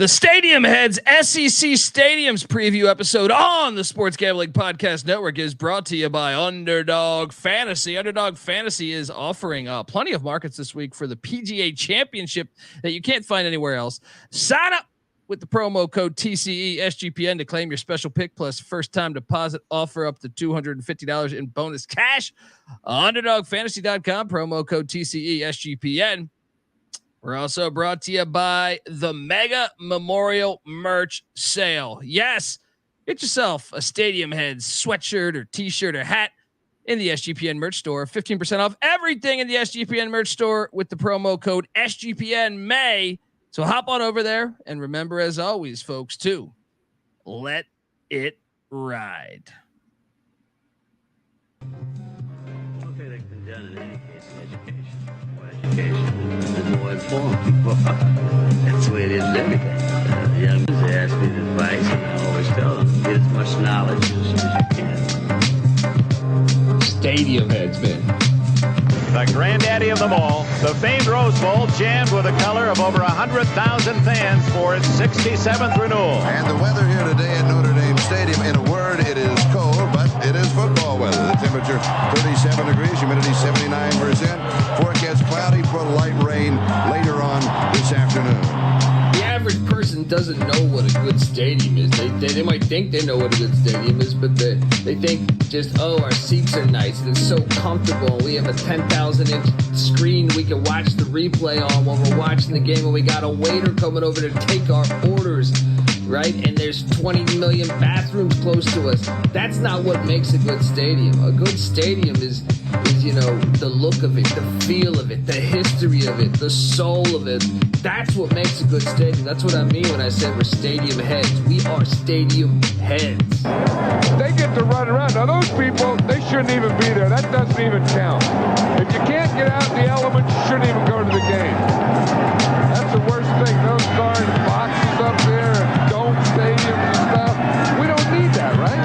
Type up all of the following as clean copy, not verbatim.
The Stadium Heads SEC Stadiums preview episode on the Sports Gambling Podcast Network is brought to you by Underdog Fantasy. Underdog Fantasy is offering plenty of markets this week for the PGA Championship that you can't find anywhere else. Sign up with the promo code TCE SGPN to claim your special pick plus first time deposit offer up to $250 in bonus cash. UnderdogFantasy.com, promo code TCE SGPN. We're also brought to you by the Mega Memorial Merch Sale. Yes, get yourself a Stadium Heads sweatshirt or t-shirt or hat in the SGPN merch store. 15% off everything in the SGPN merch store with the promo code SGPN May. So hop on over there and remember, as always, folks, to let it ride. Okay, that's been done in any case in education. The more informed people are. That's the way it is in everything. The young ones ask me advice, and I always tell them, get as much knowledge as you can. Stadium Heads, man. The granddaddy of them all, the famed Rose Bowl, jammed with the color of over 100,000 fans for its 67th renewal. And the weather here today at Notre Dame Stadium, in a word, it is cold, but it is football weather. The temperature 37 degrees, humidity 79%. Forecast cloudy for light rain later on this afternoon. The average person doesn't know what a good stadium is. They might think they know what a good stadium is, but they think just, our seats are nice and it's so comfortable. We have a 10,000-inch screen we can watch the replay on while we're watching the game, and we got a waiter coming over to take our orders, right? And there's 20 million bathrooms close to us. That's not what makes a good stadium. A good stadium is the look of it, the feel of it, the history of it, the soul of it. That's what makes a good stadium. That's what I mean when I say we're Stadium Heads. We are Stadium Heads. They get to run around. Now those people, they shouldn't even be there. That doesn't even count. If you can't get out in the elements, you shouldn't even go to the game. That's the worst thing. Those cars, boxes up there, and dome stadiums and stuff. We don't need that, right?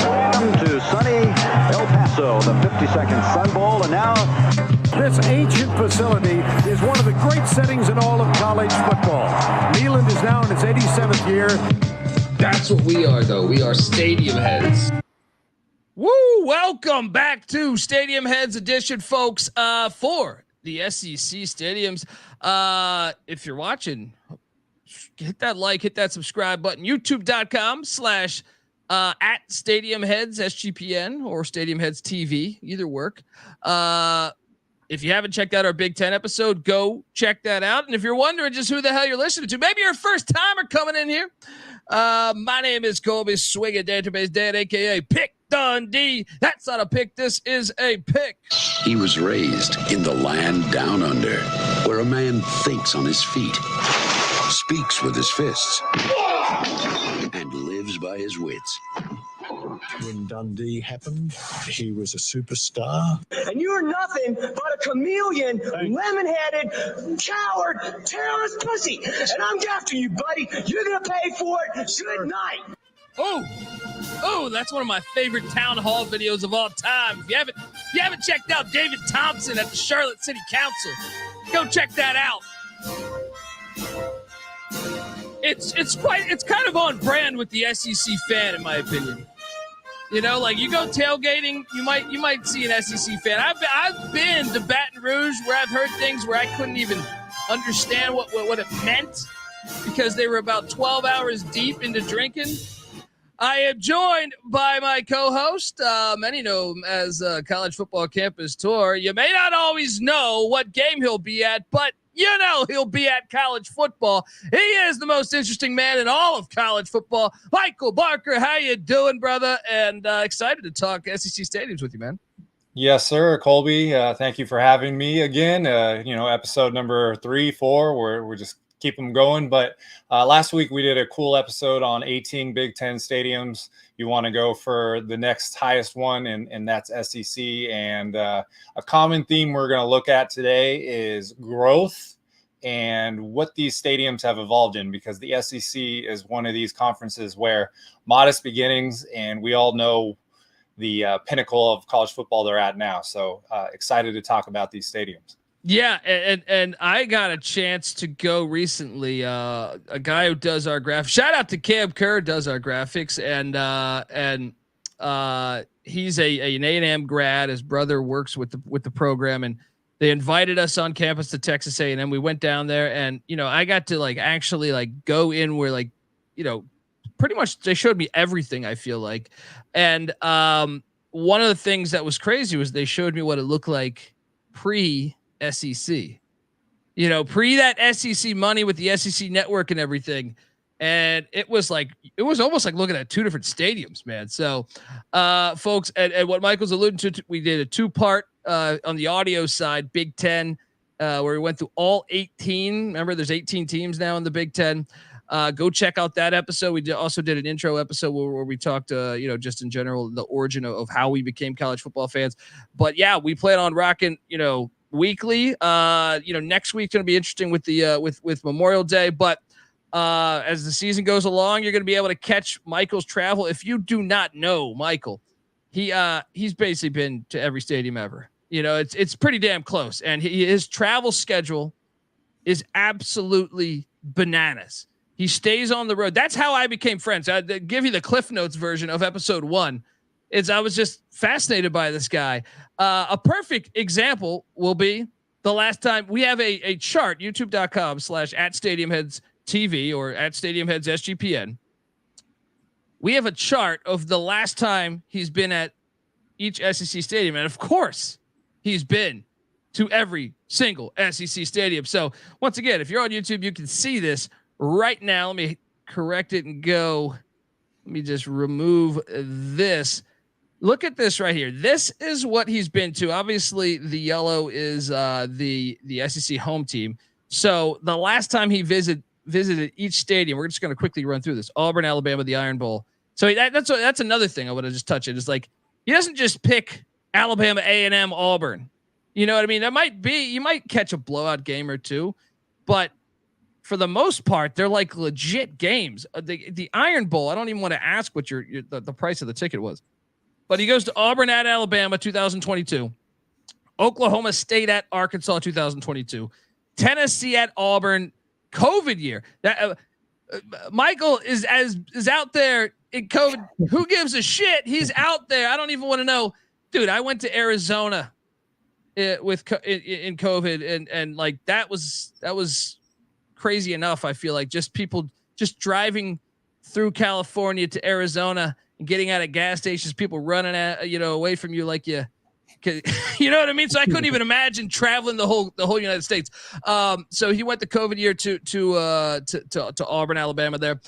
Welcome to sunny El Paso, the 52nd Sun Bowl, and now this ancient facility is one of the great settings in all of college football. Neyland is now in its 87th year. That's what we are, though. We are Stadium Heads. Woo! Welcome back to Stadium Heads edition, folks, for the SEC Stadiums. If you're watching, hit that like, hit that subscribe button. YouTube.com/ at Stadium Heads SGPN or stadiumheadsTV, either work. If you haven't checked out our Big Ten episode, go check that out. And if you're wondering just who the hell you're listening to, maybe you're a first timer coming in here. My name is Colby Swinging Database Dad, aka Pick Dundee. That's not a pick. This is a pick. He was raised in the land down under, where a man thinks on his feet, speaks with his fists, and lives by his wits. When Dundee happened, he was a superstar. And you're nothing but a chameleon, lemon-headed, coward, terrorist pussy. And I'm after you, buddy. You're going to pay for it. Good night. Oh, that's one of my favorite town hall videos of all time. If you haven't checked out David Thompson at the Charlotte City Council, go check that out. It's kind of on brand with the SEC fan, in my opinion. You know, like you go tailgating, you might see an SEC fan. I've been to Baton Rouge where I've heard things where I couldn't even understand what it meant because they were about 12 hours deep into drinking. I am joined by my co-host, many know him as College Football Campus Tour. You may not always know what game he'll be at, but you know he'll be at college football. He is the most interesting man in all of college football. Michael Barker, how you doing, brother? And excited to talk SEC Stadiums with you, man. Yes, sir, Colby. Thank you for having me again. Episode number 3, 4. We're just keep them going. But last week we did a cool episode on 18 Big Ten stadiums. You want to go for the next highest one, and that's SEC. And a common theme we're going to look at today is growth and what these stadiums have evolved in, because the SEC is one of these conferences where modest beginnings, and we all know the pinnacle of college football they're at now. So excited to talk about these stadiums. Yeah, and I got a chance to go recently. A guy who does our shout out to Cam Kerr, does our graphics, and he's an A&M grad. His brother works with the program, and they invited us on campus to Texas A&M. We went down there, and I got to actually go in where pretty much they showed me everything, I feel like. And one of the things that was crazy was they showed me what it looked like pre SEC, pre that SEC money with the SEC network and everything. And it was almost like looking at two different stadiums, man. So, folks, and what Michael's alluding to, we did a 2-part on the audio side, Big Ten, where we went through all 18. Remember, there's 18 teams now in the Big Ten. Go check out that episode. We also did an intro episode where we talked, just in general, the origin of how we became college football fans. But yeah, we plan on rocking, weekly. Next week's going to be interesting with the with Memorial Day. But as the season goes along, you're going to be able to catch Michael's travel. If you do not know Michael, he's basically been to every stadium ever. It's pretty damn close, and his travel schedule is absolutely bananas. He stays on the road. That's how I became friends. I give you the Cliff Notes version of episode 1. I was just fascinated by this guy. A perfect example will be the last time we have a chart, youtube.com/@stadiumheadsTV or @stadiumheads.sg.pn. We have a chart of the last time he's been at each SEC stadium. And of course he's been to every single SEC stadium. So once again, if you're on YouTube, you can see this right now. Let me correct it and go. Let me just remove this. Look at this right here. This is what he's been to. Obviously, the yellow is the SEC home team. So the last time he visited each stadium, we're just going to quickly run through this. Auburn, Alabama, the Iron Bowl. So that's another thing I want to just touch it. It's like he doesn't just pick Alabama, A&M, Auburn. You know what I mean? You might catch a blowout game or two, but for the most part, they're like legit games. The Iron Bowl, I don't even want to ask what the price of the ticket was. But he goes to Auburn at Alabama 2022, Oklahoma State at Arkansas 2022, Tennessee at Auburn, COVID year. That Michael is out there in COVID. Who gives a shit? He's out there. I don't even want to know, dude. I went to Arizona in COVID, and like that was crazy enough. I feel like just people just driving through California to Arizona. Getting out of gas stations, people running away from you like you know what I mean? So I couldn't even imagine traveling the whole United States. So he went the COVID year to Auburn, Alabama there.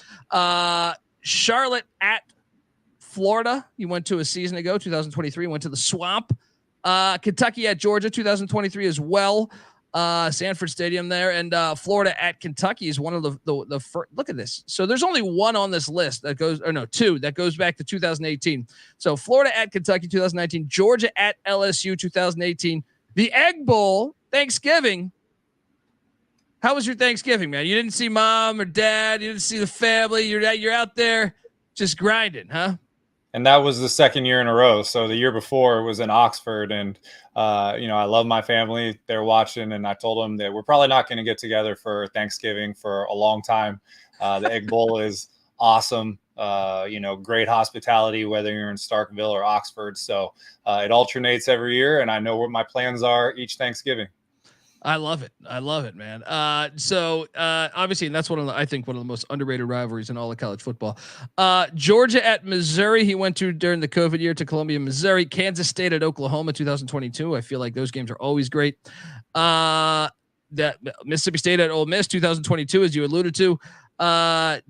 Charlotte at Florida. He went to a season ago, 2023, went to the Swamp. Kentucky at Georgia, 2023 as well. Sanford Stadium there, and Florida at Kentucky is one of the first. Look at this. So there's only one on this list that goes, or no, two that goes back to 2018. So Florida at Kentucky 2019, Georgia at LSU 2018, the Egg Bowl Thanksgiving. How was your Thanksgiving, man? You didn't see mom or dad, you didn't see the family. You're out there just grinding, huh? And that was the second year in a row. So the year before was in Oxford, and I love my family. They're watching, and I told them that we're probably not going to get together for Thanksgiving for a long time. The Egg Bowl is awesome. Great hospitality, whether you're in Starkville or Oxford. So it alternates every year, and I know what my plans are each Thanksgiving. I love it, man. So obviously, and that's I think one of the most underrated rivalries in all of college football. Georgia at Missouri, he went to during the COVID year to Columbia, Missouri. Kansas State at Oklahoma, 2022. I feel like those games are always great. That Mississippi State at Ole Miss, 2022, as you alluded to.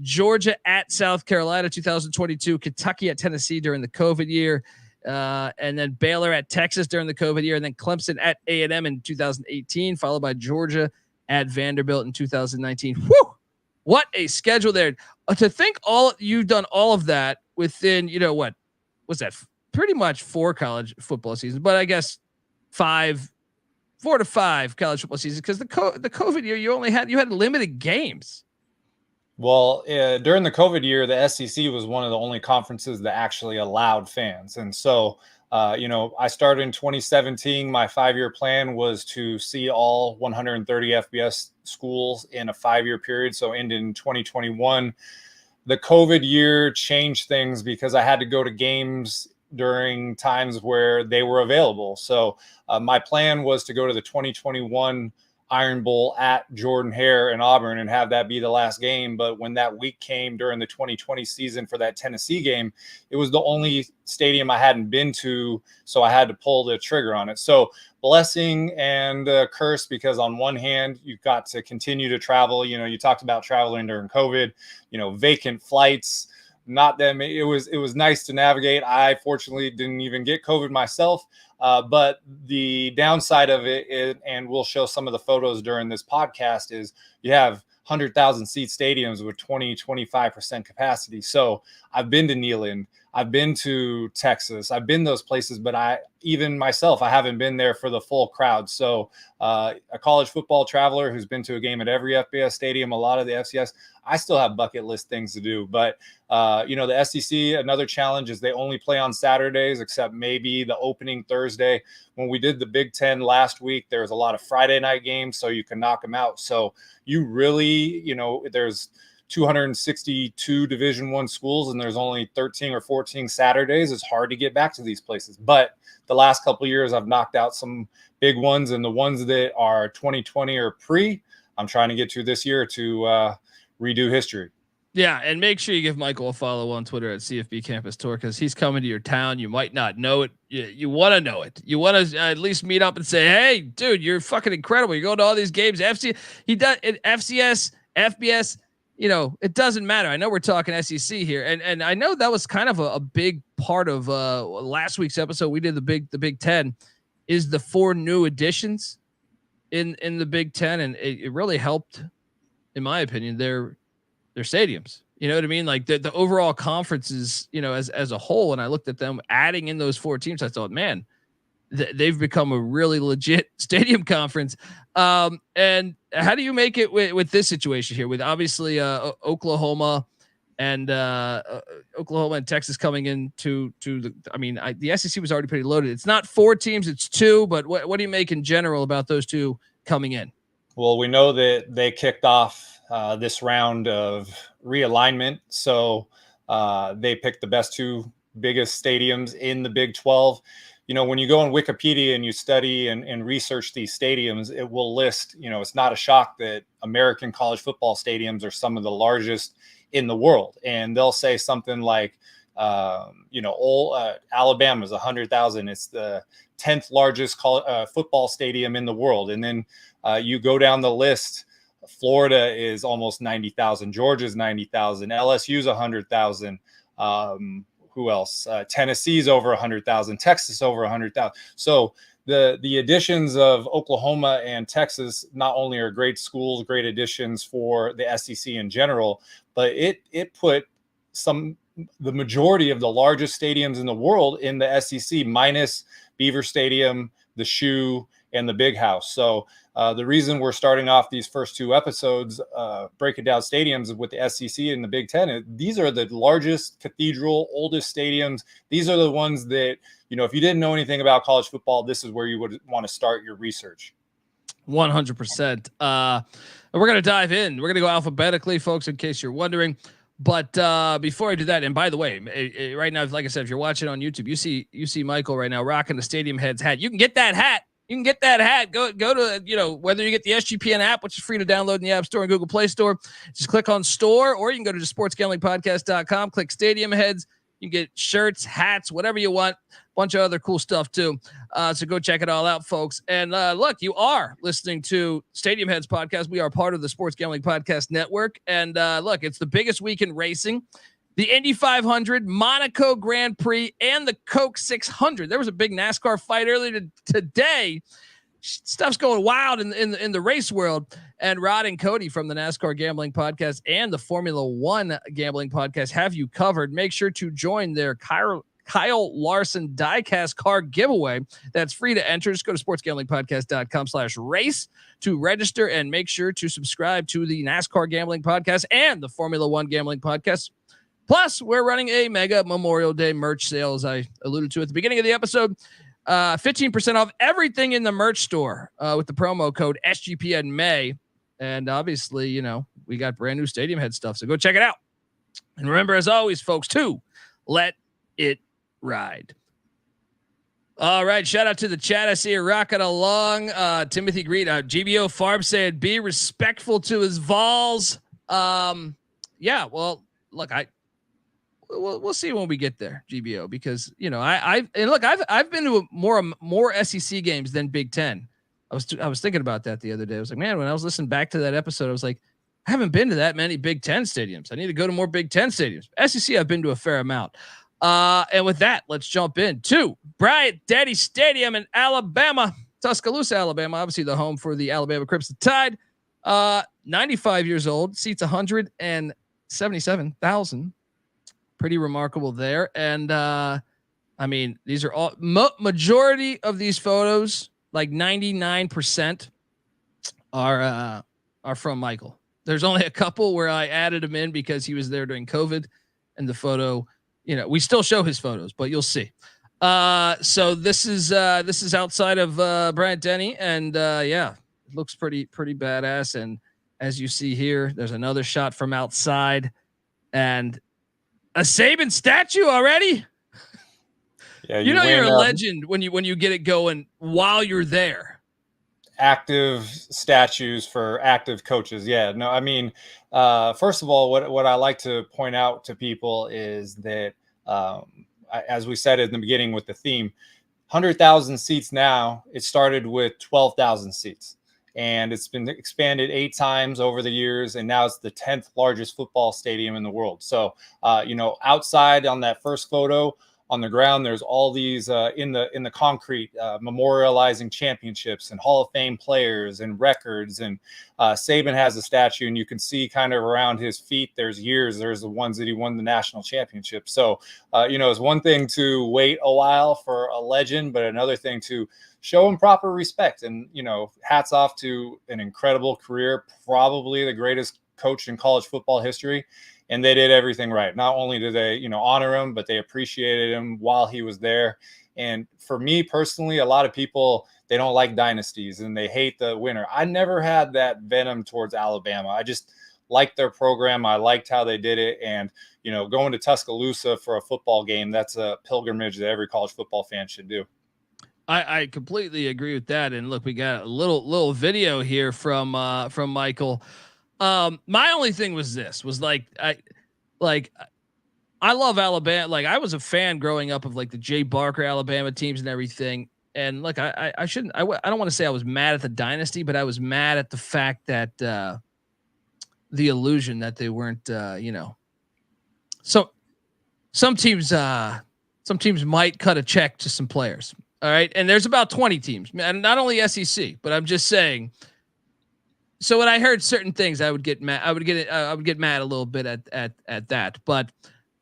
Georgia at South Carolina, 2022. Kentucky at Tennessee during the COVID year. And then Baylor at Texas during the COVID year, and then Clemson at A&M in 2018, followed by Georgia at Vanderbilt in 2019. Whew! What a schedule there. To think you've done all of that within, what was that? Pretty much 4 college football seasons, but I guess 4 to 5 college football seasons, because the COVID year you had limited games. Well, during the COVID year, the SEC was one of the only conferences that actually allowed fans. And so I started in 2017. My 5-year plan was to see all 130 FBS schools in a 5-year period. So ended in 2021. The COVID year changed things because I had to go to games during times where they were available. So my plan was to go to the 2021 Iron Bowl at Jordan-Hare in Auburn and have that be the last game. But when that week came during the 2020 season for that Tennessee game, it was the only stadium I hadn't been to. So I had to pull the trigger on it. So blessing and curse, because on one hand, you've got to continue to travel. You talked about traveling during COVID, vacant flights. Not them. It was nice to navigate. I fortunately didn't even get COVID myself. But the downside of it is, and we'll show some of the photos during this podcast, is you have 100,000 seat stadiums with 25% capacity. So I've been to Neyland, I've been to Texas, I've been those places, but I haven't been there for the full crowd. So a college football traveler who's been to a game at every FBS stadium, a lot of the FCS, I still have bucket list things to do. But, the SEC, another challenge is they only play on Saturdays, except maybe the opening Thursday. When we did the Big Ten last week, there was a lot of Friday night games, so you can knock them out. So you really, there's 262 Division I schools, and there's only 13 or 14 Saturdays. It's hard to get back to these places. But the last couple of years, I've knocked out some big ones, and the ones that are 2020 or pre, I'm trying to get to this year to redo history. Yeah, and make sure you give Michael a follow on Twitter at CFB Campus Tour, because he's coming to your town. You might not know it. You want to know it. You want to at least meet up and say, "Hey, dude, you're fucking incredible. You're going to all these games." He does it. FCS, FBS. It doesn't matter. I know we're talking SEC here, and I know that was kind of a big part of last week's episode. We did the Big Ten, is the 4 new additions in the Big Ten, and it really helped, in my opinion, their stadiums. You know what I mean? Like the overall conferences, as a whole. And I looked at them adding in those 4 teams. I thought, man, they've become a really legit stadium conference. And how do you make it with this situation here, with obviously Oklahoma and Texas coming into the SEC was already pretty loaded. It's not 4 teams, it's 2. But what do you make in general about those 2 coming in? Well, we know that they kicked off this round of realignment. So they picked the best 2 biggest stadiums in the Big 12. When you go on Wikipedia and you study and research these stadiums, it will list, it's not a shock that American college football stadiums are some of the largest in the world. And they'll say something like, Alabama's 100,000. It's the 10th largest football stadium in the world. And then you go down the list. Florida is almost 90,000. Georgia's 90,000. LSU's 100,000. Who else? Tennessee's over 100,000. Texas over 100,000. So the additions of Oklahoma and Texas not only are great schools, great additions for the SEC in general, but it put the majority of the largest stadiums in the world in the SEC, minus Beaver Stadium, the Shoe, and the Big House. So the reason we're starting off these first 2 episodes, breaking down stadiums with the SEC and the Big Ten, these are the largest cathedral, oldest stadiums. These are the ones that, if you didn't know anything about college football, this is where you would want to start your research. 100%. And we're going to dive in. We're going to go alphabetically, folks, in case you're wondering. But before I do that, and by the way, right now, like I said, if you're watching on YouTube, you see Michael right now rocking the Stadium Heads hat. You can get that hat. Go to, whether you get the SGPN app, which is free to download in the App Store and Google Play Store, just click on store, or you can go to sportsgamblingpodcast.com, click Stadium Heads. You can get shirts, hats, whatever you want, bunch of other cool stuff too. So go check it all out, folks. And look, you are listening to Stadium Heads podcast. We are part of the Sports Gambling Podcast Network. And look, it's the biggest week in racing. The Indy 500, Monaco Grand Prix, and the Coke 600. There was a big NASCAR fight earlier today. Stuff's going wild in the race world. And Rod and Cody from the NASCAR Gambling Podcast and the Formula One Gambling Podcast have you covered. Make sure to join their Kyle Larson diecast car giveaway. That's free to enter. Just go to sportsgamblingpodcast.com/race to register, and make sure to subscribe to the NASCAR Gambling Podcast and the Formula One Gambling Podcast. Plus, we're running a mega Memorial Day merch sale, as I alluded to at the beginning of the episode. 15% off everything in the merch store with the promo code SGPN May. And obviously, you know, we got brand new Stadium Head stuff, so go check it out. And remember, as always, folks, to let it ride. All right, shout out to the chat. I see you rocking along. Timothy Green, GBO Farm saying, be respectful to his Vols. Yeah, well, look, we'll see when we get there, GBO, because you know I've been to more SEC games than Big Ten. I was thinking about that the other day. I was like, man, when I was listening back to that episode, I was like, I haven't been to that many Big Ten stadiums. I need to go to more Big Ten stadiums. SEC, I've been to a fair amount. And with that, let's jump in to Bryant Denny Stadium in Alabama, Tuscaloosa, Alabama. Obviously, the home for the Alabama Crimson Tide. 95 years old, seats 177,000. Pretty remarkable there. And I mean, these are all majority of these photos, like 99%, are from Michael. There's only a couple where I added him in because he was there during COVID, and the photo, you know, we still show his photos, but you'll see. So this is outside of Bryant Denny, and yeah, it looks pretty badass. And as you see here, there's another shot from outside, and a Saban statue already. Yeah, you know you're a legend when you get it going while you're there. Active statues for active coaches. Yeah, no, I mean, first of all, what I like to point out to people is that, as we said in the beginning with the theme, 100,000 seats now. It started with 12,000 seats, and it's been expanded 8 times over the years, and now it's the 10th largest football stadium in the world. So, you know, outside on that first photo, on the ground, there's all these in the concrete memorializing championships and Hall of Fame players and records. And Saban has a statue, and you can see kind of around his feet, there's years. There's the ones that he won the national championship. So, you know, it's one thing to wait a while for a legend, but another thing to show him proper respect. And, you know, hats off to an incredible career, probably the greatest coach in college football history. And they did everything right. Not only did they, you know, honor him, but they appreciated him while he was there. And for me personally, a lot of people, they don't like dynasties and they hate the winner. I never had that venom towards Alabama. I just liked their program. I liked how they did it. And, you know, going to Tuscaloosa for a football game, that's a pilgrimage that every college football fan should do. I completely agree with that. And look, we got a little video here from Michael. My only thing was I love Alabama. Like, I was a fan growing up of like the Jay Barker Alabama teams and everything. And look, I don't want to say I was mad at the dynasty, but I was mad at the fact that the illusion that they weren't, you know, so some teams might cut a check to some players. All right. And there's about 20 teams, and not only SEC, but I'm just saying. So when I heard certain things, I would get mad. I would get mad a little bit at that. But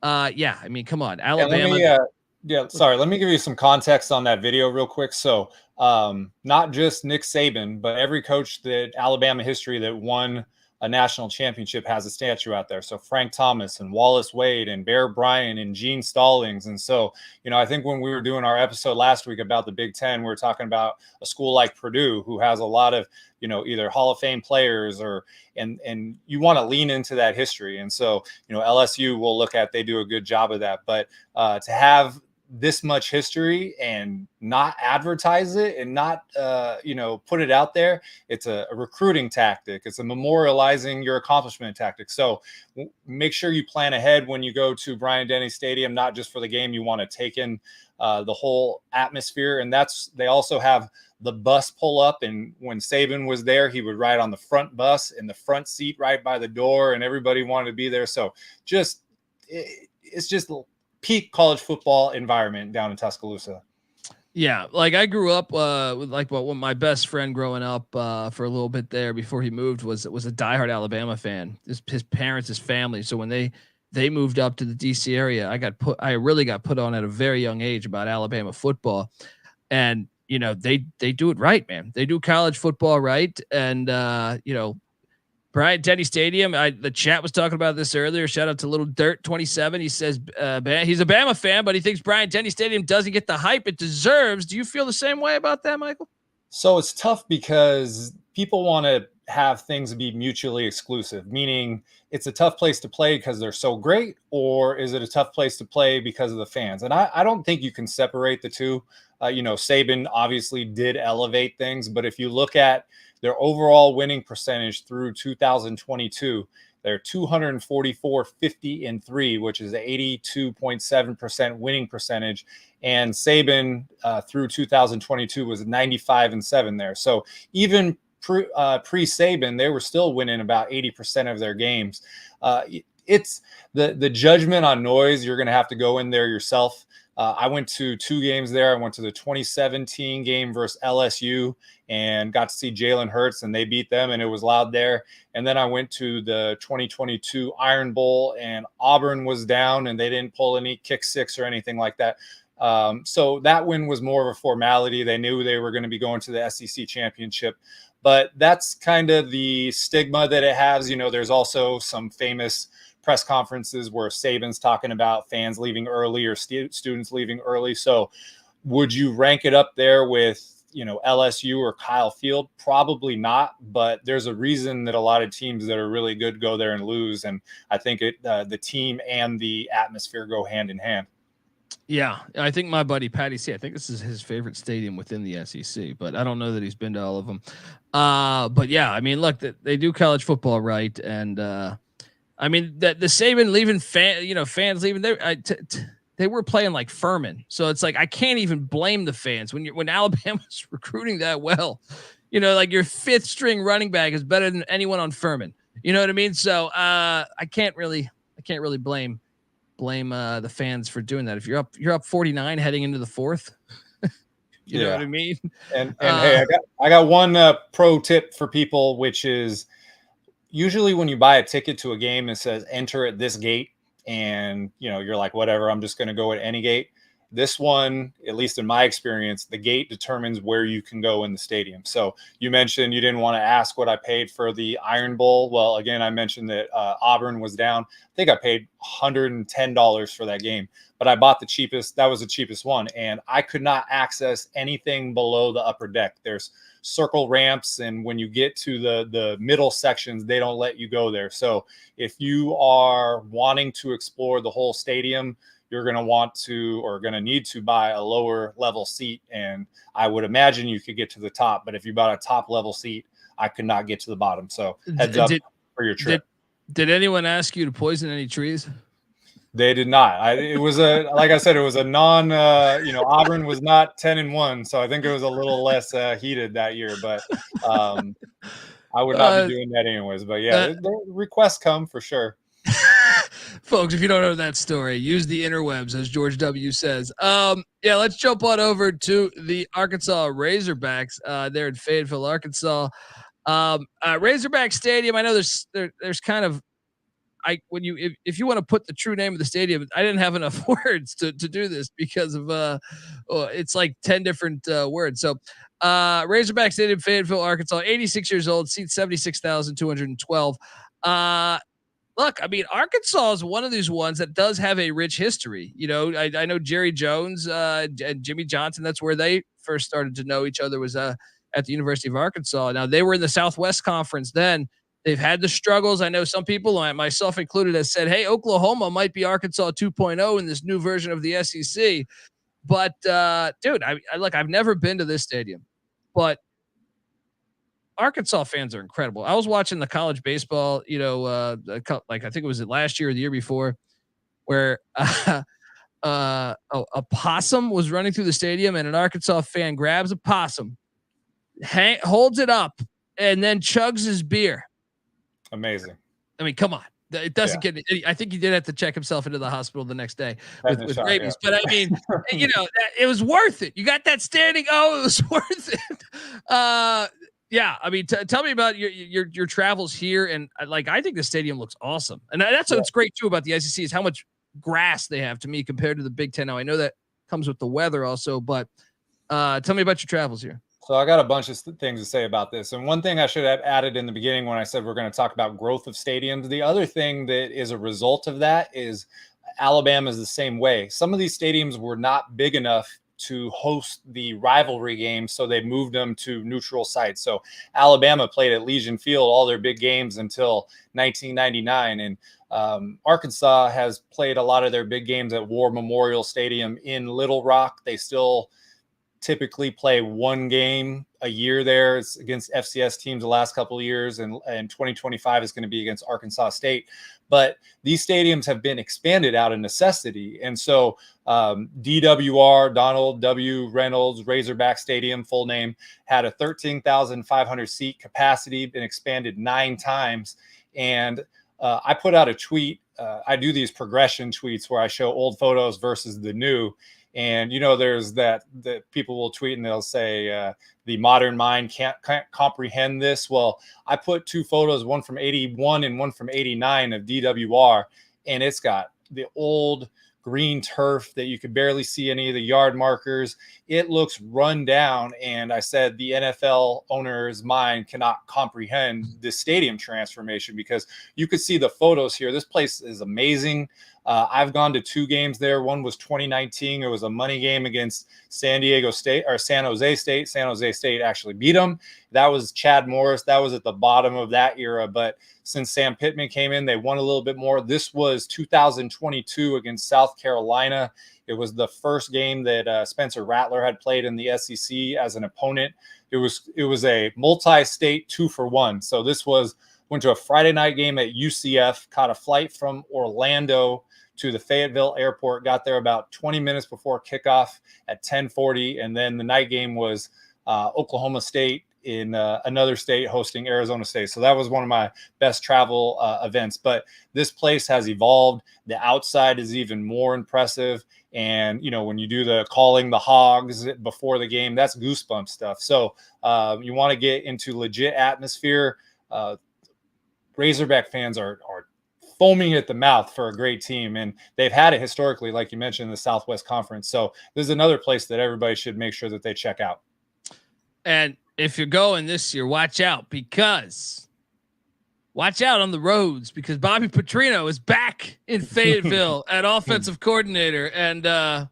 yeah, I mean, come on, Alabama. Let me give you some context on that video real quick. So not just Nick Saban, but every coach that Alabama history that won a national championship has a statue out there. So Frank Thomas and Wallace Wade and Bear Bryant and Gene Stallings. And so, you know, I think when we were doing our episode last week about the Big Ten, we were talking about a school like Purdue, who has a lot of, you know, either Hall of Fame players or, and you want to lean into that history. And so, you know, LSU will look at, they do a good job of that, but to have this much history and not advertise it and not, you know, put it out there, it's a recruiting tactic. It's a memorializing your accomplishment tactic. So make sure you plan ahead when you go to Bryant Denny Stadium, not just for the game. You want to take in the whole atmosphere. And they also have the bus pull up. And when Saban was there, he would ride on the front bus in the front seat right by the door, and everybody wanted to be there. So it's just peak college football environment down in Tuscaloosa. Yeah, like I grew up with my best friend growing up for a little bit there before he moved was a diehard Alabama fan. His parents, his family. So when they moved up to the DC area, I really got put on at a very young age about Alabama football. And you know, they do it right, man. They do college football right. And you know, Bryant-Denny Stadium. The chat was talking about this earlier. Shout out to Little Dirt 27. He says he's a Bama fan, but he thinks Bryant-Denny Stadium doesn't get the hype it deserves. Do you feel the same way about that, Michael? So it's tough because people want to have things be mutually exclusive, meaning it's a tough place to play because they're so great, or is it a tough place to play because of the fans? And I don't think you can separate the two. Saban obviously did elevate things, but if you look at their overall winning percentage through 2022, they're 244, 50 and 3, which is 82.7% winning percentage. And Saban through 2022 was 95 and 7 there. So even pre-Saban, they were still winning about 80% of their games. It's the judgment on noise. You're going to have to go in there yourself. I went to 2 games there. I went to the 2017 game versus LSU and got to see Jalen Hurts, and they beat them, and it was loud there. And then I went to the 2022 Iron Bowl, and Auburn was down, and they didn't pull any kick six or anything like that. So that win was more of a formality. They knew they were going to be going to the SEC championship. But that's kind of the stigma that it has. There's also some famous press conferences where Saban's talking about fans leaving early or students leaving early. So would you rank it up there with, LSU or Kyle Field? Probably not, but there's a reason that a lot of teams that are really good go there and lose. And I think the team and the atmosphere go hand in hand. Yeah, I think my buddy Patty C, I think this is his favorite stadium within the SEC, but I don't know that he's been to all of them. But yeah, I mean, look, they do college football right, and I mean the Saban leaving fans leaving there. They were playing like Furman, so it's like I can't even blame the fans when Alabama's recruiting that well. Like your 5th string running back is better than anyone on Furman. You know what I mean? So I can't really blame the fans for doing that. If you're up 49 heading into the 4th, you know what I mean? And hey, I got one pro tip for people, which is usually when you buy a ticket to a game, it says enter at this gate, and you're like, whatever, I'm just going to go at any gate. This one, at least in my experience, the gate determines where you can go in the stadium. So you mentioned you didn't want to ask what I paid for the Iron Bowl. Well, again, I mentioned that Auburn was down. I think I paid $110 for that game, but I bought the cheapest. That was the cheapest one. And I could not access anything below the upper deck. There's circle ramps, and when you get to the middle sections, they don't let you go there. So if you are wanting to explore the whole stadium, you're going to want to, or going to need to buy a lower level seat. And I would imagine you could get to the top, but if you bought a top level seat, I could not get to the bottom. So heads up for your trip. Did anyone ask you to poison any trees? They did not. It was like I said, it was a non, Auburn was not 10-1. So I think it was a little less heated that year, but I would not be doing that anyways. But yeah, the requests come for sure. Folks, if you don't know that story, use the interwebs, as George W. says. Yeah, let's jump on over to the Arkansas Razorbacks there in Fayetteville, Arkansas. Razorback Stadium. I know there's kind of, if you want to put the true name of the stadium, I didn't have enough words to do this because of it's like 10 different words. So Razorback Stadium, Fayetteville, Arkansas, 86 years old, seats 76,212. Look, I mean, Arkansas is one of these ones that does have a rich history. I know Jerry Jones and Jimmy Johnson. That's where they first started to know each other, was at the University of Arkansas. Now, they were in the Southwest Conference then. They've had the struggles. I know some people, myself included, has said, hey, Oklahoma might be Arkansas 2.0 in this new version of the SEC. But, dude, I've never been to this stadium. But Arkansas fans are incredible. I was watching the college baseball, I think it was last year or the year before, where a possum was running through the stadium, and an Arkansas fan grabs a possum, holds it up, and then chugs his beer. Amazing. I mean, come on. It doesn't get. I think he did have to check himself into the hospital the next day with rabies. Yeah. But I mean, it was worth it. You got that standing. Oh, it was worth it. Yeah, I mean, tell me about your travels here, and I think the stadium looks awesome, and that's what's great too about the SEC is how much grass they have to me compared to the Big Ten. Now I know that comes with the weather also, but tell me about your travels here. So I got a bunch of things to say about this. And one thing I should have added in the beginning when I said we're going to talk about growth of stadiums, the other thing that is a result of that is Alabama is the same way. Some of these stadiums were not big enough to host the rivalry games, so they moved them to neutral sites. So Alabama played at Legion Field all their big games until 1999, and Arkansas has played a lot of their big games at War Memorial Stadium in Little Rock. They still typically play one game a year there. It's against FCS teams the last couple of years, and 2025 is going to be against Arkansas State. But these stadiums have been expanded out of necessity. And so DWR, Donald W. Reynolds Razorback Stadium, full name, had a 13,500 seat capacity, been expanded 9 times. And I put out a tweet. I do these progression tweets where I show old photos versus the new. And, there's that people will tweet and they'll say the modern mind can't comprehend this. Well, I put 2 photos, one from 81 and one from 89 of DWR. And it's got the old green turf that you could barely see any of the yard markers. It looks run down. And I said the NFL owner's mind cannot comprehend this stadium transformation, because you could see the photos here. This place is amazing. I've gone to 2 games there. One was 2019. It was a money game against San Jose State. San Jose State actually beat them. That was Chad Morris. That was at the bottom of that era. But since Sam Pittman came in, they won a little bit more. This was 2022 against South Carolina. It was the first game that Spencer Rattler had played in the SEC as an opponent. It was a multi-state 2-for-1. So this went to a Friday night game at UCF, caught a flight from Orlando to the Fayetteville airport, got there about 20 minutes before kickoff at 10:40. And then the night game was Oklahoma State in another state hosting Arizona State. So that was one of my best travel events. But this place has evolved. The outside is even more impressive. And, when you do the calling the hogs before the game, that's goosebump stuff. So you want to get into legit atmosphere. Razorback fans are foaming at the mouth for a great team, and they've had it historically, like you mentioned, in the Southwest Conference. So this is another place that everybody should make sure that they check out. And if you're going this year, watch out on the roads, because Bobby Petrino is back in Fayetteville at offensive coordinator. And I'd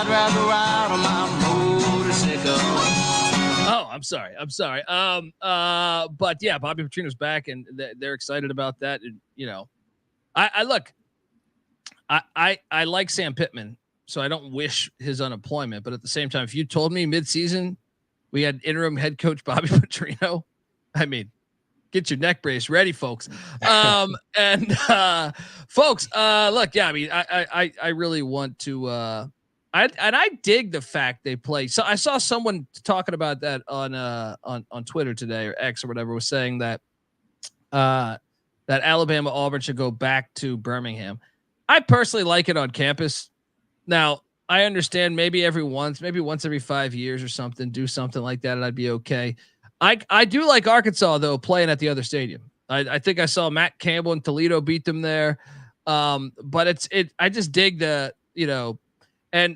rather ride on my motorcycle. Oh, I'm sorry. But yeah, Bobby Petrino's back, and they're excited about that. And, I like Sam Pittman, so I don't wish his unemployment. But at the same time, if you told me midseason we had interim head coach Bobby Petrino, I mean, get your neck brace ready, folks. Folks, look, yeah, I mean, I really want to. I dig the fact they play. So I saw someone talking about that on Twitter today, or X or whatever, was saying that that Alabama Auburn should go back to Birmingham. I personally like it on campus. Now I understand maybe once every 5 years or something, do something like that, and I'd be okay. I do like Arkansas though, playing at the other stadium. I think I saw Matt Campbell and Toledo beat them there. But I just dig the, and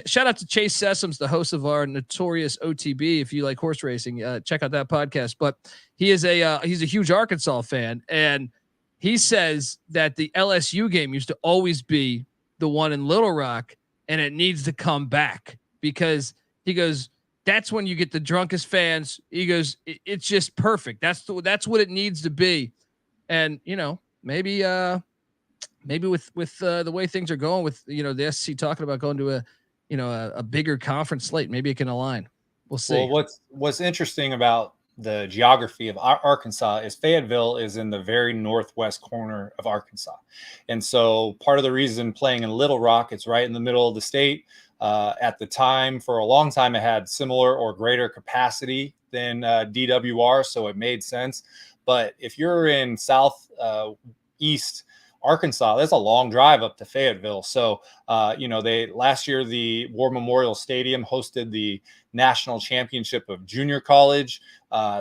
shout out to Chase Sessoms, the host of our notorious OTB. If you like horse racing, check out that podcast. But he's a huge Arkansas fan, and he says that the LSU game used to always be the one in Little Rock, and it needs to come back, because he goes, that's when you get the drunkest fans. He goes, it's just perfect. That's what it needs to be. And maybe with the way things are going, with the SEC talking about going to a bigger conference slate, maybe it can align. We'll see. Well, what's interesting about the geography of Arkansas is Fayetteville is in the very northwest corner of Arkansas, and so part of the reason playing in Little Rock, it's right in the middle of the state. At the time, for a long time, it had similar or greater capacity than DWR, so it made sense. But if you're in southeast Arkansas, that's a long drive up to Fayetteville. So, last year, the War Memorial Stadium hosted the national championship of junior college.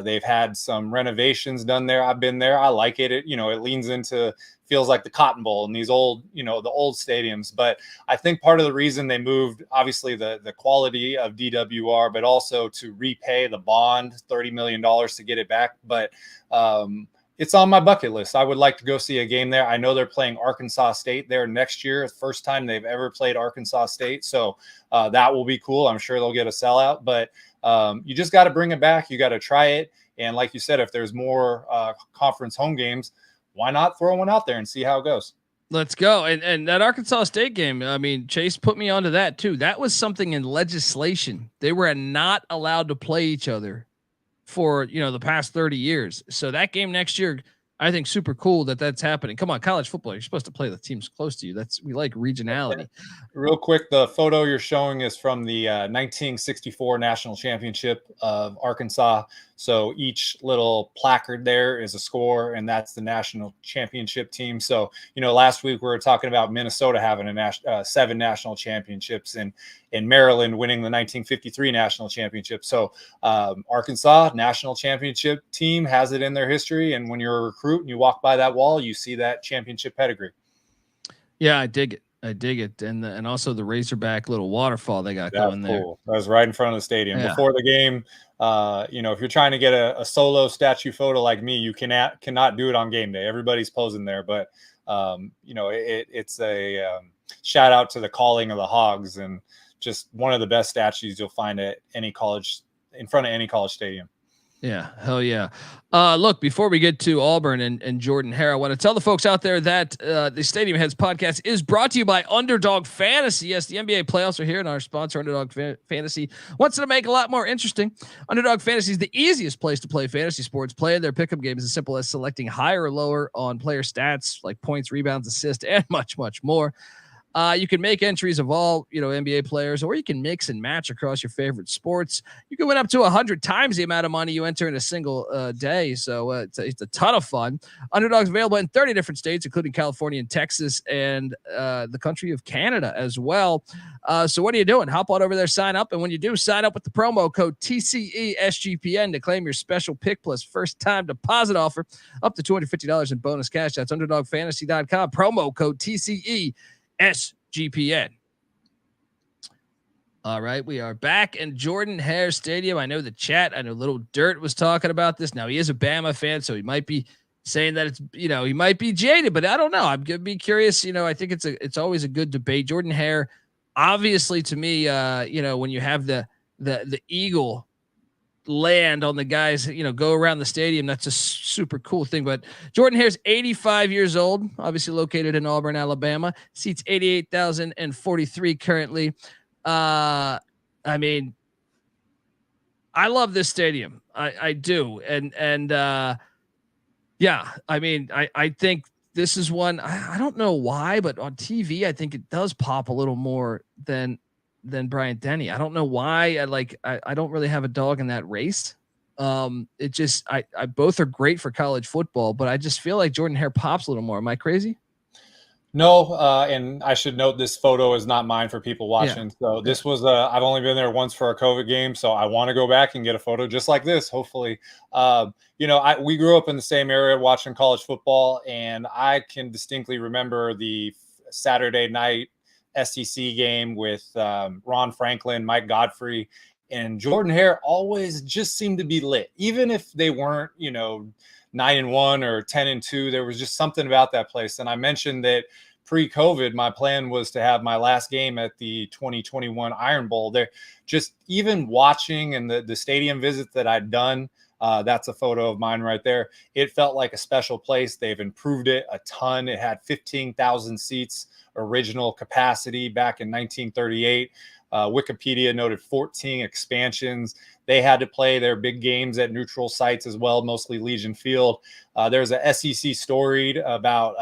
They've had some renovations done there. I've been there. I like it. It leans into, feels like the Cotton Bowl and these old, the old stadiums. But I think part of the reason they moved, obviously the quality of DWR, but also to repay the bond, $30 million to get it back. But it's on my bucket list. I would like to go see a game there. I know they're playing Arkansas State there next year. First time they've ever played Arkansas State. So that will be cool. I'm sure they'll get a sellout, but you just got to bring it back. You got to try it. And like you said, if there's more conference home games, why not throw one out there and see how it goes? Let's go. And that Arkansas State game, I mean, Chase put me onto that too. That was something in legislation. They were not allowed to play each other for, the past 30 years. So that game next year, I think super cool that's happening. Come on, college football, you're supposed to play the teams close to you. We like regionality. Real quick, the photo you're showing is from the 1964 national championship of Arkansas. So each little placard there is a score, and that's the national championship team. So, last week we were talking about Minnesota having 7 national championships and Maryland winning the 1953 national championship. So Arkansas national championship team has it in their history. And when you're a recruit and you walk by that wall, you see that championship pedigree. Yeah, I dig it. And also the Razorback little waterfall they got going there. Cool. That was right in front of the stadium before the game. If you're trying to get a solo statue photo like me, you cannot do it on game day. Everybody's posing there, but it's a shout out to the Calling of the Hogs, and just one of the best statues you'll find at any college, in front of any college stadium. Yeah, hell yeah. Look, before we get to Auburn and Jordan Hare, I want to tell the folks out there that the Stadium Heads podcast is brought to you by Underdog Fantasy. Yes, the NBA playoffs are here, and our sponsor, Underdog Fantasy, wants to make it a lot more interesting. Underdog Fantasy is the easiest place to play fantasy sports. Playing their pickup game is as simple as selecting higher or lower on player stats like points, rebounds, assists, and much, much more. You can make entries of all, NBA players, or you can mix and match across your favorite sports. You can win up to 100 times the amount of money you enter in a single day. So it's a ton of fun. Underdog's available in 30 different states, including California and Texas, and the country of Canada as well. So what are you doing? Hop on over there, sign up. And when you do, sign up with the promo code TCE-SGPN to claim your special pick plus first time deposit offer up to $250 in bonus cash. That's underdogfantasy.com. Promo code TCE-SGPN. All right, we are back in Jordan Hare Stadium. I know the chat, I know Little Dirt was talking about this. Now he is a Bama fan, so he might be saying that it's, he might be jaded, but I don't know. I'm gonna be curious. I think it's always a good debate. Jordan Hare, obviously, to me, when you have the eagle land on the guys, go around the stadium, that's a super cool thing. But Jordan Hare's 85 years old, obviously located in Auburn, Alabama, seats 88,043 currently. I mean, I love this stadium. I do. And yeah, I mean, I think this is one, I don't know why, but on TV, I think it does pop a little more than Bryant-Denny. I don't know why. I don't really have a dog in that race. It just, I both are great for college football, but I just feel like Jordan Hare pops a little more. Am I crazy? No, and I should note this photo is not mine for people watching. Yeah. So this was I've only been there once for a COVID game, so I want to go back and get a photo just like this. Hopefully, we grew up in the same area watching college football, and I can distinctly remember the Saturday night SEC game with Ron Franklin, Mike Godfrey, and Jordan Hare always just seemed to be lit, even if they weren't, 9-1 or 10-2. There was just something about that place. And I mentioned that pre-COVID, my plan was to have my last game at the 2021 Iron Bowl. There, just even watching and the stadium visit that I'd done, that's a photo of mine right there. It felt like a special place. They've improved it a ton. It had 15,000 seats, original capacity back in 1938. Wikipedia noted 14 expansions. They had to play their big games at neutral sites as well, mostly Legion Field. There's a SEC story about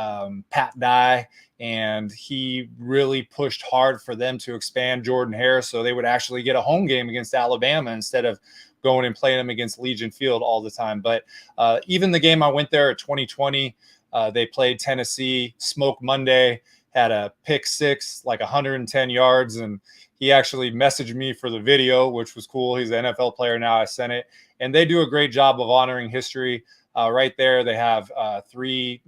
Pat Dye, and he really pushed hard for them to expand Jordan Hare so they would actually get a home game against Alabama instead of going and playing them against Legion Field all the time. But even the game I went there at 2020, They played Tennessee, Smoke Monday, had a pick six, like 110 yards. And he actually messaged me for the video, which was cool. He's an NFL player now. I sent it. And they do a great job of honoring history. Right there, they have 3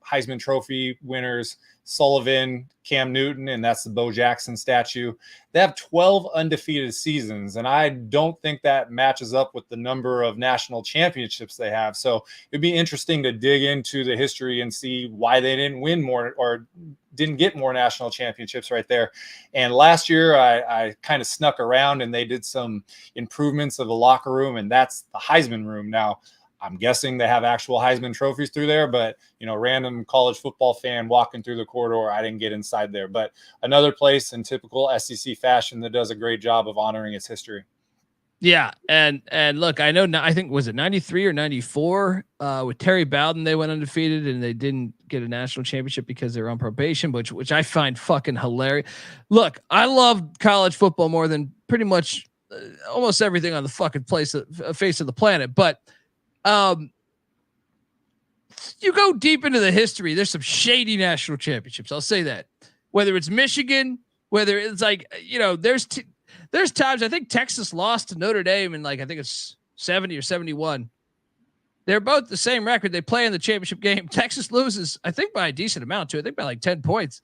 Heisman Trophy winners, Sullivan, Cam Newton, and that's the Bo Jackson statue. They have 12 undefeated seasons, and I don't think that matches up with the number of national championships they have. So it'd be interesting to dig into the history and see why they didn't win more or didn't get more national championships right there. And last year, I kind of snuck around, and they did some improvements of the locker room, and that's the Heisman room now. I'm guessing they have actual Heisman trophies through there, but, random college football fan walking through the corridor, I didn't get inside there. But another place in typical SEC fashion that does a great job of honoring its history. Yeah. And look, I know, I think, was it 93 or 94 with Terry Bowden, they went undefeated and they didn't get a national championship because they were on probation, which I find fucking hilarious. Look, I love college football more than pretty much almost everything on the fucking face of the planet. But you go deep into the history, there's some shady national championships. I'll say that. Whether it's Michigan, whether it's like, there's times I think Texas lost to Notre Dame in, like, I think it's 70 or 71. They're both the same record. They play in the championship game. Texas loses, I think, by a decent amount too. I think by like 10 points.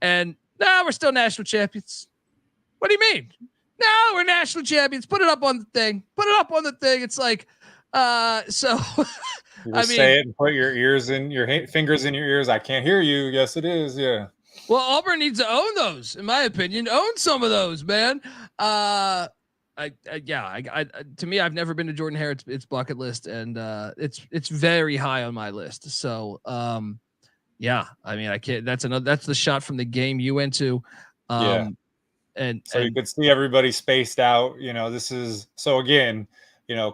And now we're still national champions. What do you mean? No, we're national champions. Put it up on the thing. Put it up on the thing. It's like, so I mean, say it and put your fingers in your ears. I can't hear you. Yes, it is. Yeah. Well, Auburn needs to own those, in my opinion. Own some of those, man. To me, I've never been to Jordan Hare. It's bucket list, and it's very high on my list. So, yeah, I mean, I can't. That's the shot from the game you went to. Yeah. And you could see everybody spaced out. This is so again.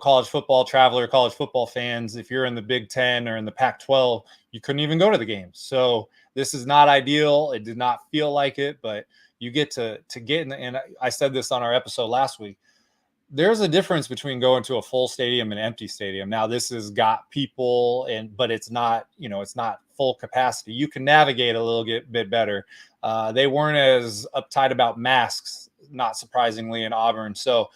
College football traveler, college football fans, if you're in the Big Ten or in the Pac-12, you couldn't even go to the games. So this is not ideal. It did not feel like it, but you get to get in. And I said this on our episode last week. There's a difference between going to a full stadium and empty stadium. Now this has got people, but it's not, it's not full capacity. You can navigate a little bit better. They weren't as uptight about masks, not surprisingly, in Auburn. So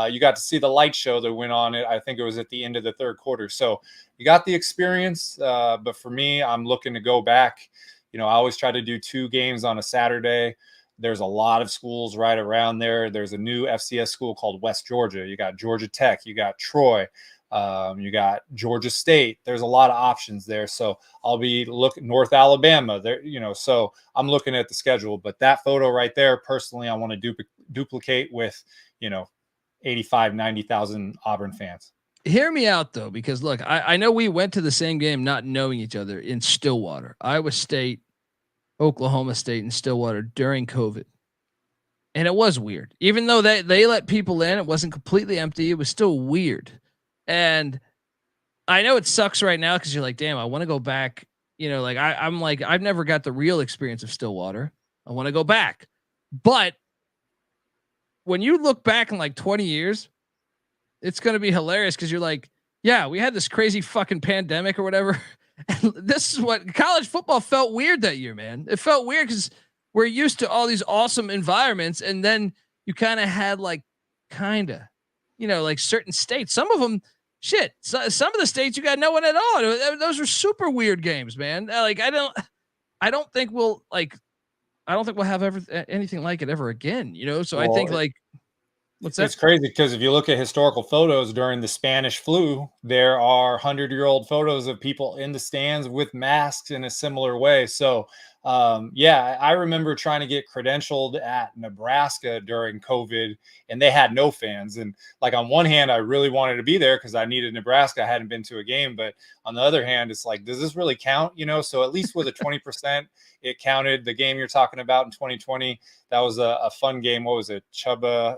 you got to see the light show that went on. I think it was at the end of the third quarter. So you got the experience. But for me, I'm looking to go back. I always try to do 2 games on a Saturday. There's a lot of schools right around there. There's a new FCS school called West Georgia. You got Georgia Tech. You got Troy. You got Georgia State. There's a lot of options there. So I'll be looking North Alabama there, so I'm looking at the schedule, but that photo right there, personally, I want to duplicate with, 85, 90,000 Auburn fans. Hear me out though, because look, I know we went to the same game, not knowing each other, in Stillwater, Iowa State, Oklahoma State, and Stillwater during COVID. And it was weird, even though they let people in, it wasn't completely empty. It was still weird. And I know it sucks right now, cause you're like, damn, I want to go back. I'm like, I've never got the real experience of Stillwater. I want to go back. But when you look back in like 20 years, it's going to be hilarious. Cause you're like, yeah, we had this crazy fucking pandemic or whatever. And this is what college football felt weird that year, man. It felt weird because we're used to all these awesome environments. And then you kind of had like, like certain states, some of them, some of the states you got no one at all. Those were super weird games, man. Like, I don't think we'll have anything like it ever again, So I think like, it's crazy because if you look at historical photos during the Spanish flu, there are 100-year-old photos of people in the stands with masks in a similar way. So, I remember trying to get credentialed at Nebraska during COVID, and they had no fans. And like, on one hand, I really wanted to be there because I needed Nebraska. I hadn't been to a game, but on the other hand, it's like, does this really count? So at least with a 20%, it counted. The game you're talking about in 2020, that was a fun game. What was it? Chuba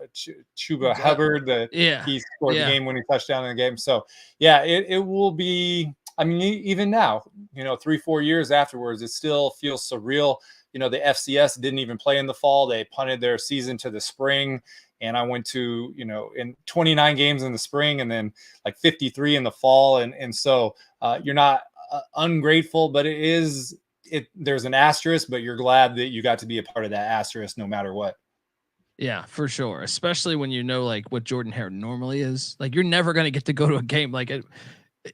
Hubbard. He scored the game-winning touchdown in the game. So it will be. I mean, even now, 3-4 years afterwards, it still feels surreal. The FCS didn't even play in the fall. They punted their season to the spring. And I went to, in 29 games in the spring and then like 53 in the fall. And so you're not ungrateful, but there's an asterisk, but you're glad that you got to be a part of that asterisk no matter what. Yeah, for sure. Especially when you know like what Jordan Hare normally is. Like you're never gonna get to go to a game. Like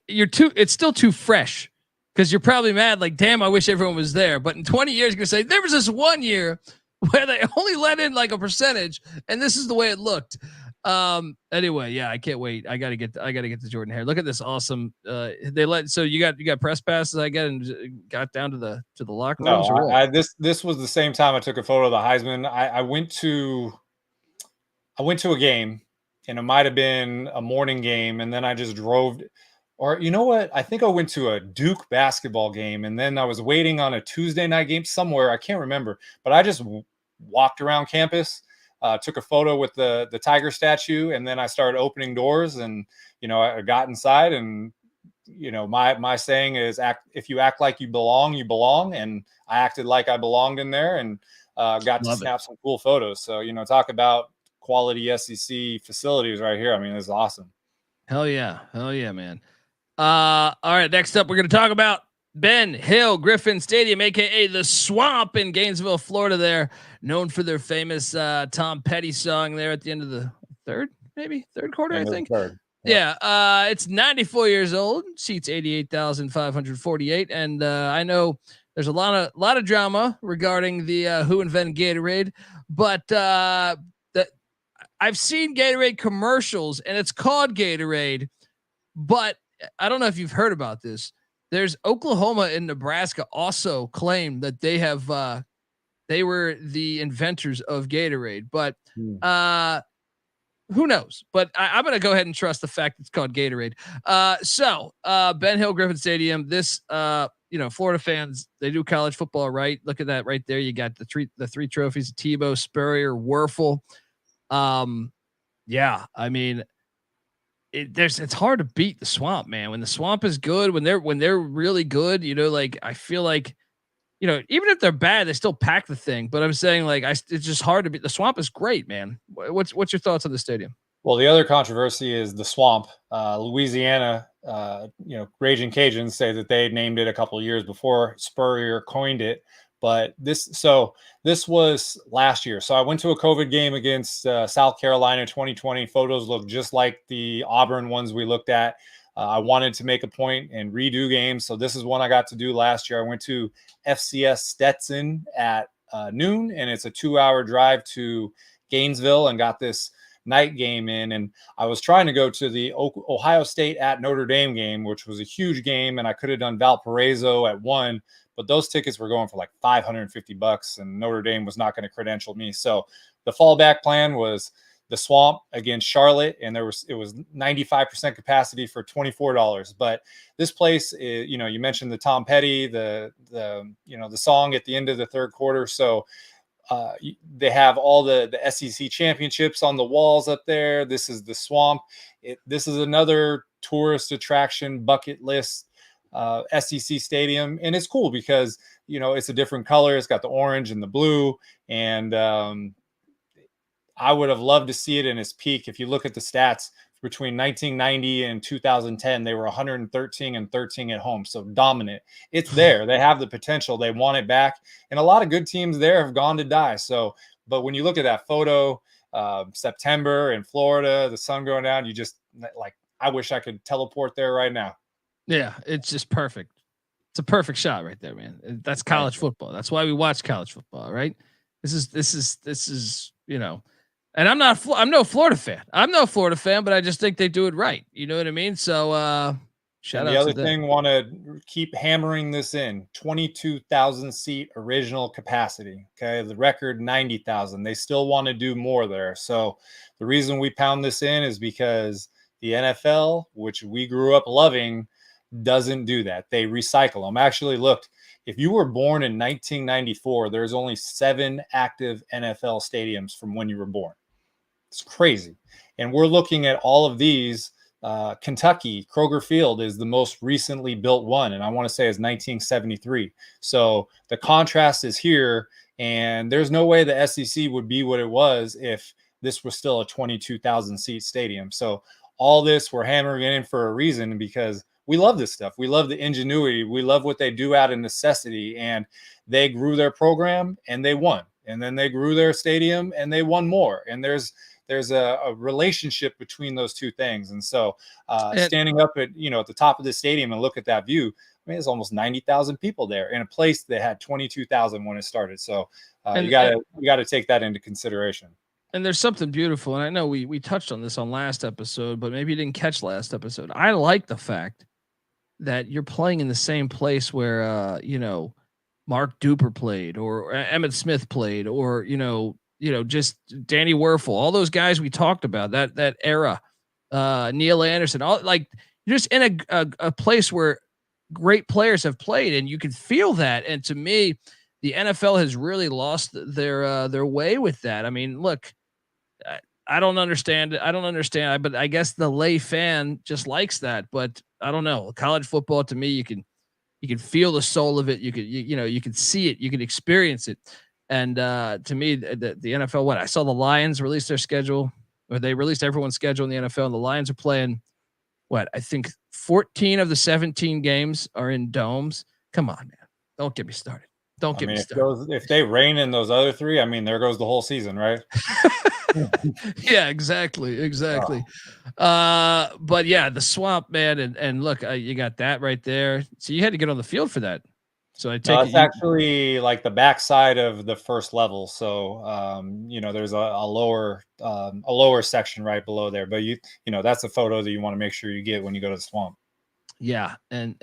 it's still too fresh because you're probably mad. Like, damn, I wish everyone was there. But in 20 years, you're gonna say there was this one year where they only let in like a percentage, and this is the way it looked. Anyway, yeah, I can't wait. I gotta get to Jordan Hare. Look at this awesome. So you got press passes. I got down to the locker rooms. No, this was the same time I took a photo of the Heisman. I went to a game, and it might have been a morning game, and then I just drove. Or you know what? I think I went to a Duke basketball game, and then I was waiting on a Tuesday night game somewhere. I can't remember, but I just walked around campus, took a photo with the Tiger statue, and then I started opening doors, and I got inside, and my saying is, if you act like you belong, and I acted like I belonged in there, and got to snap some cool photos. So talk about quality SEC facilities right here. I mean, this is awesome. Hell yeah, man. All right, next up, we're going to talk about Ben Hill Griffin Stadium, aka the Swamp in Gainesville, Florida. There, known for their famous Tom Petty song there at the end of the third quarter, I think. Yeah, it's 94 years old, seats 88,548, and I know there's a lot of drama regarding the who invented Gatorade, but I've seen Gatorade commercials, and it's called Gatorade, but I don't know if you've heard about this. There's Oklahoma and Nebraska also claim that they were the inventors of Gatorade, but who knows? But I'm going to go ahead and trust the fact it's called Gatorade. So Ben Hill Griffin Stadium, this, Florida fans, they do college football, right? Look at that right there. You got the three trophies, Tebow, Spurrier, Werfel. Yeah, I mean, it's hard to beat the Swamp, man. When the Swamp is good, when they're really good, like I feel like, even if they're bad, they still pack the thing. But I'm saying it's just hard to beat. The Swamp is great, man. What's your thoughts on the stadium? Well, the other controversy is the Swamp. Louisiana, Raging Cajuns say that they named it a couple of years before Spurrier coined it. But this was last year. So I went to a COVID game against South Carolina 2020. Photos look just like the Auburn ones we looked at. I wanted to make a point and redo games. So this is one I got to do last year. I went to FCS Stetson at noon, and it's a 2-hour drive to Gainesville, and got this night game in. And I was trying to go to the Ohio State at Notre Dame game, which was a huge game, and I could have done Valparaiso at 1. But those tickets were going for like $550, and Notre Dame was not going to credential me. So the fallback plan was the Swamp against Charlotte, and it was 95% capacity for $24. But this place is, you mentioned the Tom Petty, the song at the end of the third quarter. So they have all the SEC championships on the walls up there. This is the Swamp. This is another tourist attraction bucket list SEC stadium, and it's cool because it's a different color. It's got the orange and the blue, and I would have loved to see it in its peak. If you look at the stats between 1990 and 2010, they were 113 and 13 at home, so dominant. It's there. They have the potential. They want it back, and a lot of good teams there have gone to die. So, but when you look at that photo, September in Florida, the sun going down, you just I wish I could teleport there right now. Yeah, it's just perfect. It's a perfect shot right there, man. That's college football. That's why we watch college football, right? This is, and I'm no Florida fan. I'm no Florida fan, but I just think they do it right. You know what I mean? So shout out. The other thing, want to keep hammering this in: 22,000 seat original capacity. Okay, the record 90,000. They still want to do more there. So the reason we pound this in is because the NFL, which we grew up loving, doesn't do that. They recycle them. Actually, look, if you were born in 1994, there's only 7 active NFL stadiums from when you were born. It's crazy. And we're looking at all of these. Kentucky, Kroger Field is the most recently built one, and I want to say it's 1973. So the contrast is here, and there's no way the SEC would be what it was if this was still a 22,000 seat stadium. So all this, we're hammering it in for a reason, because we love this stuff. We love the ingenuity. We love what they do out of necessity. And they grew their program and they won. And then they grew their stadium and they won more. And there's a relationship between those two things. And so standing up at, at the top of the stadium and look at that view, I mean, there's almost 90,000 people there in a place that had 22,000 when it started. So you gotta take that into consideration. And there's something beautiful. And I know we touched on this on last episode, but maybe you didn't catch last episode. I like the fact that you're playing in the same place where, Mark Duper played, or Emmitt Smith played, or, just Danny Werfel, all those guys we talked about that era, Neil Anderson, all, like, you're just in a place where great players have played, and you can feel that. And to me, the NFL has really lost their way with that. I mean, look, I don't understand. But I guess the lay fan just likes that. But I don't know. College football, to me, you can feel the soul of it. You can see it. You can experience it. And to me, the NFL, I saw the Lions release their schedule, or they released everyone's schedule in the NFL, and the Lions are playing I think 14 of the 17 games are in domes. Come on, man. Don't get me started. Don't get me started. If they reign in those other three, I mean, there goes the whole season, right? Yeah, exactly. But yeah, the Swamp, man. And look, you got that right there. So you had to get on the field for that. So I take it's actually like the backside of the first level. So, there's a lower section right below there, but that's a photo that you want to make sure you get when you go to the Swamp. Yeah. This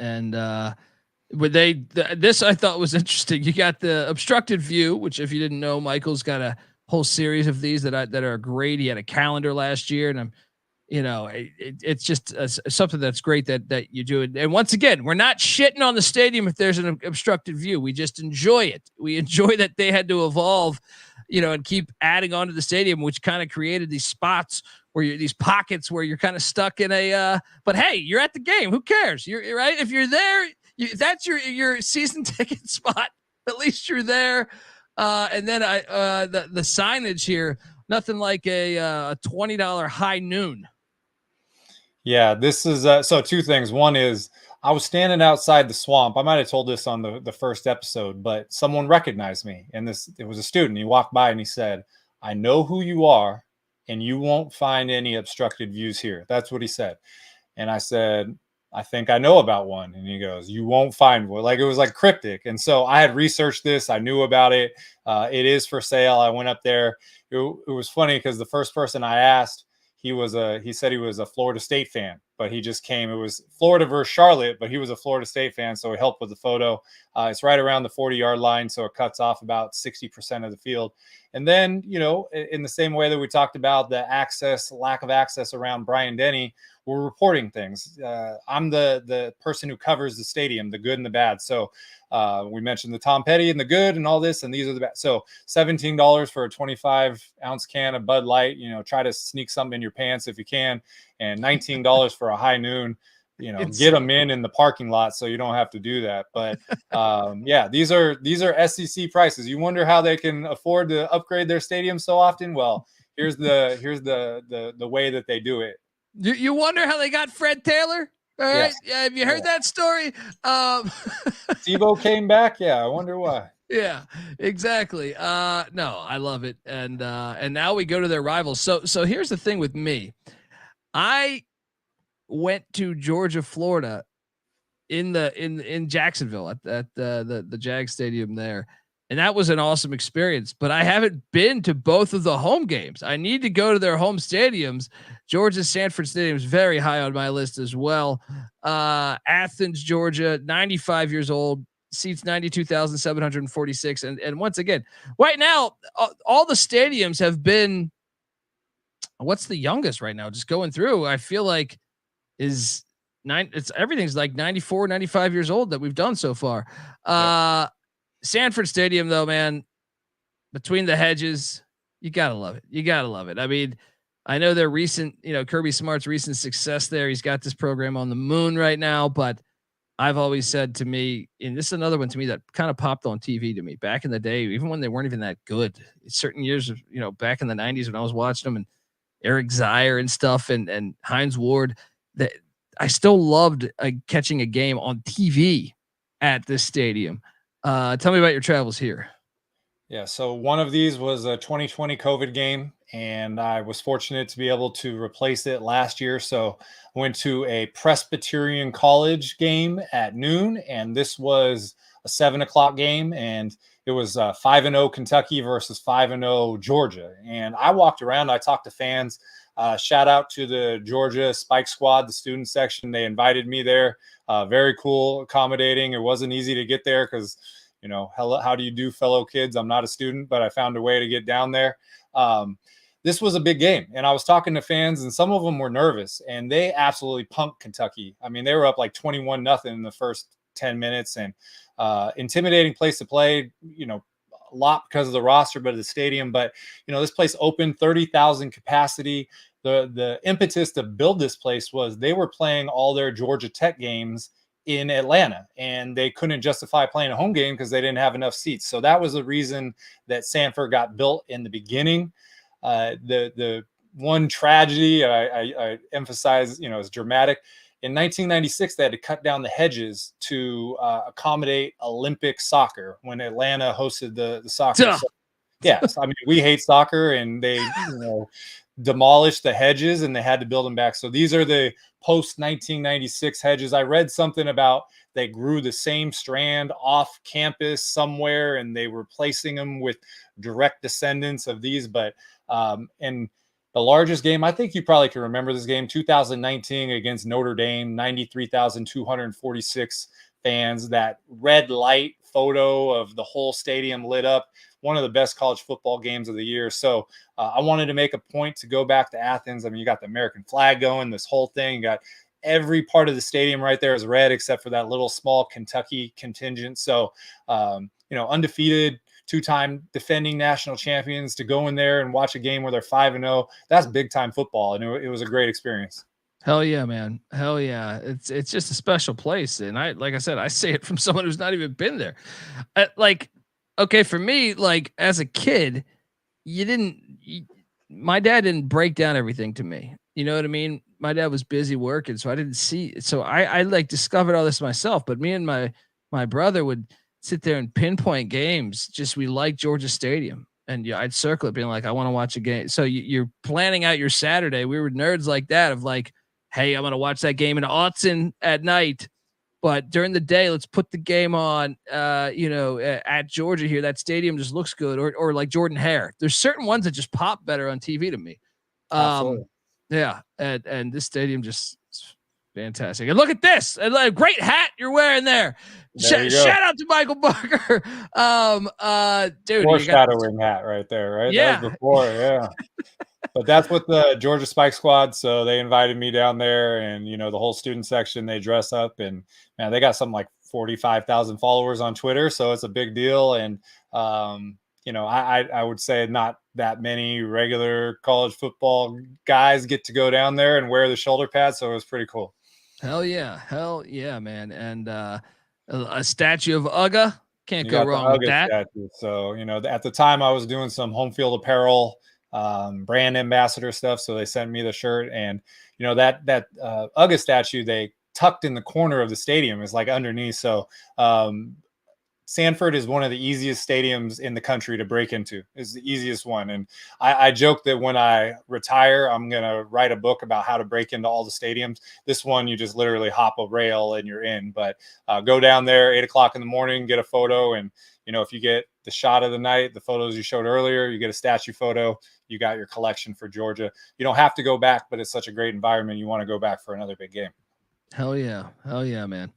I thought was interesting. You got the obstructed view, which, if you didn't know, Michael's got a whole series of these that are great. He had a calendar last year, and it's just something that's great that you do it. And once again, we're not shitting on the stadium if there's an obstructed view. We just enjoy it. We enjoy that they had to evolve, and keep adding on to the stadium, which kind of created these spots where these pockets where you're kind of stuck in but hey, you're at the game. Who cares? You're right. If you're there, that's your season ticket spot. At least you're there. And then the signage here, nothing like a $20 high noon. Yeah, this is so two things. One is I was standing outside the Swamp. I might have told this on the first episode, but someone recognized me, and it was a student. He walked by and he said, "I know who you are, and you won't find any obstructed views here." That's what he said. And I said, "I think I know about one." And he goes, "You won't find one." Like, it was like cryptic. And so I had researched this. I knew about it. It is for sale. I went up there. It was funny because the first person I asked, he said he was a Florida State fan, but he just came. It was Florida versus Charlotte, but he was a Florida State fan, so he helped with the photo. It's right around the 40-yard line, so it cuts off about 60% of the field. And then, in the same way that we talked about the lack of access around Bryant-Denny, we're reporting things. I'm the person who covers the stadium, the good and the bad. So we mentioned the Tom Petty and the good and all this, and these are the bad. So $17 for a 25-ounce can of Bud Light. Try to sneak something in your pants if you can, and $19 for a high noon. Get them in the parking lot so you don't have to do that. But yeah, these are SEC prices. You wonder how they can afford to upgrade their stadium so often. Well, here's the way that they do it. You wonder how they got Fred Taylor? All right. Yes. Yeah. Have you heard that story? Tebow came back. Yeah. I wonder why. Yeah, exactly. No, I love it. And now we go to their rivals. So here's the thing with me. I went to Georgia, Florida in Jacksonville at the Jag Stadium there. And that was an awesome experience, but I haven't been to both of the home games. I need to go to their home stadiums. Georgia's Sanford Stadium is very high on my list as well. Athens, Georgia, 95 years old, seats 92,746. And once again, right now, all the stadiums have been, what's the youngest right now? Just going through, I feel like everything's like 94, 95 years old that we've done so far. Sanford Stadium, though, man, between the hedges, you gotta love it. You gotta love it. I mean, I know their recent, Kirby Smart's recent success there. He's got this program on the moon right now, but I've always said to me, and this is another one to me that kind of popped on TV to me back in the day, even when they weren't even that good. Certain years of, back in the 90s when I was watching them, and Eric Zier and stuff, and Hines Ward, that still loved catching a game on TV at this stadium. Tell me about your travels here. Yeah, so one of these was a 2020 COVID game, and I was fortunate to be able to replace it last year. So I went to a Presbyterian College game at noon, and this was a 7 o'clock game, and it was 5-0 Kentucky versus 5-0 Georgia. And I walked around, I talked to fans. Shout out to the Georgia Spike Squad, the student section. They invited me there. Very cool, accommodating. It wasn't easy to get there because, you know, how do you do, fellow kids? I'm not a student, but I found a way to get down there. This was a big game, and I was talking to fans, and some of them were nervous, and they absolutely punked Kentucky. I mean, they were up like 21-0 in the first 10 minutes, and intimidating place to play, you know, a lot because of the roster, but the stadium. But, you know, this place opened 30,000 capacity. The impetus to build this place was they were playing all their Georgia Tech games in Atlanta, and they couldn't justify playing a home game because they didn't have enough seats. So that was the reason that Sanford got built in the beginning. The one tragedy I emphasize, you know, is dramatic. In 1996, they had to cut down the hedges to accommodate Olympic soccer when Atlanta hosted the soccer. So, yes, I mean, we hate soccer, and they, you know, demolished the hedges, and they had to build them back. So these are the post 1996 hedges. I read something about they grew the same strand off campus somewhere, and they were replacing them with direct descendants of these. But and the largest game, I think you probably can remember this game, 2019 against Notre Dame, 93,246 fans. That red light photo of the whole stadium lit up. One of the best college football games of the year. So I wanted to make a point to go back to Athens. I mean, you got the American flag going, this whole thing. You got every part of the stadium right there is red, except for that little small Kentucky contingent. So, you know, undefeated, two-time defending national champions, to go in there and watch a game where they're 5-0. That's big time football. And it was a great experience. Hell yeah, man. Hell yeah. It's just a special place. And like I said, I say it from someone who's not even been there. Okay, for me, like as a kid, my dad didn't break down everything to me. You know what I mean? My dad was busy working, so I didn't see. So I like discovered all this myself. But me and my brother would sit there and pinpoint games. Just we like Georgia Stadium, and yeah, I'd circle it, being like, I want to watch a game. So you're planning out your Saturday. We were nerds like that, of like, hey, I'm gonna watch that game in Autzen at night. But during the day, let's put the game on, at Georgia here. That stadium just looks good. Or like Jordan Hare. There's certain ones that just pop better on TV to me. Yeah. And this stadium just is fantastic. And look at this. A great hat you're wearing there. Shout out to Michael Barker. Dude. Foreshadowing hat right there, right? Yeah. That was before, yeah. But that's what the Georgia Spike Squad. So they invited me down there, and, you know, the whole student section, they dress up, and man, they got something like 45,000 followers on Twitter. So it's a big deal. And, you know, I would say not that many regular college football guys get to go down there and wear the shoulder pads. So it was pretty cool. Hell yeah, man. And a statue of Uga. Can't go wrong with that. Statue. So, you know, at the time I was doing some home field apparel brand ambassador stuff, so they sent me the shirt, and you know that Uga statue they tucked in the corner of the stadium is like underneath. So Sanford is one of the easiest stadiums in the country to break into. It's the easiest one, and I joke that when I retire, I'm gonna write a book about how to break into all the stadiums. This one, you just literally hop a rail and you're in. But go down there 8 o'clock in the morning, get a photo, and you know, if you get the shot of the night, the photos you showed earlier, you get a statue photo, you got your collection for Georgia. You don't have to go back, but it's such a great environment. You want to go back for another big game. Hell yeah, man.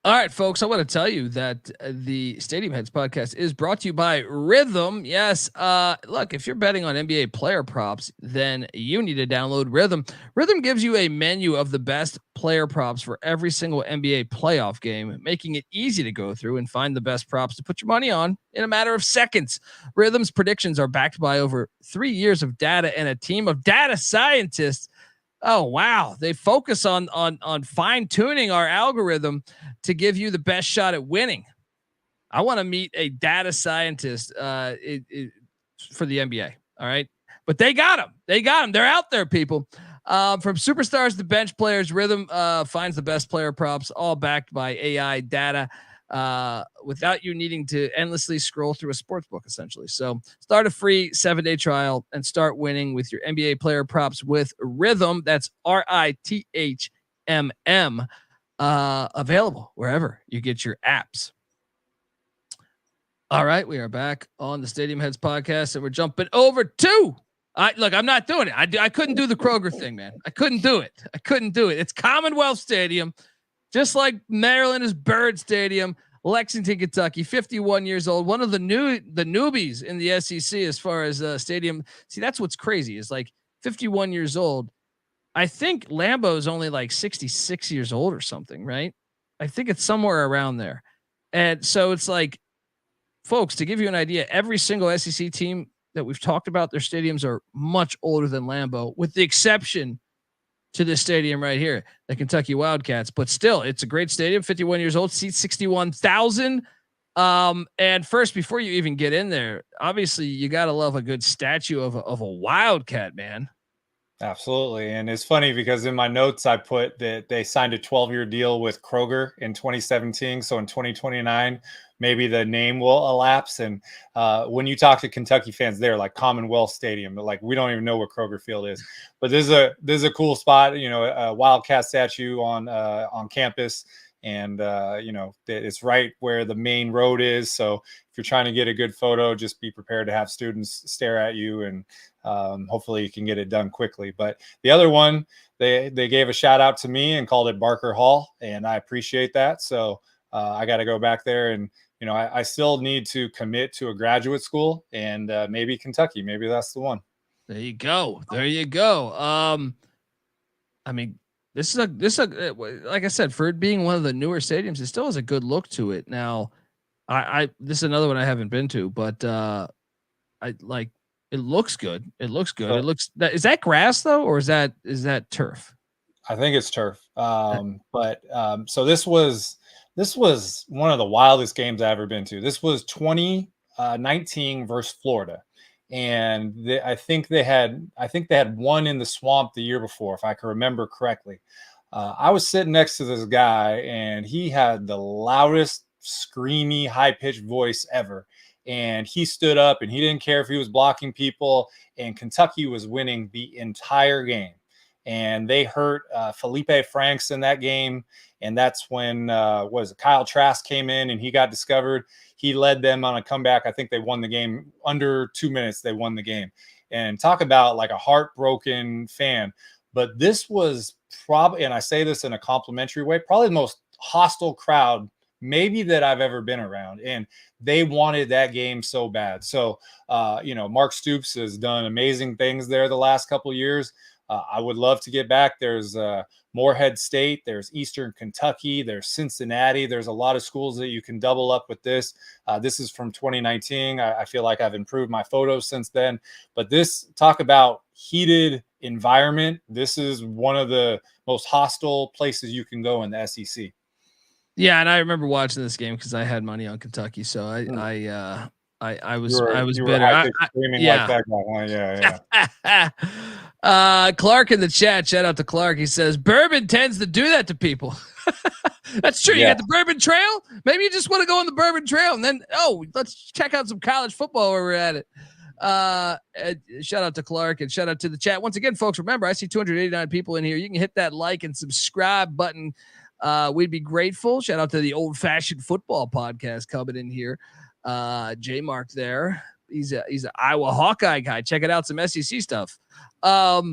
All right, folks, I want to tell you that the Stadium Heads podcast is brought to you by Rhythm. Yes. Look, if you're betting on NBA player props, then you need to download Rhythm. Rhythm gives you a menu of the best player props for every single NBA playoff game, making it easy to go through and find the best props to put your money on in a matter of seconds. Rhythm's predictions are backed by over 3 years of data and a team of data scientists. Oh, wow. They focus on fine tuning our algorithm to give you the best shot at winning. I want to meet a data scientist for the NBA. All right. But they got them. They're out there, people. From superstars to bench players, Rhythm finds the best player props, all backed by AI data, without you needing to endlessly scroll through a sports book, essentially. So start a free 7-day trial and start winning with your NBA player props with Rhythm. That's RITHMM. Available wherever you get your apps. All right, we are back on the Stadium Heads podcast, and we're jumping over to. I'm not doing it. I couldn't do the Kroger thing, man. I couldn't do it. It's Commonwealth Stadium, just like Maryland is Bird Stadium. Lexington, Kentucky, 51 years old, one of the newbies in the SEC as far as stadium. See, that's what's crazy is like 51 years old. I think Lambeau is only like 66 years old or something, right? I think it's somewhere around there. And so it's like, folks, to give you an idea, every single SEC team that we've talked about, their stadiums are much older than Lambeau, with the exception to this stadium right here, the Kentucky Wildcats. But still, it's a great stadium, 51 years old, seats 61,000. And first, before you even get in there, obviously you got to love a good statue of a Wildcat, man. Absolutely. And it's funny because in my notes, I put that they signed a 12-year deal with Kroger in 2017. So in 2029, maybe the name will elapse. And when you talk to Kentucky fans, they're like Commonwealth Stadium, but like, we don't even know where Kroger Field is, but this is a cool spot, a Wildcat statue on campus. And, it's right where the main road is. So if you're trying to get a good photo, just be prepared to have students stare at you, and hopefully you can get it done quickly. But the other one, they gave a shout out to me and called it Barker Hall, and I appreciate that. So I got to go back there, and I still need to commit to a graduate school, and maybe Kentucky, maybe that's the one. There you go. I mean, this is a like I said, for it being one of the newer stadiums, it still has a good look to it. Now, this is another one I haven't been to, but it looks good. Is that grass though, or is that turf? I think it's turf. So this was one of the wildest games I've ever been to. This was 2019 versus Florida. And I think they had one in the Swamp the year before, if I can remember correctly. I was sitting next to this guy, and he had the loudest, screamy, high-pitched voice ever. And he stood up, and he didn't care if he was blocking people. And Kentucky was winning the entire game. And they hurt Felipe Franks in that game. And that's when Kyle Trask came in, and he got discovered. He led them on a comeback. I think they won the game under 2 minutes. They won the game. And talk about like a heartbroken fan. But this was probably, and I say this in a complimentary way, probably the most hostile crowd maybe that I've ever been around. And they wanted that game so bad. So, Mark Stoops has done amazing things there the last couple of years. I would love to get back. There's Morehead State, there's Eastern Kentucky, there's Cincinnati. There's a lot of schools that you can double up with this. This is from 2019. I feel like I've improved my photos since then. But talk about heated environment. This is one of the most hostile places you can go in the SEC. Yeah, and I remember watching this game because I had money on Kentucky, so I was bitter. Yeah. Clark in the chat, shout out to Clark. He says bourbon tends to do that to people. That's true. Yeah. You got the Bourbon Trail. Maybe you just want to go on the Bourbon Trail, and then let's check out some college football while we're at it. Shout out to Clark and shout out to the chat once again, folks. Remember, I see 289 people in here. You can hit that like and subscribe button. We'd be grateful. Shout out to the Old Fashioned Football Podcast coming in here. J Mark there. He's an Iowa Hawkeye guy. Check it out. Some SEC stuff. All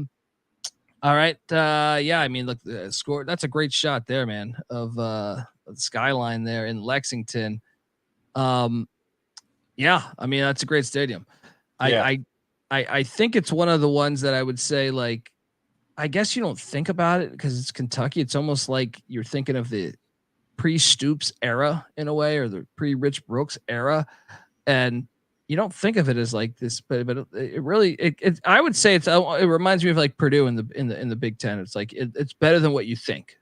right. Yeah. I mean, look, the score. That's a great shot there, man, of the skyline there in Lexington. Yeah. I mean, that's a great stadium. Yeah. I think it's one of the ones that I would say, like, I guess you don't think about it because it's Kentucky. It's almost like you're thinking of the pre-Stoops era in a way, or the pre-Rich Brooks era, and you don't think of it as like this. But it really, I would say it reminds me of like Purdue in the Big Ten. It's like it's better than what you think.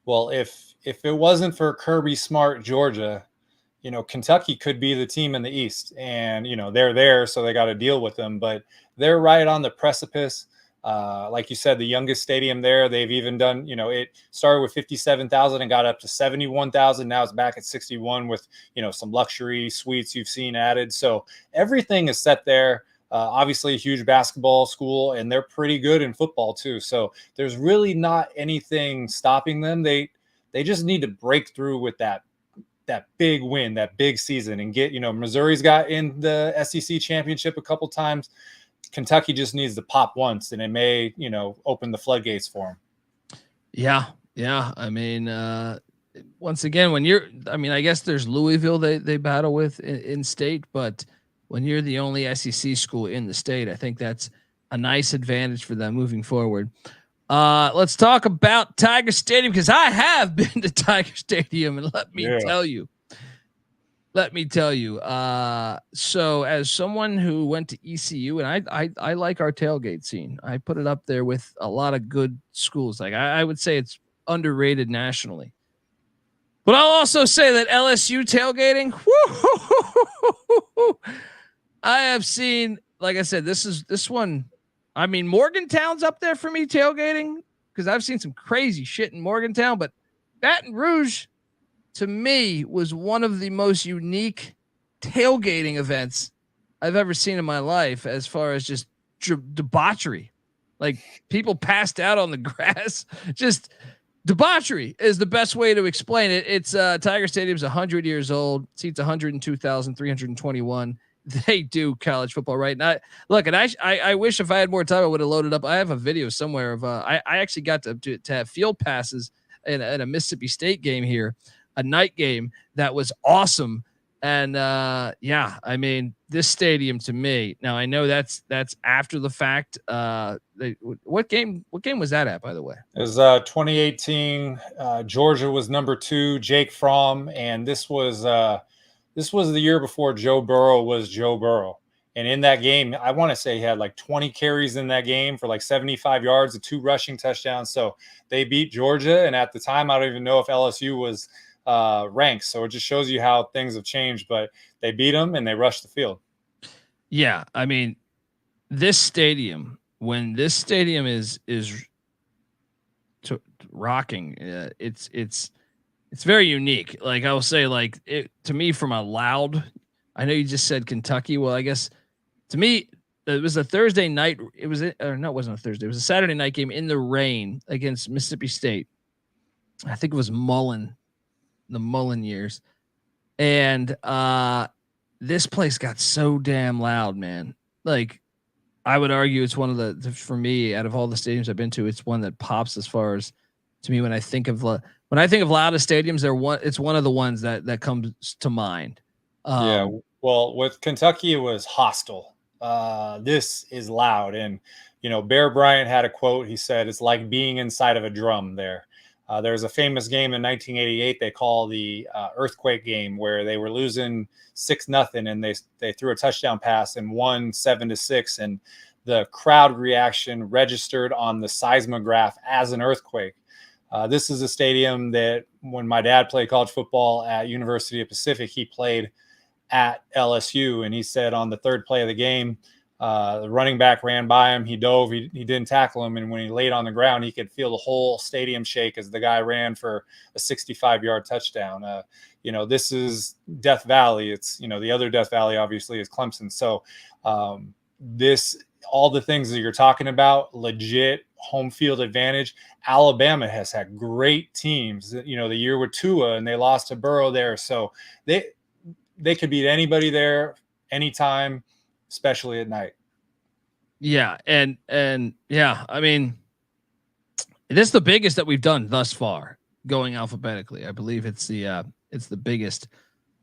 Well, if it wasn't for Kirby Smart, Georgia, Kentucky could be the team in the East, and they're there, so they got to deal with them. But they're right on the precipice. Like you said, the youngest stadium there, they've even done, it started with 57,000 and got up to 71,000. Now it's back at 61 with, some luxury suites you've seen added. So everything is set there. Obviously a huge basketball school, and they're pretty good in football too. So there's really not anything stopping them. They just need to break through with that big win, that big season, and get, Missouri's got in the SEC championship a couple times. Kentucky just needs to pop once, and it may, open the floodgates for them. Yeah. I mean, once again, I guess there's Louisville they battle with in state, but when you're the only SEC school in the state, I think that's a nice advantage for them moving forward. Let's talk about Tiger Stadium, because I have been to Tiger Stadium, and let me tell you. So as someone who went to ECU, and I like our tailgate scene, I put it up there with a lot of good schools. Like I would say it's underrated nationally. But I'll also say that LSU tailgating, I have seen, like I said, this one. I mean, Morgantown's up there for me tailgating, because I've seen some crazy shit in Morgantown, but Baton Rouge, to me, was one of the most unique tailgating events I've ever seen in my life, as far as just debauchery. Like, people passed out on the grass. Just debauchery is the best way to explain it. It's Tiger Stadium's 100 years old, seats 102,321. They do college football right now. Look, and I wish if I had more time, I would have loaded up. I have a video somewhere of I actually got to have field passes in a Mississippi State game here, a night game that was awesome. And I mean, this stadium to me, now I know that's after the fact. What game was that at, by the way? It was 2018. Georgia was number 2, Jake Fromm, and this was the year before Joe Burrow was Joe Burrow. And in that game, I want to say he had like 20 carries in that game for like 75 yards and 2 rushing touchdowns. So they beat Georgia. And at the time, I don't even know if LSU was ranked. So it just shows you how things have changed. But they beat them and they rushed the field. Yeah. I mean, this stadium, when this stadium is rocking, it's very unique. Like, I will say, like, it to me, from a loud, I know you just said Kentucky. Well, I guess to me, it was a Thursday night. It wasn't a Thursday. It was a Saturday night game in the rain against Mississippi State. I think it was the Mullen years. And this place got so damn loud, man. Like, I would argue it's one of the for me, out of all the stadiums I've been to, it's one that pops as far as, to me, when I think of loudest stadiums, it's one of the ones that comes to mind. Well, with Kentucky, it was hostile. This is loud. And, Bear Bryant had a quote. He said, it's like being inside of a drum there. There's a famous game in 1988 they call the earthquake game, where they were losing 6-0 and they threw a touchdown pass and won 7-6. And the crowd reaction registered on the seismograph as an earthquake. This is a stadium that, when my dad played college football at University of Pacific, he played at LSU. And he said on the third play of the game, the running back ran by him. He dove. He didn't tackle him. And when he laid on the ground, he could feel the whole stadium shake as the guy ran for a 65-yard touchdown. This is Death Valley. It's, the other Death Valley, obviously, is Clemson. So all the things that you're talking about, legit home field advantage. Alabama has had great teams, the year with Tua, and they lost to Burrow there. So they could beat anybody there anytime, especially at night. Yeah. And yeah, I mean, this is the biggest that we've done thus far, going alphabetically. I believe it's the biggest.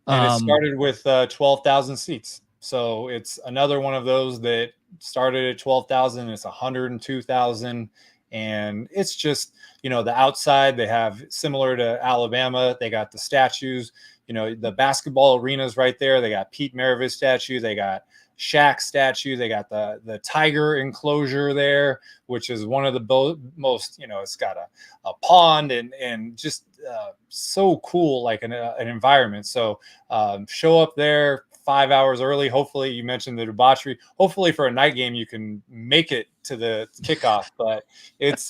And it started with 12,000 seats. So it's another one of those that started at 12,000. It's 102,000. And it's just, the outside, they have, similar to Alabama, they got the statues, the basketball arenas right there. They got Pete Maravich statue. They got Shaq statue. They got the tiger enclosure there, which is one of the most, it's got a pond and just so cool, like an environment. So show up there, 5 hours early. Hopefully, you mentioned the debauchery. Hopefully, for a night game, you can make it to the kickoff. But it's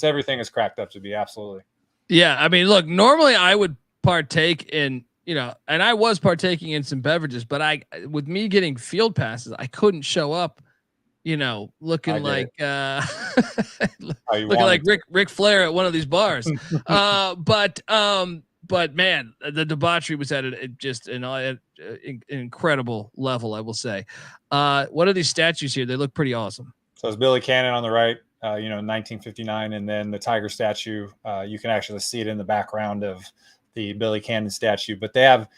everything is cracked up to be. Absolutely. Yeah, I mean, look, normally I would partake in, and I was partaking in some beverages, but with me getting field passes, I couldn't show up, looking like looking like Ric Flair at one of these bars. But man, the debauchery was at an incredible level, I will say. What are these statues here? They look pretty awesome. So it's Billy Cannon on the right. 1959, and then the Tiger statue. You can actually see it in the background of the Billy Cannon statue. But they have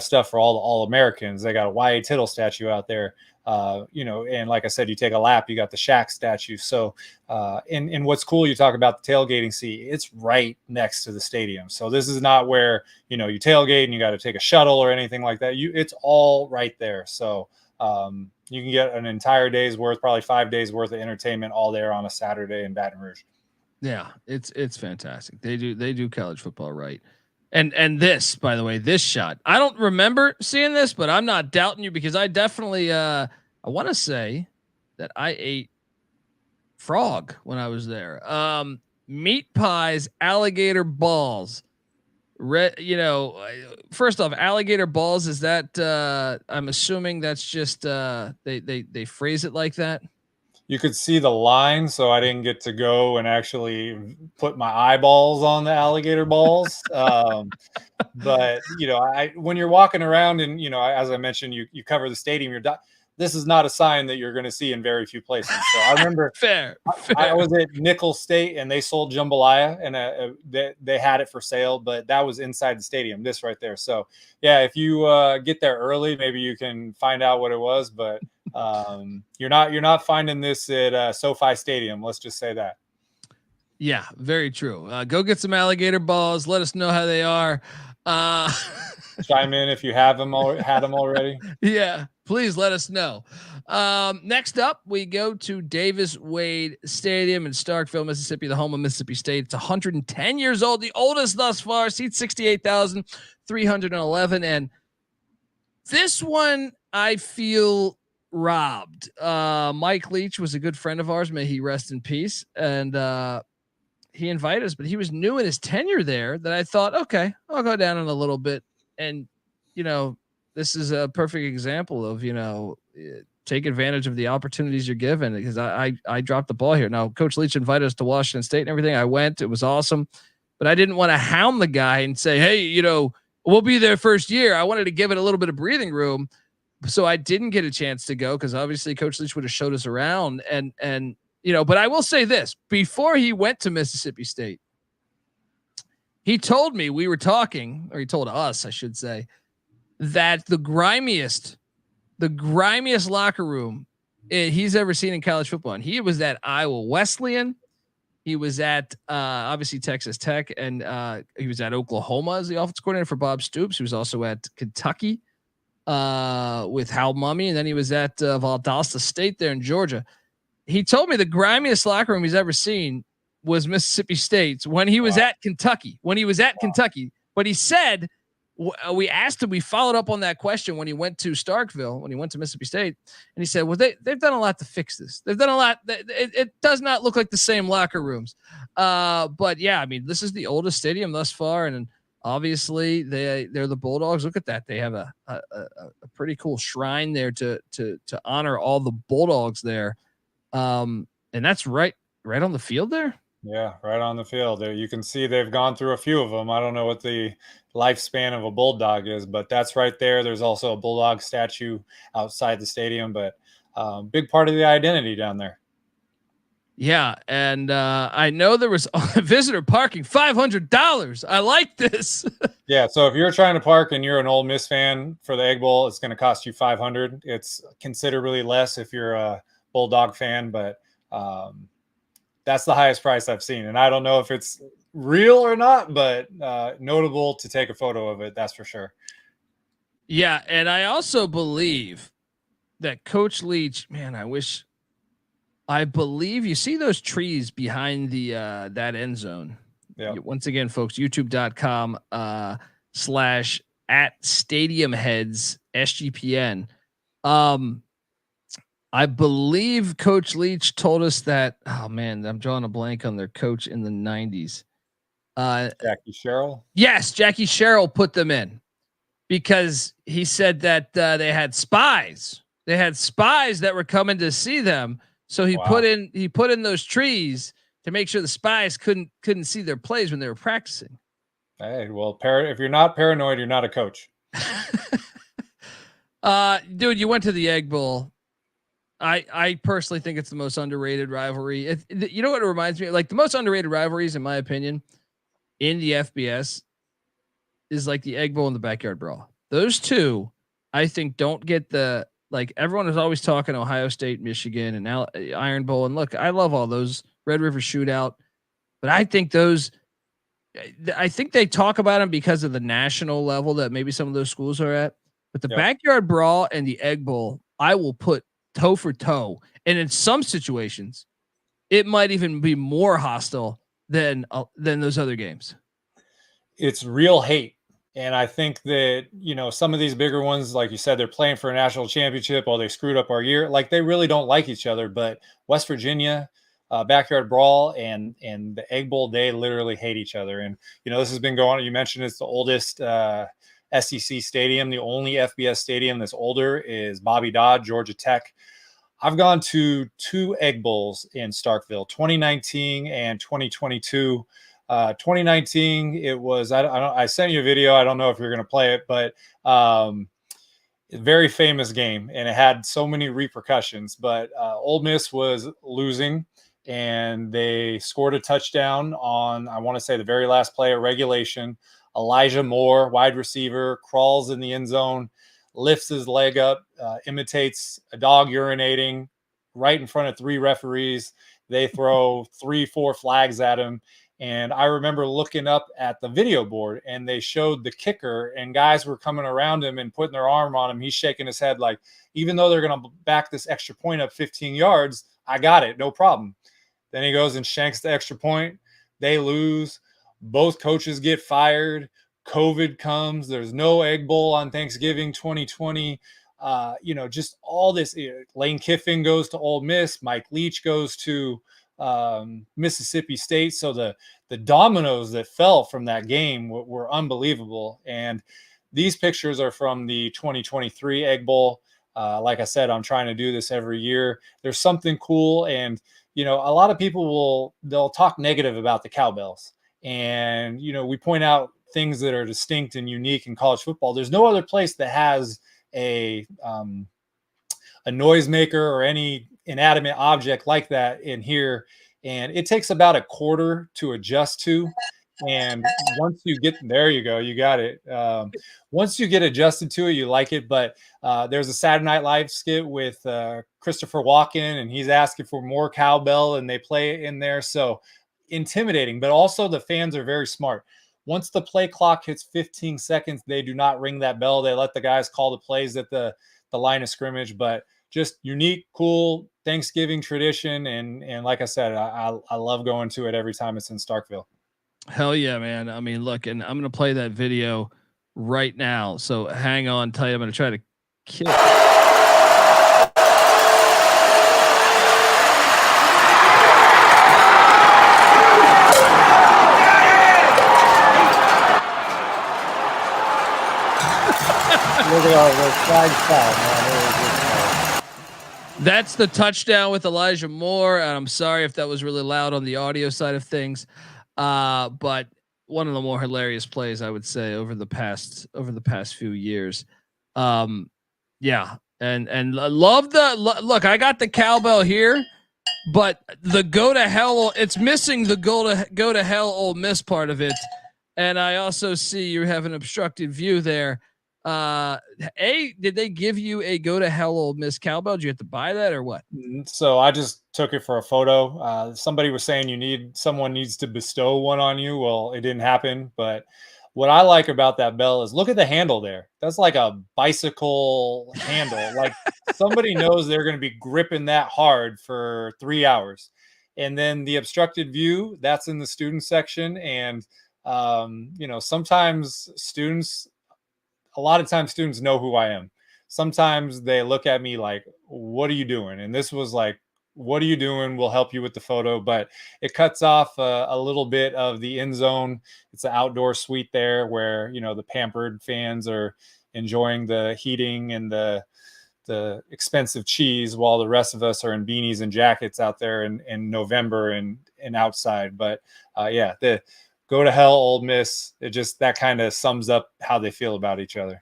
stuff for all Americans. They got a Y.A. Tittle statue out there. And like I said, you take a lap, you got the Shaq statue. So, and what's cool, you talk about the tailgating seat. It's right next to the stadium. So this is not where you tailgate and you got to take a shuttle or anything like that. It's all right there. So. You can get an entire day's worth, probably 5 days worth of entertainment all there on a Saturday in Baton Rouge. Yeah, it's fantastic. They do college football right. And this, by the way, this shot, I don't remember seeing this, but I'm not doubting you because I definitely I want to say that I ate frog when I was there. Meat pies, alligator balls. First off, alligator balls, is that I'm assuming that's just they phrase it like that. You could see the line, so I didn't get to go and actually put my eyeballs on the alligator balls. But when you're walking around and as I mentioned, you cover the stadium, this is not a sign that you're going to see in very few places. So I remember fair. I was at Nicholls State and they sold jambalaya and they had it for sale, but that was inside the stadium, this right there. So yeah, if you get there early, maybe you can find out what it was, but you're not finding this at SoFi Stadium. Let's just say that. Yeah, very true. Go get some alligator balls. Let us know how they are. Chime in if you had them already. Yeah, please let us know. Next up, we go to Davis Wade Stadium in Starkville, Mississippi, the home of Mississippi State. It's 110 years old, the oldest thus far. Seats 68,311. And this one, I feel robbed. Mike Leach was a good friend of ours. May he rest in peace. And he invited us, but he was new in his tenure there that I thought, okay, I'll go down in a little bit. And, this is a perfect example of, take advantage of the opportunities you're given, because I dropped the ball here. Now, Coach Leach invited us to Washington State and everything. I went, it was awesome, but I didn't want to hound the guy and say, hey, we'll be there first year. I wanted to give it a little bit of breathing room. So I didn't get a chance to go because obviously Coach Leach would have showed us around and, but I will say this, before he went to Mississippi State, he told me, we were talking, or he told us, I should say, that the grimiest locker room he's ever seen in college football. And he was at Iowa Wesleyan. He was at obviously Texas Tech, and he was at Oklahoma as the offensive coordinator for Bob Stoops. He was also at Kentucky with Hal Mumme, and then he was at Valdosta State there in Georgia. He told me the grimiest locker room he's ever seen was Mississippi State's when he was at Kentucky. But he said, we asked him, we followed up on that question when he went to Starkville, when he went to Mississippi State, and he said, well, they've done a lot to fix this. They've done a lot. It does not look like the same locker rooms. But yeah, I mean, this is the oldest stadium thus far, and obviously they're the Bulldogs. Look at that. They have a pretty cool shrine there to honor all the Bulldogs there. And that's right on the field there. Yeah, right on the field. There, you can see they've gone through a few of them. I don't know what the lifespan of a bulldog is, but that's right there. There's also a bulldog statue outside the stadium, but big part of the identity down there. Yeah, and I know there was visitor parking, $500. I like this. Yeah, so if you're trying to park and you're an Ole Miss fan for the Egg Bowl, it's going to cost you $500. It's considerably less if you're a Bulldog fan, but that's the highest price I've seen. And I don't know if it's real or not, but notable to take a photo of it. That's for sure. Yeah. And I also believe that Coach Leach, man, I believe you see those trees behind the that end zone. Yeah. Once again, folks, youtube.com /@stadiumheads sg.pn. I believe Coach Leach told us that. Oh man, I'm drawing a blank on their coach in the 90s. Jackie Sherrill. Yes, Jackie Sherrill put them in because he said that they had spies. They had spies that were coming to see them. So he put in those trees to make sure the spies couldn't see their plays when they were practicing. Hey, well, if you're not paranoid, you're not a coach. Dude, you went to the Egg Bowl. I personally think it's the most underrated rivalry. You know what it reminds me of? Like the most underrated rivalries, in my opinion, in the FBS is like the Egg Bowl and the Backyard Brawl. Those two, I think, don't get the like. Everyone is always talking Ohio State, Michigan, and Iron Bowl. And look, I love all those. Red River Shootout, but I think those. I think they talk about them because of the national level that maybe some of those schools are at. But the Backyard Brawl and the Egg Bowl, I will put toe for toe. And in some situations, it might even be more hostile than those other games. It's real hate. And I think that, some of these bigger ones, like you said, they're playing for a national championship. Oh, they screwed up our year. Like they really don't like each other. But West Virginia, Backyard Brawl and the Egg Bowl, they literally hate each other. And, this has been going on. You mentioned it's the oldest SEC stadium. The only FBS stadium that's older is Bobby Dodd, Georgia Tech. I've gone to 2 Egg Bowls in Starkville, 2019 and 2022. 2019, it was, I sent you a video. I don't know if you're going to play it, but very famous game, and it had so many repercussions. But Ole Miss was losing, and they scored a touchdown on, I want to say, the very last play of regulation. Elijah Moore, wide receiver, crawls in the end zone, lifts his leg up, imitates a dog urinating right in front of 3 referees. They throw 3-4 flags at him. And I remember looking up at the video board, and they showed the kicker, and guys were coming around him and putting their arm on him. He's shaking his head like, even though they're going to back this extra point up 15 yards, I got it, no problem. Then he goes and shanks the extra point. They lose. Both coaches get fired. COVID comes. There's no Egg Bowl on Thanksgiving 2020. Just all this. Lane Kiffin goes to Ole Miss. Mike Leach goes to Mississippi State. So the dominoes that fell from that game were unbelievable. And these pictures are from the 2023 Egg Bowl. Like I said, I'm trying to do this every year. There's something cool. And, a lot of people they'll talk negative about the cowbells. And, we point out things that are distinct and unique in college football. There's no other place that has a noisemaker or any inanimate object like that in here. And it takes about a quarter to adjust to. And once you get, there you go, you got it. Once you get adjusted to it, you like it. But there's a Saturday Night Live skit with Christopher Walken, and he's asking for more cowbell, and they play it in there. So intimidating, but also the fans are very smart. Once the play clock hits 15 seconds, they do not ring that bell. They let the guys call the plays at the line of scrimmage. But just unique, cool Thanksgiving tradition. And like I said, I love going to it every time it's in Starkville. Hell yeah, man. I mean, look, and I'm going to play that video right now. So hang on tight. I'm going to try to kill it. Look at all those flags foul, man. That's the touchdown with Elijah Moore. And I'm sorry if that was really loud on the audio side of things. But one of the more hilarious plays, I would say, over the past few years. Yeah. And love look, I got the cowbell here, but the go to hell, it's missing the go to hell Ole Miss part of it. And I also see you have an obstructed view there. Did they give you a go to hell Ole Miss cowbell? Did you have to buy that or what? So I just took it for a photo. Somebody was saying someone needs to bestow one on you. Well, it didn't happen, but what I like about that bell is look at the handle there. That's like a bicycle handle. Like somebody knows they're going to be gripping that hard for 3 hours. And then the obstructed view, that's in the student section. And, sometimes a lot of times students know who I am. sometimes they look at me like, what are you doing? And this was like, what are you doing? We'll help you with the photo, but it cuts off a little bit of the end zone. It's an outdoor suite there where, the pampered fans are enjoying the heating and the expensive cheese while the rest of us are in beanies and jackets out there in November and outside. But the go to hell, Ole Miss. It just, that kind of sums up how they feel about each other.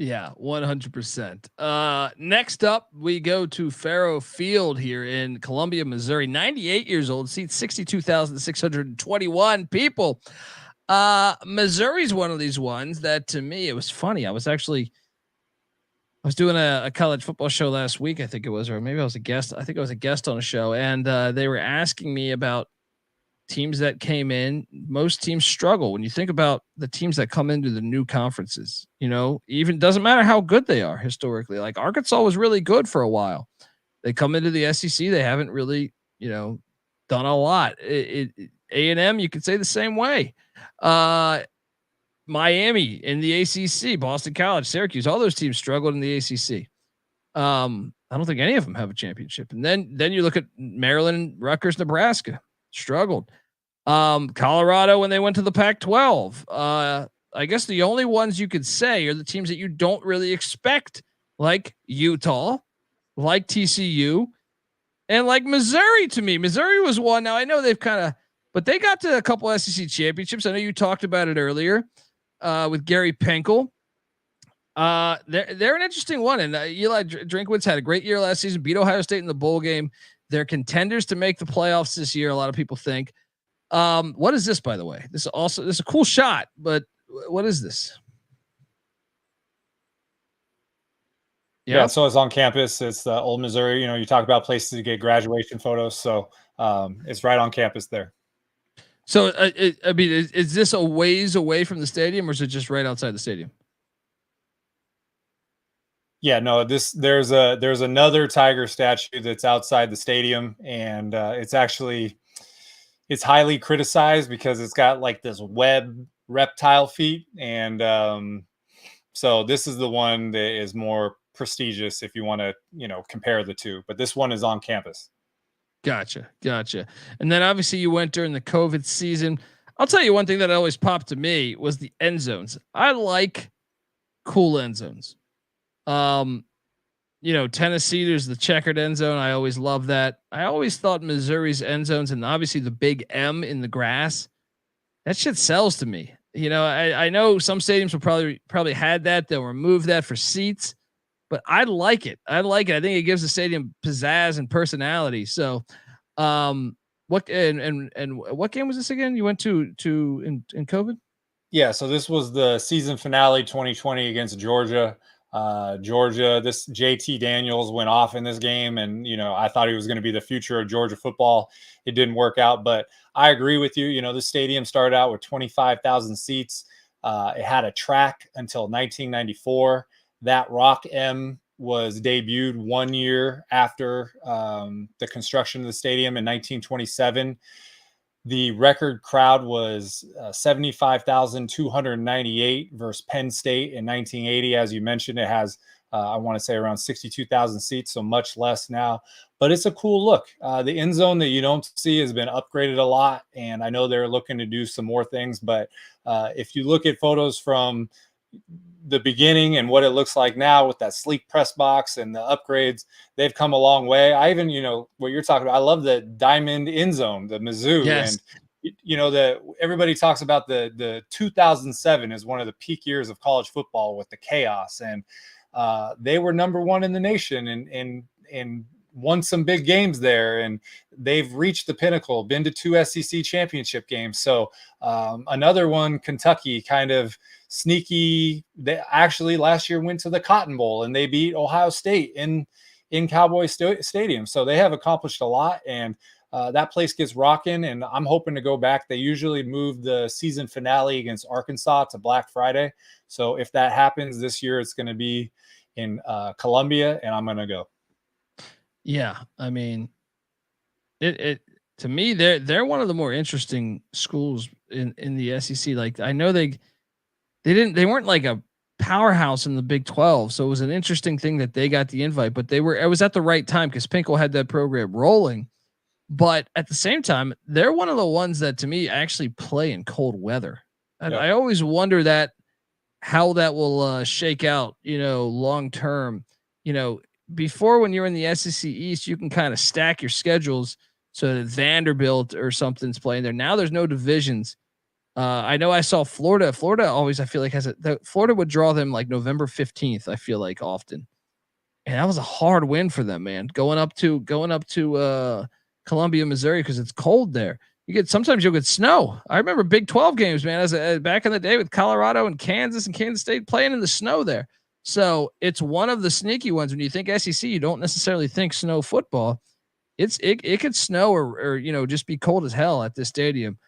Yeah, 100%. Next up, we go to Faro Field here in Columbia, Missouri. 98 years old, seats 62,621 people. Missouri's one of these ones that, to me, it was funny. I was doing a college football show last week, I think it was, or maybe I was a guest. I think I was a guest on a show, and they were asking me about teams that came in. Most teams struggle when you think about the teams that come into the new conferences. Even doesn't matter how good they are historically. Like Arkansas was really good for a while. They come into the SEC, they haven't really, done a lot. A&M, you could say the same way. Miami in the ACC, Boston College, Syracuse, all those teams struggled in the ACC. I don't think any of them have a championship. And then you look at Maryland, Rutgers, Nebraska, struggled. Colorado when they went to the Pac-12. I guess the only ones you could say are the teams that you don't really expect, like Utah, like TCU, and like Missouri. To me, Missouri was one. Now I know but they got to a couple SEC championships. I know you talked about it earlier with Gary Pinkel. They're an interesting one, and Eli Drinkwitz had a great year last season. Beat Ohio State in the bowl game. They're contenders to make the playoffs this year. A lot of people think. What is this, by the way? This is a cool shot, but what is this? Yeah, so it's on campus. It's the Old Missouri. You talk about places to get graduation photos, so it's right on campus there. So, is this a ways away from the stadium, or is it just right outside the stadium? Yeah, no. There's another tiger statue that's outside the stadium, and it's highly criticized because it's got like this web reptile feet, and so this is the one that is more prestigious if you want to compare the two. But this one is on campus. Gotcha. And then obviously you went during the COVID season. I'll tell you one thing that always popped to me was the end zones. I like cool end zones. Tennessee, there's the checkered end zone. I always love that. I always thought Missouri's end zones, and obviously the big M in the grass, that shit sells to me. I know some stadiums will probably had that. They'll remove that for seats, but I like it. I think it gives the stadium pizzazz and personality. So, what game was this again? You went to in COVID? Yeah. So this was the season finale 2020 against Georgia. This JT Daniels went off in this game, and I thought he was going to be the future of Georgia football. It didn't work out, but I agree with you. The stadium started out with 25,000 seats. It had a track until 1994. That Rock M was debuted 1 year after the construction of the stadium in 1927. The record crowd was 75,298 versus Penn State in 1980. As you mentioned, it has, I want to say, around 62,000 seats, so much less now. But it's a cool look. The end zone that you don't see has been upgraded a lot, and I know they're looking to do some more things. But if you look at photos from the beginning and what it looks like now with that sleek press box and the upgrades, they've come a long way. I even, what you're talking about, I love the diamond end zone, the Mizzou. Yes. And everybody talks about the 2007 is one of the peak years of college football with the chaos, and they were number one in the nation and won some big games there, and they've reached the pinnacle, been to 2 SEC championship games. So another one, Kentucky, kind of sneaky. They actually last year went to the Cotton Bowl and they beat Ohio State in Cowboy Stadium. So they have accomplished a lot, and that place gets rocking, and I'm hoping to go back. They usually move the season finale against Arkansas to Black Friday. So if that happens this year, it's going to be in Columbia, and I'm going to go. Yeah. I mean, it to me, they're one of the more interesting schools in the SEC. Like, I know they weren't like a powerhouse in the Big 12. So it was an interesting thing that they got the invite, but it was at the right time because Pinkel had that program rolling. But at the same time, they're one of the ones that to me actually play in cold weather. And I always wonder that how that will shake out, long term. Before when you're in the SEC East, you can kind of stack your schedules so that Vanderbilt or something's playing there. Now there's no divisions. I know I saw Florida. Florida always, I feel like, Florida would draw them like November 15th, I feel like often. And that was a hard win for them, man. Going up to Columbia, Missouri, because it's cold there. Sometimes you'll get snow. I remember Big 12 games, man, back in the day with Colorado and Kansas State playing in the snow there. So it's one of the sneaky ones. When you think SEC, you don't necessarily think snow football. It could snow or just be cold as hell at this stadium.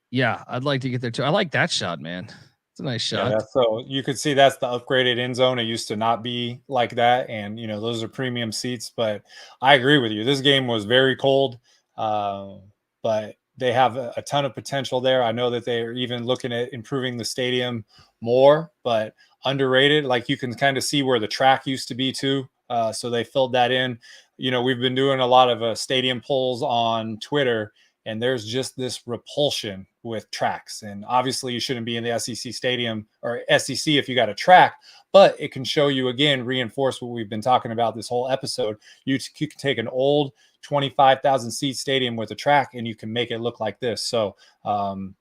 Yeah, I'd like to get there too. I like that shot, man. It's a nice shot. Yeah, so you could see that's the upgraded end zone. It used to not be like that, and those are premium seats. But I agree with you. This game was very cold, but they have a ton of potential there. I know that they're even looking at improving the stadium more, but underrated. Like you can kind of see where the track used to be too. So they filled that in. We've been doing a lot of stadium polls on Twitter, and there's just this repulsion with tracks. And obviously you shouldn't be in the SEC stadium or SEC if you got a track, but it can show you, again, reinforce what we've been talking about this whole episode. You can take an old 25,000 seat stadium with a track and you can make it look like this. So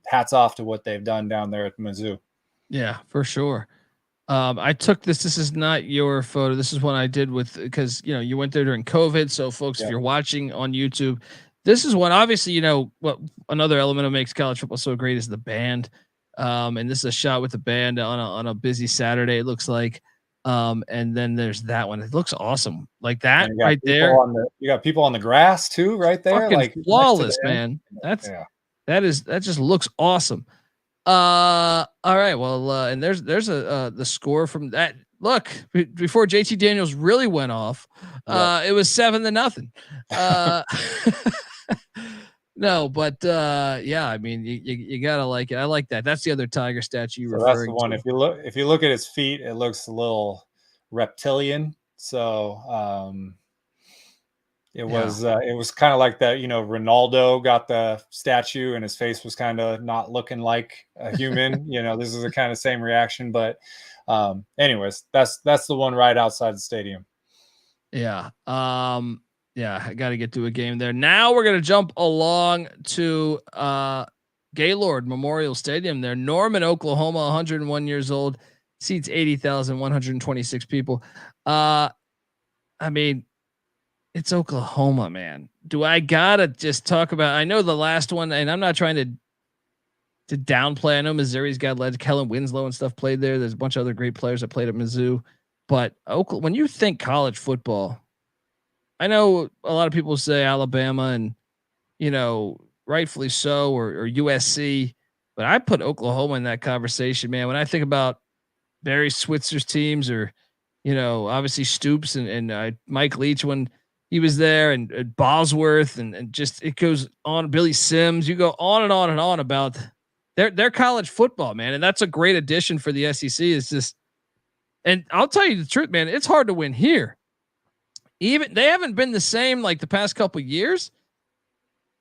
hats off to what they've done down there at Mizzou. Yeah, for sure. I took this. This is not your photo. This is one I did because you went there during COVID. So folks, if you're watching on YouTube, this is one, obviously, what another element that makes college football so great is the band. And this is a shot with the band on a busy Saturday, it looks like. And then there's that one. It looks awesome. Like that right there. You got people on the grass too, right there. Fucking like flawless, man. That just looks awesome. All right. Well, and there's the score from that. Look, before JT Daniels really went off, it was 7-0. No, but yeah, I mean, you gotta like it. I like that. That's the other tiger statue you referring that's the one. to. If you look at his feet, it looks a little reptilian. So it was kind of like that. Ronaldo got the statue and his face was kind of not looking like a human. This is the kind of same reaction. But anyways, that's the one right outside the stadium. Yeah. Yeah, I got to get to a game there. Now we're going to jump along to Gaylord Memorial Stadium there. Norman, Oklahoma, 101 years old, seats 80,126 people. I mean, it's Oklahoma, man. Do I got to just talk about, I know the last one, and I'm not trying to downplay. I know Missouri's got legend, Kellen Winslow and stuff played there. There's a bunch of other great players that played at Mizzou, but when you think college football, I know a lot of people say Alabama and, rightfully so, or USC, but I put Oklahoma in that conversation, man. When I think about Barry Switzer's teams or, obviously Stoops and Mike Leach when he was there and Bosworth and just, it goes on, Billy Sims, you go on and on and on about their college football, man. And that's a great addition for the SEC. It's just, and I'll tell you the truth, man, it's hard to win here. Even they haven't been the same like the past couple of years,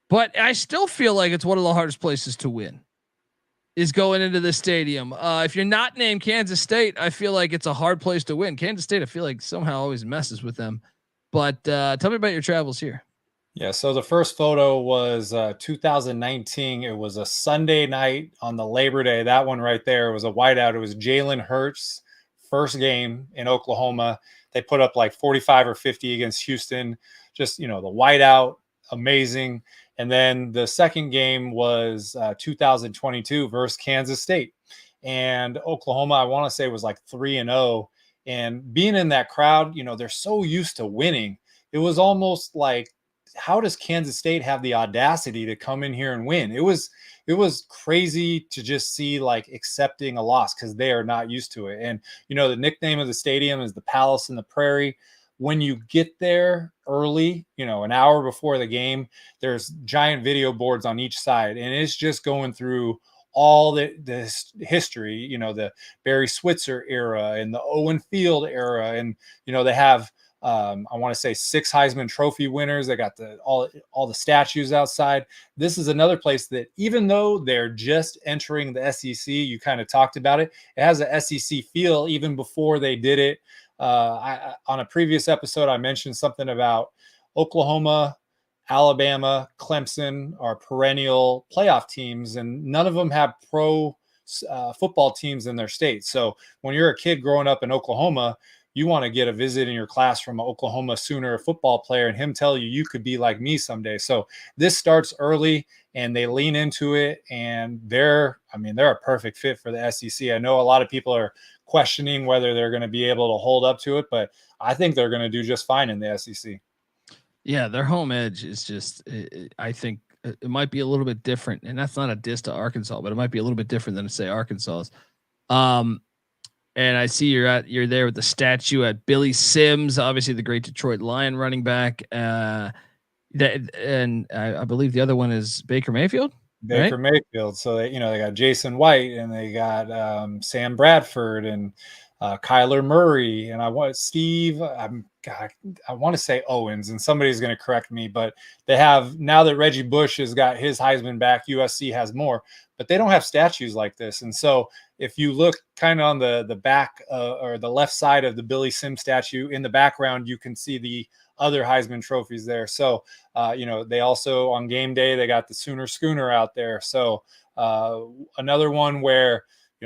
but I still feel like it's one of the hardest places to win is going into the stadium. If you're not named Kansas State, I feel like it's a hard place to win. Kansas State, I feel like somehow always messes with them, but tell me about your travels here. Yeah. So the first photo was 2019. It was a Sunday night on the Labor Day. That one right there was a whiteout. It was Jalen Hurts' first game in Oklahoma. They put up like 45 or 50 against Houston. Just, the whiteout, amazing. And then the second game was 2022 versus Kansas State. And Oklahoma, I want to say, was like 3-0. And being in that crowd, they're so used to winning. It was almost like, how does Kansas State have the audacity to come in here and win? It was crazy to just see like accepting a loss because they are not used to it. And, the nickname of the stadium is the Palace in the Prairie. When you get there early, an hour before the game, there's giant video boards on each side, and it's just going through all the history, you know, the Barry Switzer era and the Owen Field era. And, you know, they have, I want to say 6 Heisman Trophy winners. They got all the statues outside. This is another place that, even though they're just entering the SEC, you kind of talked about it, it has a SEC feel even before they did it. On a previous episode, I mentioned something about Oklahoma, Alabama, Clemson are perennial playoff teams, and none of them have pro football teams in their state. So when you're a kid growing up in Oklahoma, you want to get a visit in your class from an Oklahoma Sooner football player and him tell you could be like me someday. So this starts early and they lean into it, and they're a perfect fit for the SEC. I know a lot of people are questioning whether they're going to be able to hold up to it, but I think they're going to do just fine in the SEC. Yeah, their home edge is just, I think it might be a little bit different, and that's not a diss to Arkansas, but it might be a little bit different than, say, Arkansas's. And I see you're there with the statue at Billy Sims, obviously the great Detroit Lion running back. I believe the other one is Baker Mayfield. Baker right? Mayfield. So they got Jason White, and they got Sam Bradford, and Kyler Murray, and I want to say Owens, and somebody's going to correct me, but they have, now that Reggie Bush has got his Heisman back, USC has more, but they don't have statues like this. And so if you look kind of on the back or the left side of the Billy Sims statue, in the background, you can see the other Heisman trophies there. So, they also, on game day, they got the Sooner Schooner out there. So another one where,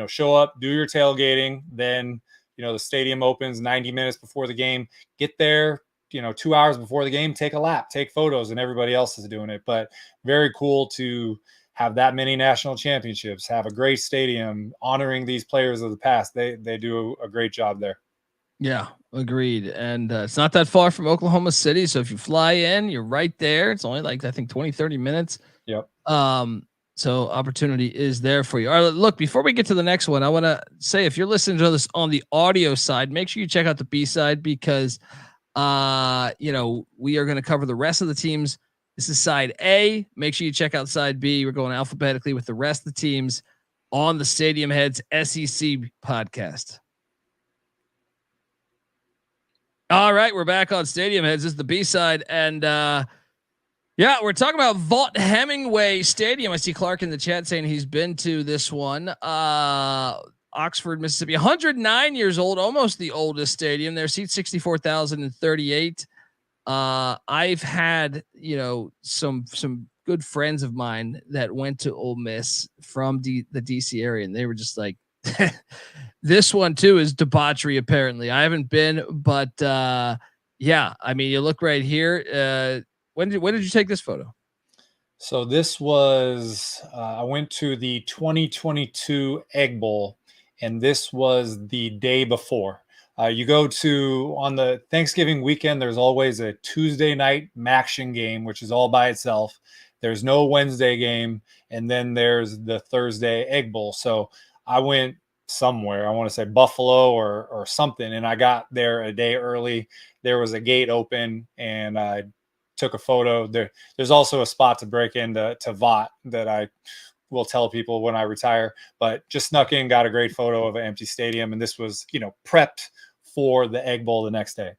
show up, do your tailgating, then, the stadium opens 90 minutes before the game, get there, 2 hours before the game, take a lap, take photos, and everybody else is doing it. But very cool to have that many national championships, have a great stadium, honoring these players of the past. They do a great job there. Yeah, agreed. And it's not that far from Oklahoma City. So if you fly in, you're right there. It's only like, I think 20, 30 minutes. Yep. So opportunity is there for you. All right, look, before we get to the next one, I want to say, if you're listening to this on the audio side, make sure you check out the B side, because, we are going to cover the rest of the teams. This is side A. Make sure you check out side B. We're going alphabetically with the rest of the teams on the Stadium Heads SEC podcast. All right, we're back on Stadium Heads. This is the B side, and we're talking about Vaught Hemingway Stadium. I see Clark in the chat saying he's been to this one. Oxford, Mississippi, 109 years old, almost the oldest stadium. Their seats 64,038. I've had some good friends of mine that went to Ole Miss from the DC area, and they were just like, this one too is debauchery. Apparently, I haven't been, but you look right here. When did you take this photo? So this was I went to the 2022 Egg Bowl, and this was the day before. You go to, on the Thanksgiving weekend, there's always a Tuesday night Maction game, which is all by itself. There's no Wednesday game, and then there's the Thursday Egg Bowl. So I went somewhere, I want to say Buffalo or something, and I got there a day early. There was a gate open, and I took a photo. There's also a spot to break into Vaught that I will tell people when I retire, but just snuck in, got a great photo of an empty stadium, and this was prepped for the Egg Bowl the next day.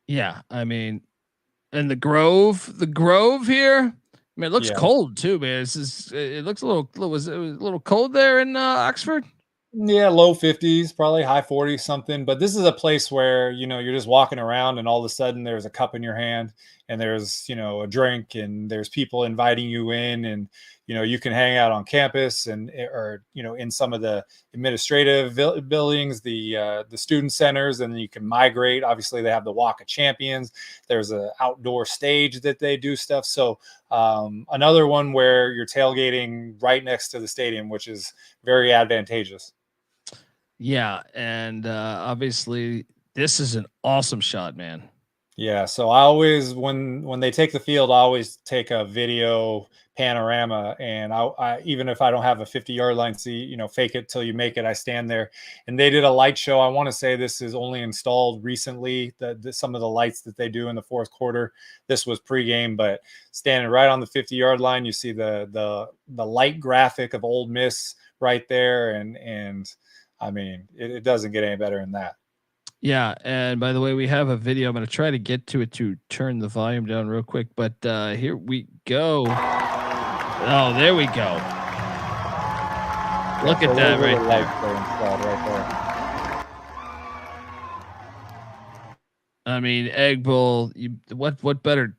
Yeah, I mean, and the Grove here. I mean, it looks cold too, man. It looks a little cold there in Oxford. Yeah, low 50s, probably high 40s, something. But this is a place where, you're just walking around, and all of a sudden there's a cup in your hand, and there's, a drink, and there's people inviting you in, and, you can hang out on campus or in some of the administrative buildings, the student centers, and then you can migrate. Obviously, they have the Walk of Champions. There's an outdoor stage that they do stuff. So another one where you're tailgating right next to the stadium, which is very advantageous. Yeah, and obviously this is an awesome shot, man. Yeah, so I always when they take the field, I always take a video panorama, and I even if I don't have a 50-yard line seat, fake it till you make it. I stand there, and they did a light show. I want to say this is only installed recently. Some of the lights that they do in the fourth quarter. This was pregame, but standing right on the 50-yard line, you see the light graphic of Ole Miss right there, and I mean it doesn't get any better than that. Yeah, and by the way, we have a video. I'm going to try to get to it to turn the volume down real quick, but here we go. Oh, there we go. Look at that right there. I mean, Egg Bowl. What better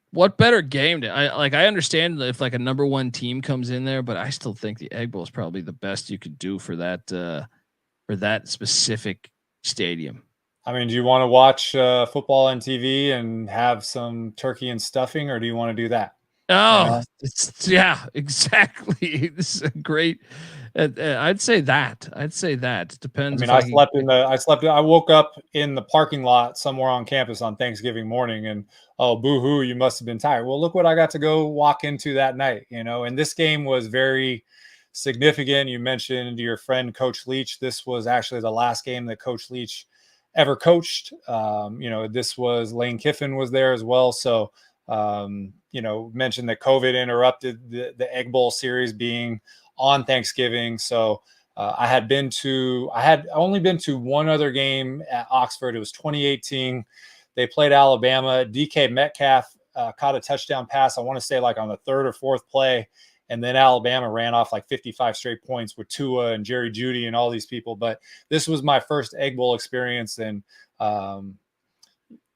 game to? I understand if like a number one team comes in there, but I still think the Egg Bowl is probably the best you could do for that specific stadium. I mean, do you want to watch football on TV and have some turkey and stuffing, or do you want to do that? Oh, yeah, exactly. This is a great. I'd say that. It depends. I mean, I woke up in the parking lot somewhere on campus on Thanksgiving morning, and oh, boo-hoo, you must have been tired. Well, look what I got to go walk into that night, and this game was very significant. You mentioned your friend Coach Leach. This was actually the last game that Coach Leach ever coached. This was Lane Kiffin was there as well. So, mentioned that COVID interrupted the Egg Bowl series being on Thanksgiving. So I had only been to one other game at Oxford. It was 2018. They played Alabama. DK Metcalf caught a touchdown pass. I want to say like on the third or fourth play. And then Alabama ran off like 55 straight points with Tua and Jerry Jeudy and all these people. But this was my first Egg Bowl experience. And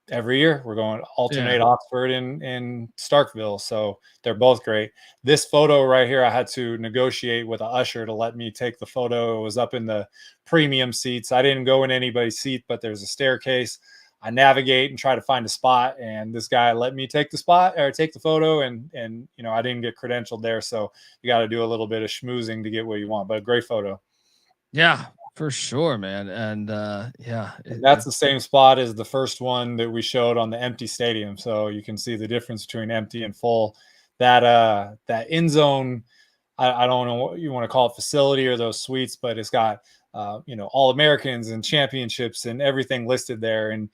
every year we're going to alternate Oxford and Starkville. So they're both great. This photo right here, I had to negotiate with an usher to let me take the photo. It was up in the premium seats. I didn't go in anybody's seat, but there's a staircase. I navigate and try to find a spot, and this guy let me take the photo, and I didn't get credentialed there, so you got to do a little bit of schmoozing to get what you want, but a great photo. Yeah, for sure, man. And that's the same spot as the first one that we showed on the empty stadium, so you can see the difference between empty and full. That end zone, I don't know what you want to call it, facility or those suites, but it's got all Americans and championships and everything listed there. And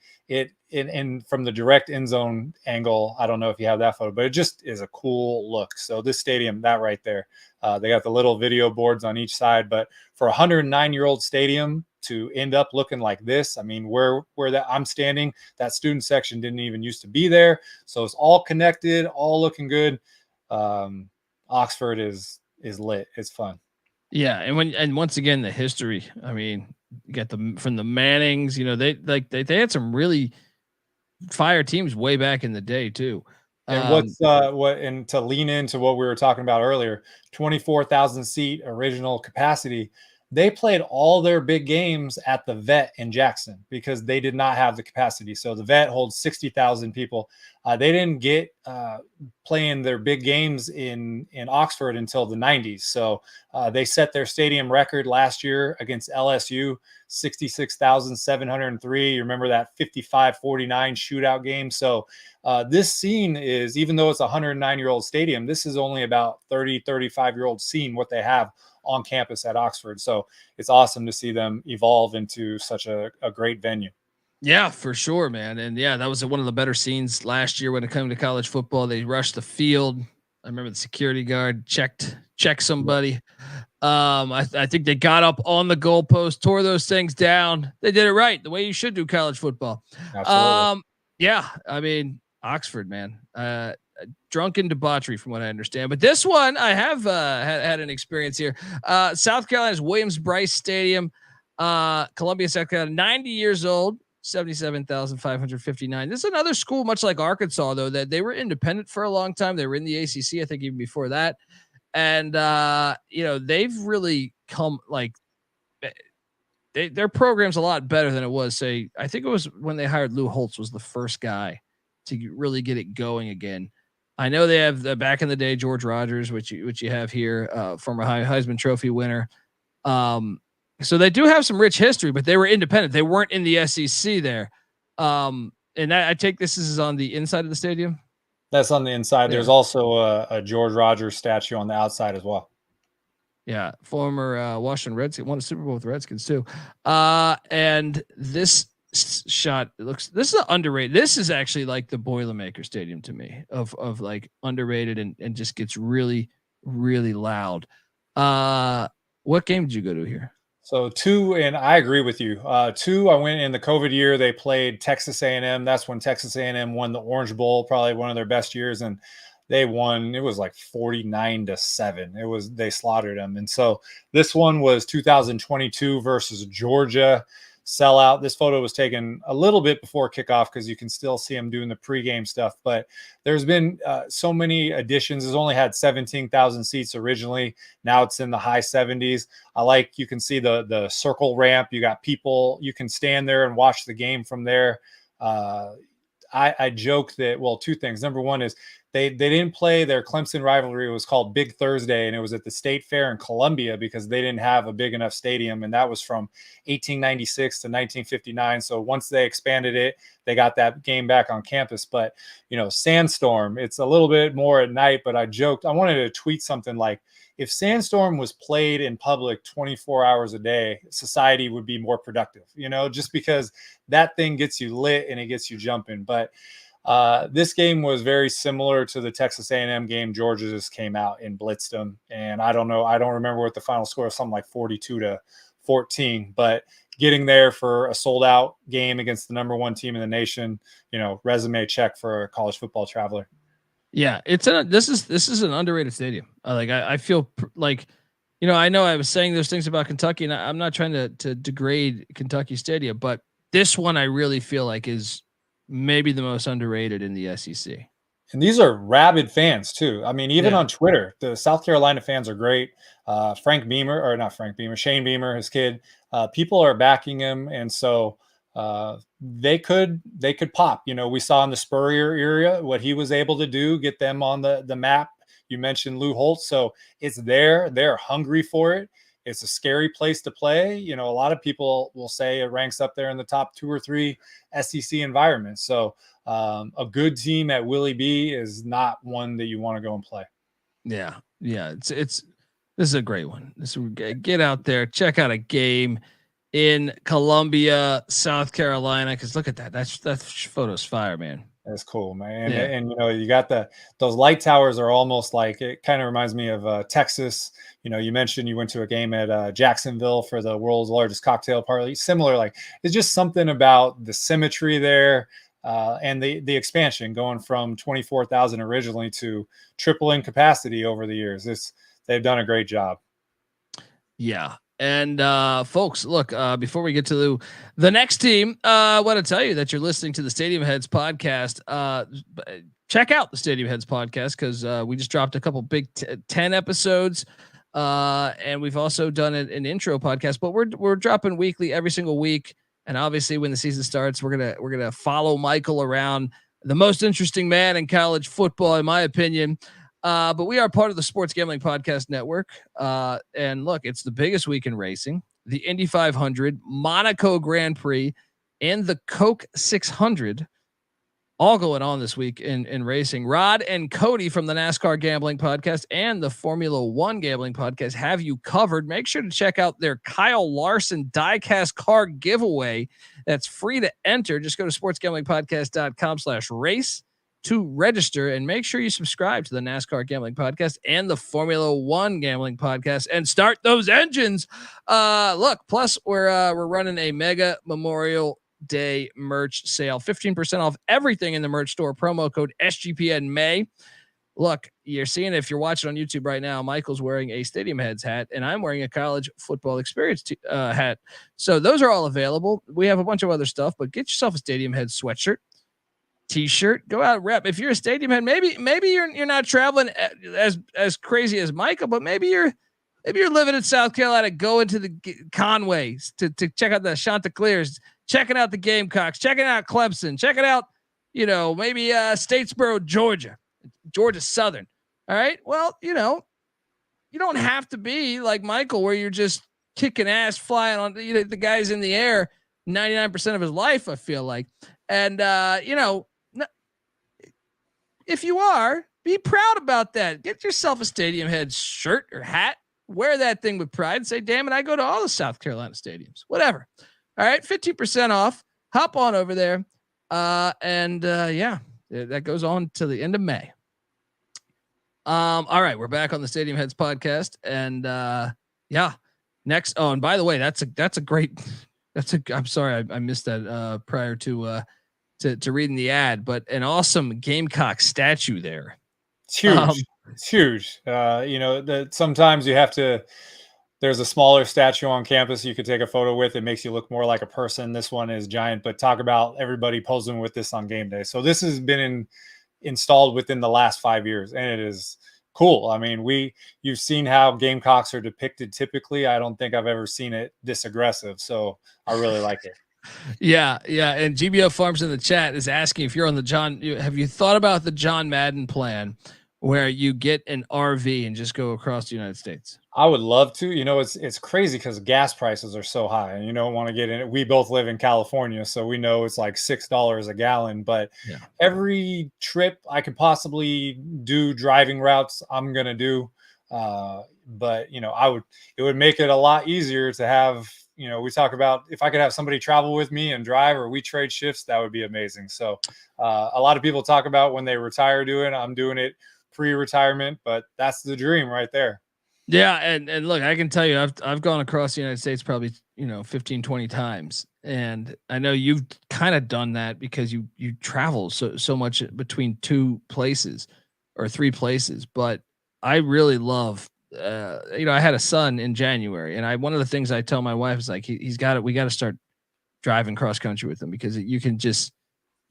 and from the direct end zone angle, I don't know if you have that photo, but it just is a cool look. So this stadium, that right there, they got the little video boards on each side, but for a 109-year-old stadium to end up looking like this, I mean, where that I'm standing, that student section didn't even used to be there. So it's all connected, all looking good. Oxford is lit. It's fun. Yeah, and once again the history. I mean, you got from the Mannings. They had some really fire teams way back in the day too. And and to lean into what we were talking about earlier, 24,000 seat original capacity. They played all their big games at the Vet in Jackson because they did not have the capacity. So the Vet holds 60,000 people. They didn't get playing their big games in Oxford until the 90s. So they set their stadium record last year against LSU, 66,703. You remember that 55-49 shootout game. So this scene is, even though it's a 109-year-old stadium, this is only about 30, 35-year-old scene, what they have on campus at Oxford. So it's awesome to see them evolve into such a great venue. Yeah, for sure, man. And yeah, that was one of the better scenes last year when it came to college football. They rushed the field. I remember the security guard checked somebody. I think they got up on the goalpost, tore those things down. They did it right, the way you should do college football. Absolutely. Yeah, I mean, Oxford, man. Drunken debauchery from what I understand, but this one I have had an experience here. South Carolina's Williams-Brice Stadium, Columbia, South Carolina, 90 years old, 77,559. This is another school, much like Arkansas, though, that they were independent for a long time. They were in the ACC, I think, even before that, and they've really come like their program's a lot better than it was. Say, I think it was when they hired Lou Holtz was the first guy to really get it going again. I know they have the back in the day George Rogers, which you have here, former Heisman Trophy winner. So they do have some rich history, but they were independent. They weren't in the SEC there. And I take this is on the inside of the stadium. That's on the inside. Yeah. There's also a George Rogers statue on the outside as well. Yeah, former Washington Redskins, won a Super Bowl with the Redskins too. And this shot this is underrated. This is actually like the Boilermaker Stadium to me of like underrated and just gets really loud. What game did you go to here? So 2, and I agree with you. 2, I went in the COVID year. They played Texas A&M. That's when Texas A&M won the Orange Bowl, probably one of their best years, and they won. It was like 49-7. They slaughtered them. And so this one was 2022 versus Georgia. Sellout. This photo was taken a little bit before kickoff because you can still see them doing the pregame stuff. But there's been so many additions. It's only had 17,000 seats originally. Now it's in the high 70s. You can see the circle ramp. You got people. You can stand there and watch the game from there. I joke that, well, 2 things. Number one is they didn't play their Clemson rivalry. It was called Big Thursday, and it was at the State Fair in Columbia because they didn't have a big enough stadium, and that was from 1896 to 1959. So once they expanded it, they got that game back on campus. But, Sandstorm, it's a little bit more at night, but I joked. I wanted to tweet something like, if Sandstorm was played in public 24 hours a day, society would be more productive, just because that thing gets you lit and it gets you jumping. But this game was very similar to the Texas A&M game. Georgia just came out and blitzed them. And I don't remember what the final score was, something like 42-14. But getting there for a sold out game against the number 1 team in the nation, resume check for a college football traveler. Yeah, this is an underrated stadium. I feel like, I know I was saying those things about Kentucky, and I'm not trying to degrade Kentucky Stadium, but this one I really feel like is maybe the most underrated in the SEC. And these are rabid fans too. I mean, even on Twitter, the South Carolina fans are great. Shane Beamer, his kid, people are backing him. And so they could pop. We saw in the Spurrier area what he was able to do, get them on the map. You mentioned Lou Holtz, so it's there. They're hungry for it. It's a scary place to play. A lot of people will say it ranks up there in the top 2 or 3 SEC environments. So a good team at Willie B is not one that you want to go and play. Yeah. This is a great one. Get out there, check out a game in Columbia, South Carolina. Because look at that. That photo's fire, man. That's cool, man. Yeah. And you got those light towers are almost like, it kind of reminds me of Texas. You mentioned you went to a game at Jacksonville for the world's largest cocktail party. Similar, it's just something about the symmetry there and the expansion going from 24,000 originally to tripling capacity over the years. They've done a great job. Yeah. And folks, look, before we get to the next team, I want to tell you that you're listening to the Stadium Heads podcast. Check out the Stadium Heads podcast because we just dropped a couple big 10 episodes. And we've also done an intro podcast, but we're dropping weekly every single week. And obviously when the season starts, we're going to follow Michael around, the most interesting man in college football, in my opinion. But we are part of the Sports Gambling Podcast Network. And look, it's the biggest week in racing, the Indy 500, Monaco Grand Prix, and the Coke 600 all going on this week in racing. Rod and Cody from the NASCAR Gambling Podcast and the Formula One Gambling Podcast have you covered. Make sure to check out their Kyle Larson diecast car giveaway. That's free to enter. Just go to sportsgamblingpodcast.com/race to register, and make sure you subscribe to the NASCAR Gambling Podcast and the Formula One Gambling Podcast and start those engines. Plus we're running a mega Memorial Day merch sale, 15% off everything in the merch store. Promo code SGPN May. Look, you're seeing, if you're watching on YouTube right now, Michael's wearing a Stadium Heads hat and I'm wearing a college football experience hat. So those are all available. We have a bunch of other stuff, but get yourself a Stadium Heads sweatshirt, t-shirt, go out, rep. If you're a Stadium Head, maybe you're not traveling as crazy as Michael, but maybe you're living in South Carolina, going to the Conway to check out the Chanticleers, checking out the Gamecocks, checking out Clemson, checking out, maybe Statesboro, Georgia Southern. All right. Well, you don't have to be like Michael where you're just kicking ass, flying on the guys in the air 99% of his life. I feel like And if you are, be proud about that. Get yourself a Stadium Heads shirt or hat. Wear that thing with pride. Say, damn it, I go to all the South Carolina stadiums. Whatever. All right, 15% off. Hop on over there. Yeah, that goes on till the end of May. All right, we're back on the Stadium Heads podcast, and yeah, next. Oh, and by the way, that's a great. I'm sorry, I missed that prior to reading the ad, but an awesome Gamecock statue there. It's huge. It's huge. That sometimes you have to. There's a smaller statue on campus you could take a photo with. It makes you look more like a person. This one is giant, but talk about everybody posing with this on game day. So this has been installed within the last 5 years, and it is cool. I mean, you've seen how Gamecocks are depicted typically. I don't think I've ever seen it this aggressive. So I really like it. Yeah. And GBO Farms in the chat is asking if you're on the have you thought about the John Madden plan where you get an RV and just go across the United States? I would love to. It's crazy because gas prices are so high, and you don't want to get in it. We both live in California, so we know it's like $6 a gallon. But every trip I could possibly do driving routes, I'm gonna do. But it would make it a lot easier to have. We talk about if I could have somebody travel with me and drive, or we trade shifts, that would be amazing. So a lot of people talk about when they retire doing it. I'm doing it pre-retirement, but that's the dream right there. Yeah. And look, I can tell you, I've gone across the United States probably, 15, 20 times. And I know you've kind of done that because you travel so much between two places or three places, but I really love, I had a son in January, and one of the things I tell my wife is like, we got to start driving cross country with him, because you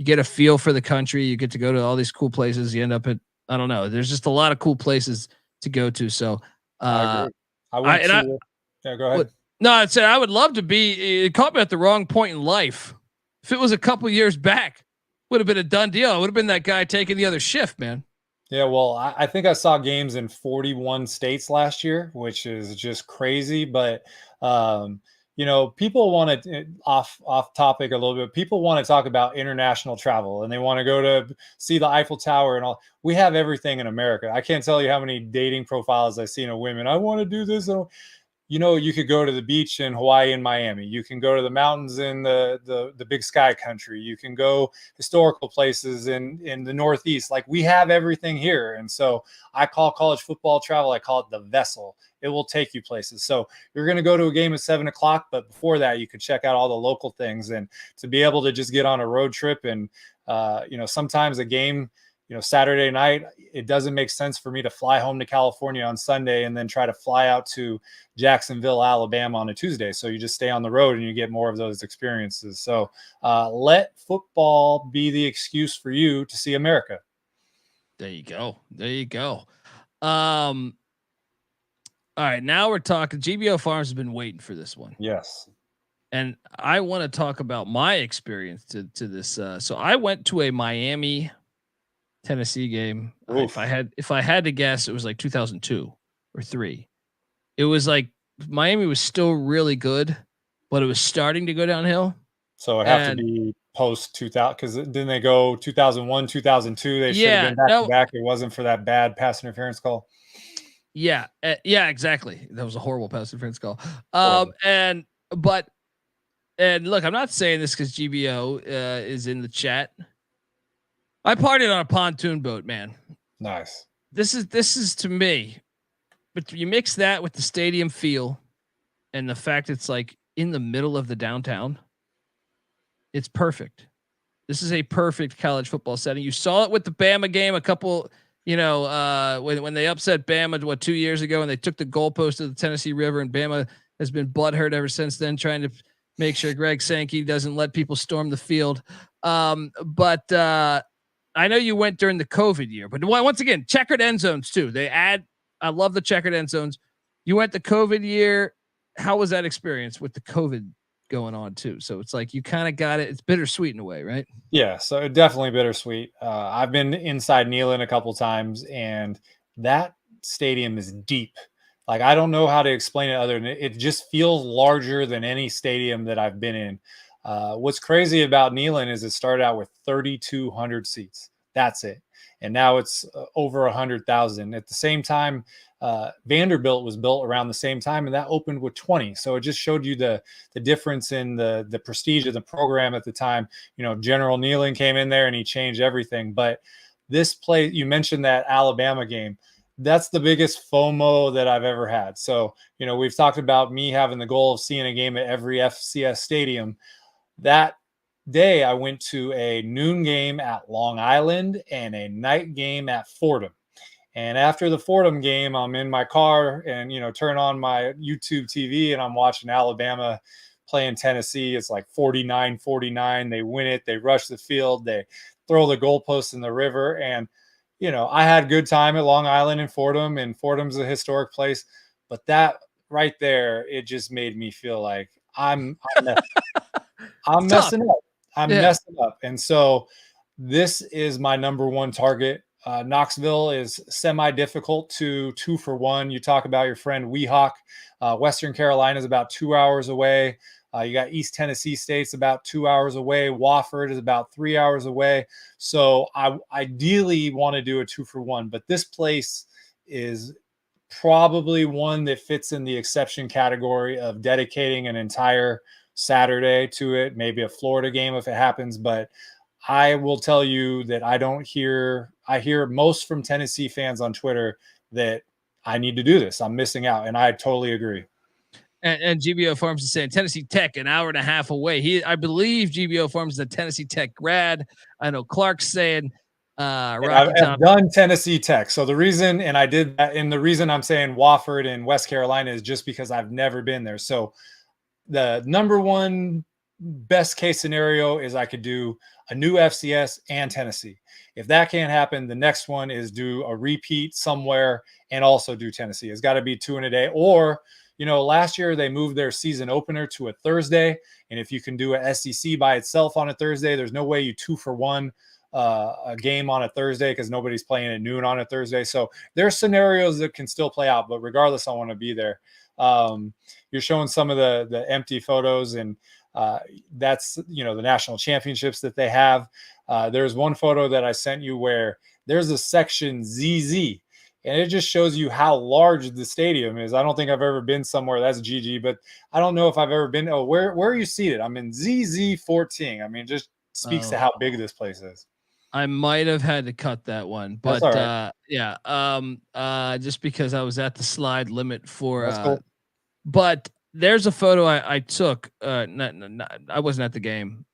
get a feel for the country. You get to go to all these cool places. You end up at, I don't know, there's just a lot of cool places to go to. So, I agree. Go ahead. No, I'd say I would love to be. It caught me at the wrong point in life. If it was a couple years back, would have been a done deal. I would have been that guy taking the other shift, man. Yeah, well, I think I saw games in 41 states last year, which is just crazy. But people want to off topic a little bit. People want to talk about international travel, and they want to go to see the Eiffel Tower and all. We have everything in America. I can't tell you how many dating profiles I've seen of women. I want to do this. You could go to the beach in Hawaii and Miami. You can go to the mountains in the Big Sky country. You can go historical places in the Northeast. Like, we have everything here. And so I call college football travel, I call it the vessel. It will take you places. So you're going to go to a game at 7:00, but before that, you could check out all the local things. And to be able to just get on a road trip and, sometimes a game, Saturday night, it doesn't make sense for me to fly home to California on Sunday and then try to fly out to Jacksonville, Alabama on a Tuesday. So you just stay on the road and you get more of those experiences. So let football be the excuse for you to see America. There you go. All right, now we're talking. GBO Farms has been waiting for this one. Yes. And I want to talk about my experience to this. So I went to a Miami Tennessee game. If I had to guess, it was like 2002 or 3. It was like Miami was still really good, but it was starting to go downhill. So it have to be post 2000, because didn't they go 2001, 2002? They should have been back to back. It wasn't for that bad pass interference call. Yeah, exactly. That was a horrible pass interference call. And look, I'm not saying this because GBO is in the chat. I partied on a pontoon boat, man. Nice. This is to me, but you mix that with the stadium feel and the fact it's like in the middle of the downtown. It's perfect. This is a perfect college football setting. You saw it with the Bama game a couple, when they upset Bama 2 years ago and they took the goalpost of the Tennessee River, and Bama has been butthurt ever since then, trying to make sure Greg Sankey doesn't let people storm the field. But I know you went during the COVID year, but once again, checkered end zones too. I love the checkered end zones. You went the COVID year. How was that experience with the COVID going on too? So it's like you kind of got it. It's bittersweet in a way, right? Yeah, so definitely bittersweet. I've been inside Neyland a couple times, and that stadium is deep. Like, I don't know how to explain it other than it just feels larger than any stadium that I've been in. What's crazy about Neyland is it started out with 3,200 seats. That's it. And now it's over 100,000. At the same time, Vanderbilt was built around the same time, and that opened with 20. So it just showed you the difference in the prestige of the program at the time. General Neyland came in there and he changed everything. But this play, you mentioned that Alabama game. That's the biggest FOMO that I've ever had. So, we've talked about me having the goal of seeing a game at every FCS stadium. That day, I went to a noon game at Long Island and a night game at Fordham. And after the Fordham game, I'm in my car and, turn on my YouTube TV and I'm watching Alabama playing Tennessee. It's like 49-49. They win it. They rush the field. They throw the goalposts in the river. And, I had a good time at Long Island and Fordham's a historic place. But that right there, it just made me feel like I'm messing up. I'm messing up. And so this is my number one target. Knoxville is semi-difficult to 2-for-1. You talk about your friend Weehawk. Western Carolina is about 2 hours away. You got East Tennessee State's about 2 hours away. Wofford is about 3 hours away. So I ideally want to do a 2-for-1, but this place is probably one that fits in the exception category of dedicating an entire Saturday to it, maybe a Florida game if it happens. But I will tell you that I hear most from Tennessee fans on Twitter that I need to do this. I'm missing out. And I totally agree. And GBO Farms is saying Tennessee Tech, an hour and a half away. I believe GBO Farms is a Tennessee Tech grad. I know Clark's saying I've done Tennessee Tech. So the reason, and I did that, and the reason I'm saying Wofford and West Carolina is just because I've never been there. So the number one best case scenario is I could do a new FCS and Tennessee. If that can't happen, the next one is do a repeat somewhere and also do Tennessee. It's got to be 2 in a day. Or, last year they moved their season opener to a Thursday. And if you can do a SEC by itself on a Thursday, there's no way you 2-for-1 a game on a Thursday because nobody's playing at noon on a Thursday. So there's scenarios that can still play out, but regardless, I want to be there. You're showing some of the empty photos, and that's the national championships that they have. There's one photo that I sent you where there's a section ZZ, and it just shows you how large the stadium is. I don't think I've ever been somewhere that's GG, but I don't know if I've ever been. Oh, where are you seated? I'm in ZZ 14. I mean, just speaks to how big this place is. I might have had to cut that one, but just because I was at the slide limit for cool. But there's a photo I took. I wasn't at the game.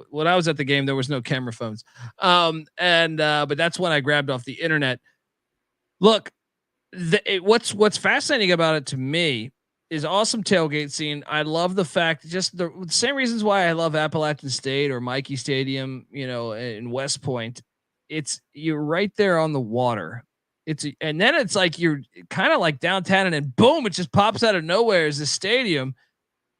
When I was at the game, there was no camera phones. But that's when I grabbed off the internet. Look, what's fascinating about it to me is awesome tailgate scene. I love the fact, just the same reasons why I love Appalachian State or Mikey Stadium, in West Point. You're right there on the water. And then it's like you're kind of like downtown, and then boom, it just pops out of nowhere as the stadium.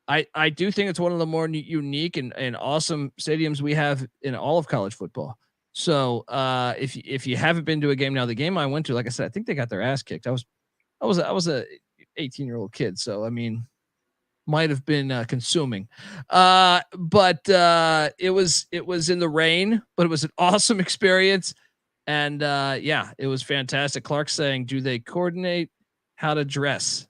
I do think it's one of the more unique and awesome stadiums we have in all of college football. So if you haven't been to a game now, the game I went to, like I said, I think they got their ass kicked. I was a 18-year-old kid, so I mean, might have been consuming. But it was in the rain, but it was an awesome experience. And it was fantastic. Clark's saying, do they coordinate how to dress?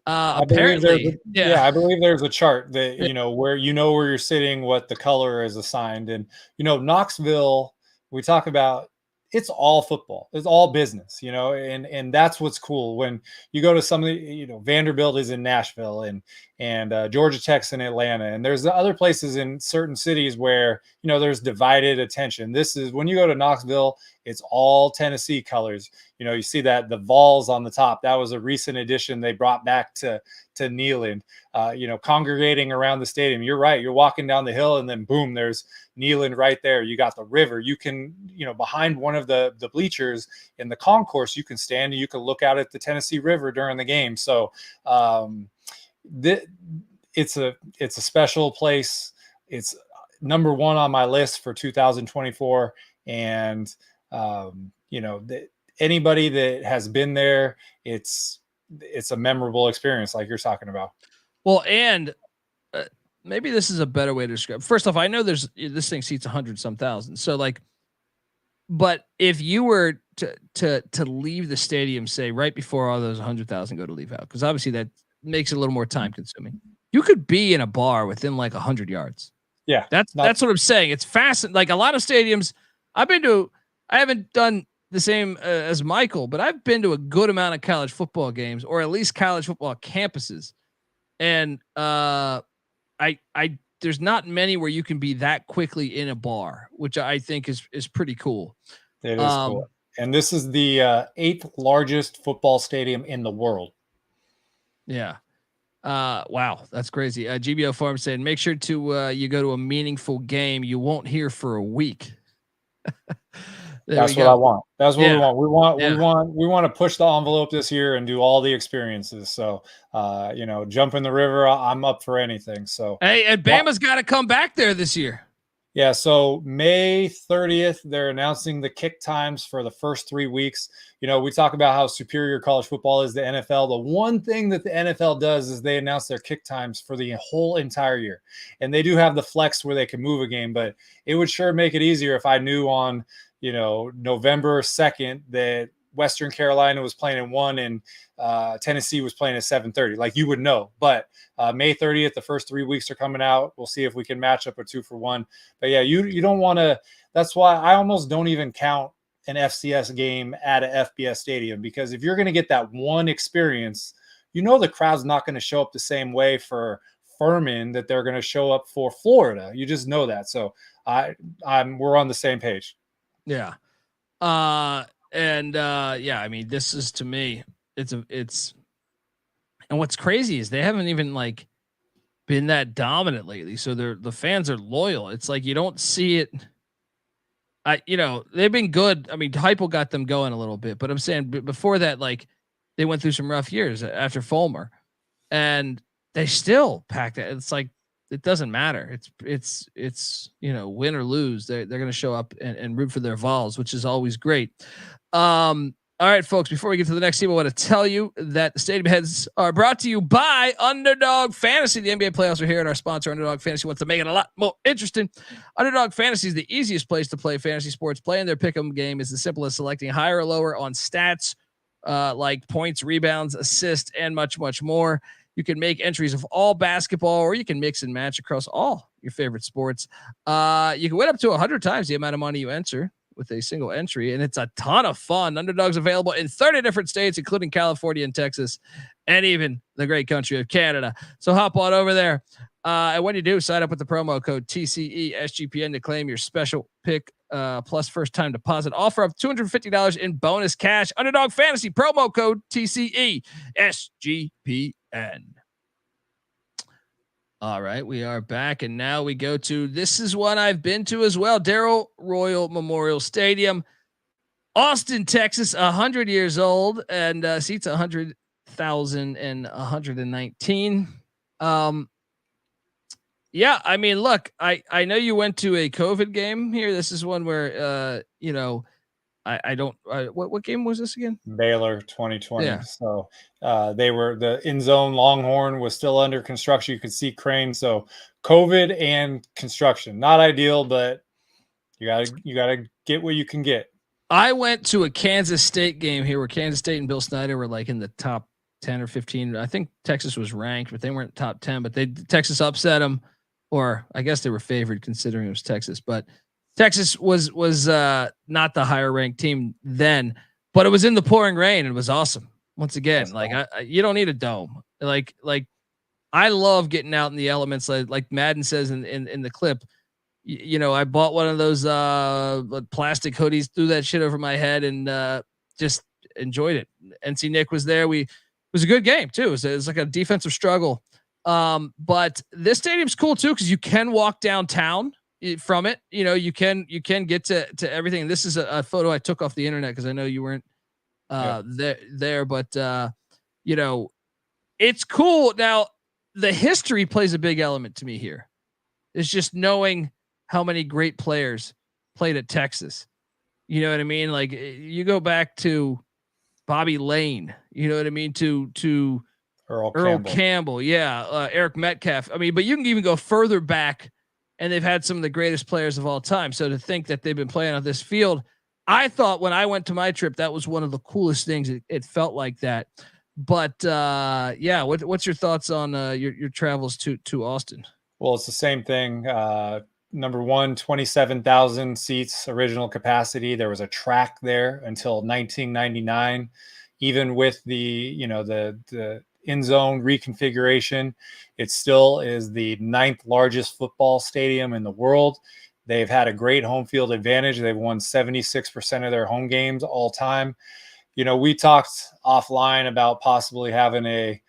Apparently, I believe there's a chart that where you're sitting, what the color is assigned, and Knoxville. We talk about it's all football, it's all business, and that's what's cool when you go to some of the Vanderbilt is in Nashville and Georgia Tech's in Atlanta, and there's other places in certain cities where there's divided attention. This is when you go to Knoxville, it's all Tennessee colors. You see that the Vols on the top, that was a recent addition they brought back to Neyland. Congregating around the stadium. You're right. You're walking down the hill and then boom, there's Neyland right there. You got the river. You can, behind one of the bleachers in the concourse, you can stand and you can look out at the Tennessee River during the game. So it's a special place. It's number one on my list for 2024. And, anybody that has been there, it's a memorable experience like you're talking about. Well, and maybe this is a better way to describe. First off, I know this thing seats 100 some thousand. So like, but if you were to leave the stadium, say right before all those 100,000 go to leave out, because obviously that makes it a little more time consuming. You could be in a bar within like 100 yards. Yeah, that's what I'm saying. It's fast. Like a lot of stadiums I've been to, I haven't done the same as Michael, but I've been to a good amount of college football games, or at least college football campuses. And there's not many where you can be that quickly in a bar, which I think is pretty cool. It is cool. And this is the 8th largest football stadium in the world. Yeah. Wow, that's crazy. GBO Farm said, make sure to you go to a meaningful game you won't hear for a week. That's what I want. That's what we want. We want to push the envelope this year and do all the experiences. So, jump in the river. I'm up for anything. So, hey, and Bama's got to come back there this year. Yeah. So May 30th, they're announcing the kick times for the first 3 weeks. We talk about how superior college football is to the NFL. The one thing that the NFL does is they announce their kick times for the whole entire year. And they do have the flex where they can move a game, but it would sure make it easier if I knew on, November 2nd that Western Carolina was playing at 1 and Tennessee was playing at 7:30. Like you would know. But May 30th, the first 3 weeks are coming out. We'll see if we can match up a 2-for-1. But yeah, you don't want to. That's why I almost don't even count an FCS game at a FBS stadium, because if you're going to get that one experience, the crowd's not going to show up the same way for Furman that they're going to show up for Florida. You just know that. So we're on the same page. Yeah. I mean, this is, to me, it's and what's crazy is they haven't even like been that dominant lately. So the fans are loyal. It's like, you don't see it. They've been good. I mean, Heupel got them going a little bit, but I'm saying before that, like they went through some rough years after Fulmer, and they still packed it. It's like, it doesn't matter. It's win or lose. They're going to show up and root for their Vols, which is always great. All right, folks, before we get to the next team, I want to tell you that the Stadium Heads are brought to you by Underdog Fantasy. The NBA playoffs are here, and our sponsor, Underdog Fantasy, wants to make it a lot more interesting. Underdog Fantasy is the easiest place to play fantasy sports. Playing their pick'em game is as simple as selecting higher or lower on stats like points, rebounds, assists, and much, much more. You can make entries of all basketball, or you can mix and match across all your favorite sports. You can win up to 100 times the amount of money you enter with a single entry, and it's a ton of fun. Underdog's available in 30 different states, including California and Texas, and even the great country of Canada. So hop on over there. And when you do, sign up with the promo code TCE/SGPN to claim your special pick plus first time deposit. Offer up $250 in bonus cash. Underdog Fantasy promo code TCE/SGPN. All right, we are back, and now we go to, this is one I've been to as well, Darrell Royal Memorial Stadium, Austin, Texas, 100 years old, and seats 100,119. Yeah, I mean, look, I know you went to a COVID game here. This is one where I don't. What game was this again? Baylor 2020. Yeah. So they were, the in zone Longhorn was still under construction. You could see cranes. So COVID and construction, not ideal, but you gotta get what you can get. I went to a Kansas State game here where Kansas State and Bill Snyder were like in the top 10 or 15. I think Texas was ranked, but they weren't top 10. But Texas upset them, or I guess they were favored considering it was Texas. But Texas was not the higher ranked team then, but it was in the pouring rain and it was awesome. Once again, you don't need a dome. Like I love getting out in the elements. Like Madden says in the clip, I bought one of those plastic hoodies, threw that shit over my head, and just enjoyed it. NC Nick was there. It was a good game too. It was like a defensive struggle. But this stadium's cool too, because you can walk downtown from it. You can get to everything. And this is a photo I took off the internet because I know you weren't there, but it's cool. Now the history plays a big element to me here. It's just knowing how many great players played at Texas. You know what I mean? Like you go back to Bobby Lane, you know what I mean? To Earl Campbell. Yeah. Eric Metcalf. I mean, but you can even go further back, and they've had some of the greatest players of all time. So to think that they've been playing on this field, I thought when I went to my trip, that was one of the coolest things. It felt like that. But yeah, what's your thoughts on your travels to Austin? Well, it's the same thing. Number one, 27,000 seats, original capacity. There was a track there until 1999. Even with the end zone reconfiguration, it still is the 9th largest football stadium in the world. They've had a great home field advantage. They've won 76% of their home games all time. We talked offline about possibly having a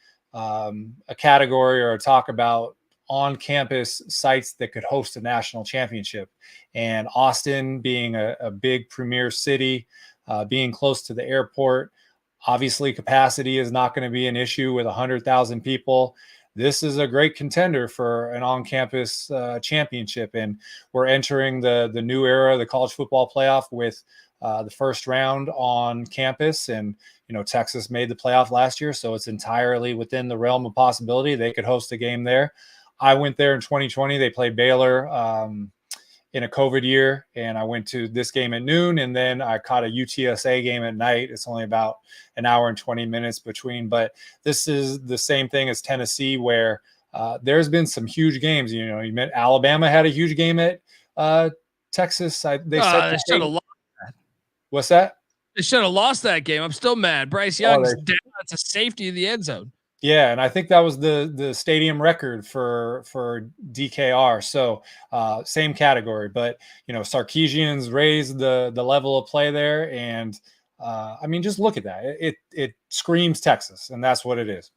category or a talk about on-campus sites that could host a national championship. And Austin being a big premier city, being close to the airport, obviously capacity is not going to be an issue with 100,000 people. This is a great contender for an on-campus championship. And we're entering the new era, the college football playoff, with the first round on campus. And, Texas made the playoff last year, so it's entirely within the realm of possibility. They could host a game there. I went there in 2020. They played Baylor in a COVID year, and I went to this game at noon, and then I caught a UTSA game at night. It's only about an hour and 20 minutes between, but this is the same thing as Tennessee, where there's been some huge games. You meant Alabama had a huge game at Texas. They should have lost that. What's that? They should have lost that game. I'm still mad. Bryce Young's down. That's a safety in the end zone. Yeah, and I think that was the stadium record for DKR. So same category, but Sarkisian's raised the level of play there, and I mean, just look at that. It screams Texas, and that's what it is.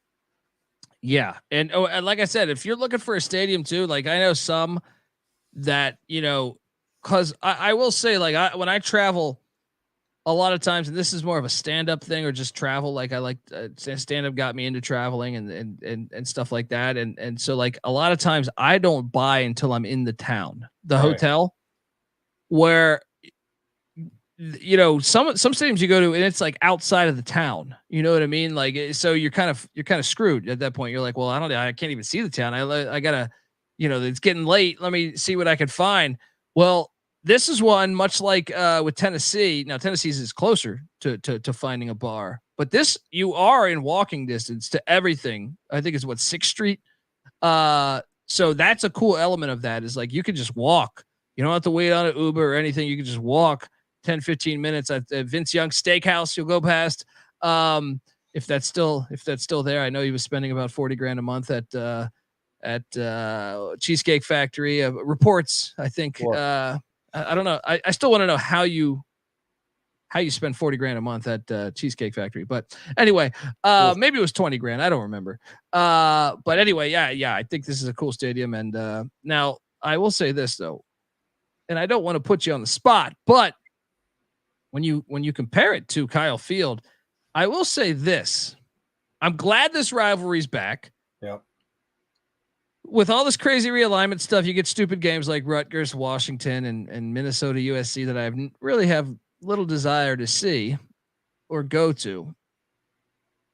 Yeah, and like I said, if you're looking for a stadium too, like I know some that because I will say, like when I travel. A lot of times, and this is more of a stand-up thing or just travel. Like I like stand-up got me into traveling and stuff like that. And so like a lot of times I don't buy until I'm in the town, the hotel, where some stadiums you go to and it's like outside of the town. You know what I mean? Like so you're kind of screwed at that point. You're like, well, I can't even see the town. I gotta, it's getting late. Let me see what I can find. Well. This is one much like with Tennessee. Now Tennessee's is closer to finding a bar, but this you are in walking distance to everything. I think it's 6th Street. So that's a cool element of that is like you can just walk. You don't have to wait on an Uber or anything. You can just walk 10, 15 minutes at Vince Young Steakhouse. You'll go past. If that's still there. I know he was spending about $40,000 a month at Cheesecake Factory. Reports, I think. Sure. I don't know. I still want to know how you spend $40,000 a month at Cheesecake Factory. But anyway, maybe it was $20,000. I don't remember. But anyway, yeah. I think this is a cool stadium. And now I will say this though, and I don't want to put you on the spot, but when you compare it to Kyle Field, I will say this: I'm glad this rivalry's back. Yeah. With all this crazy realignment stuff, you get stupid games like Rutgers, Washington, and Minnesota USC that I really have little desire to see or go to.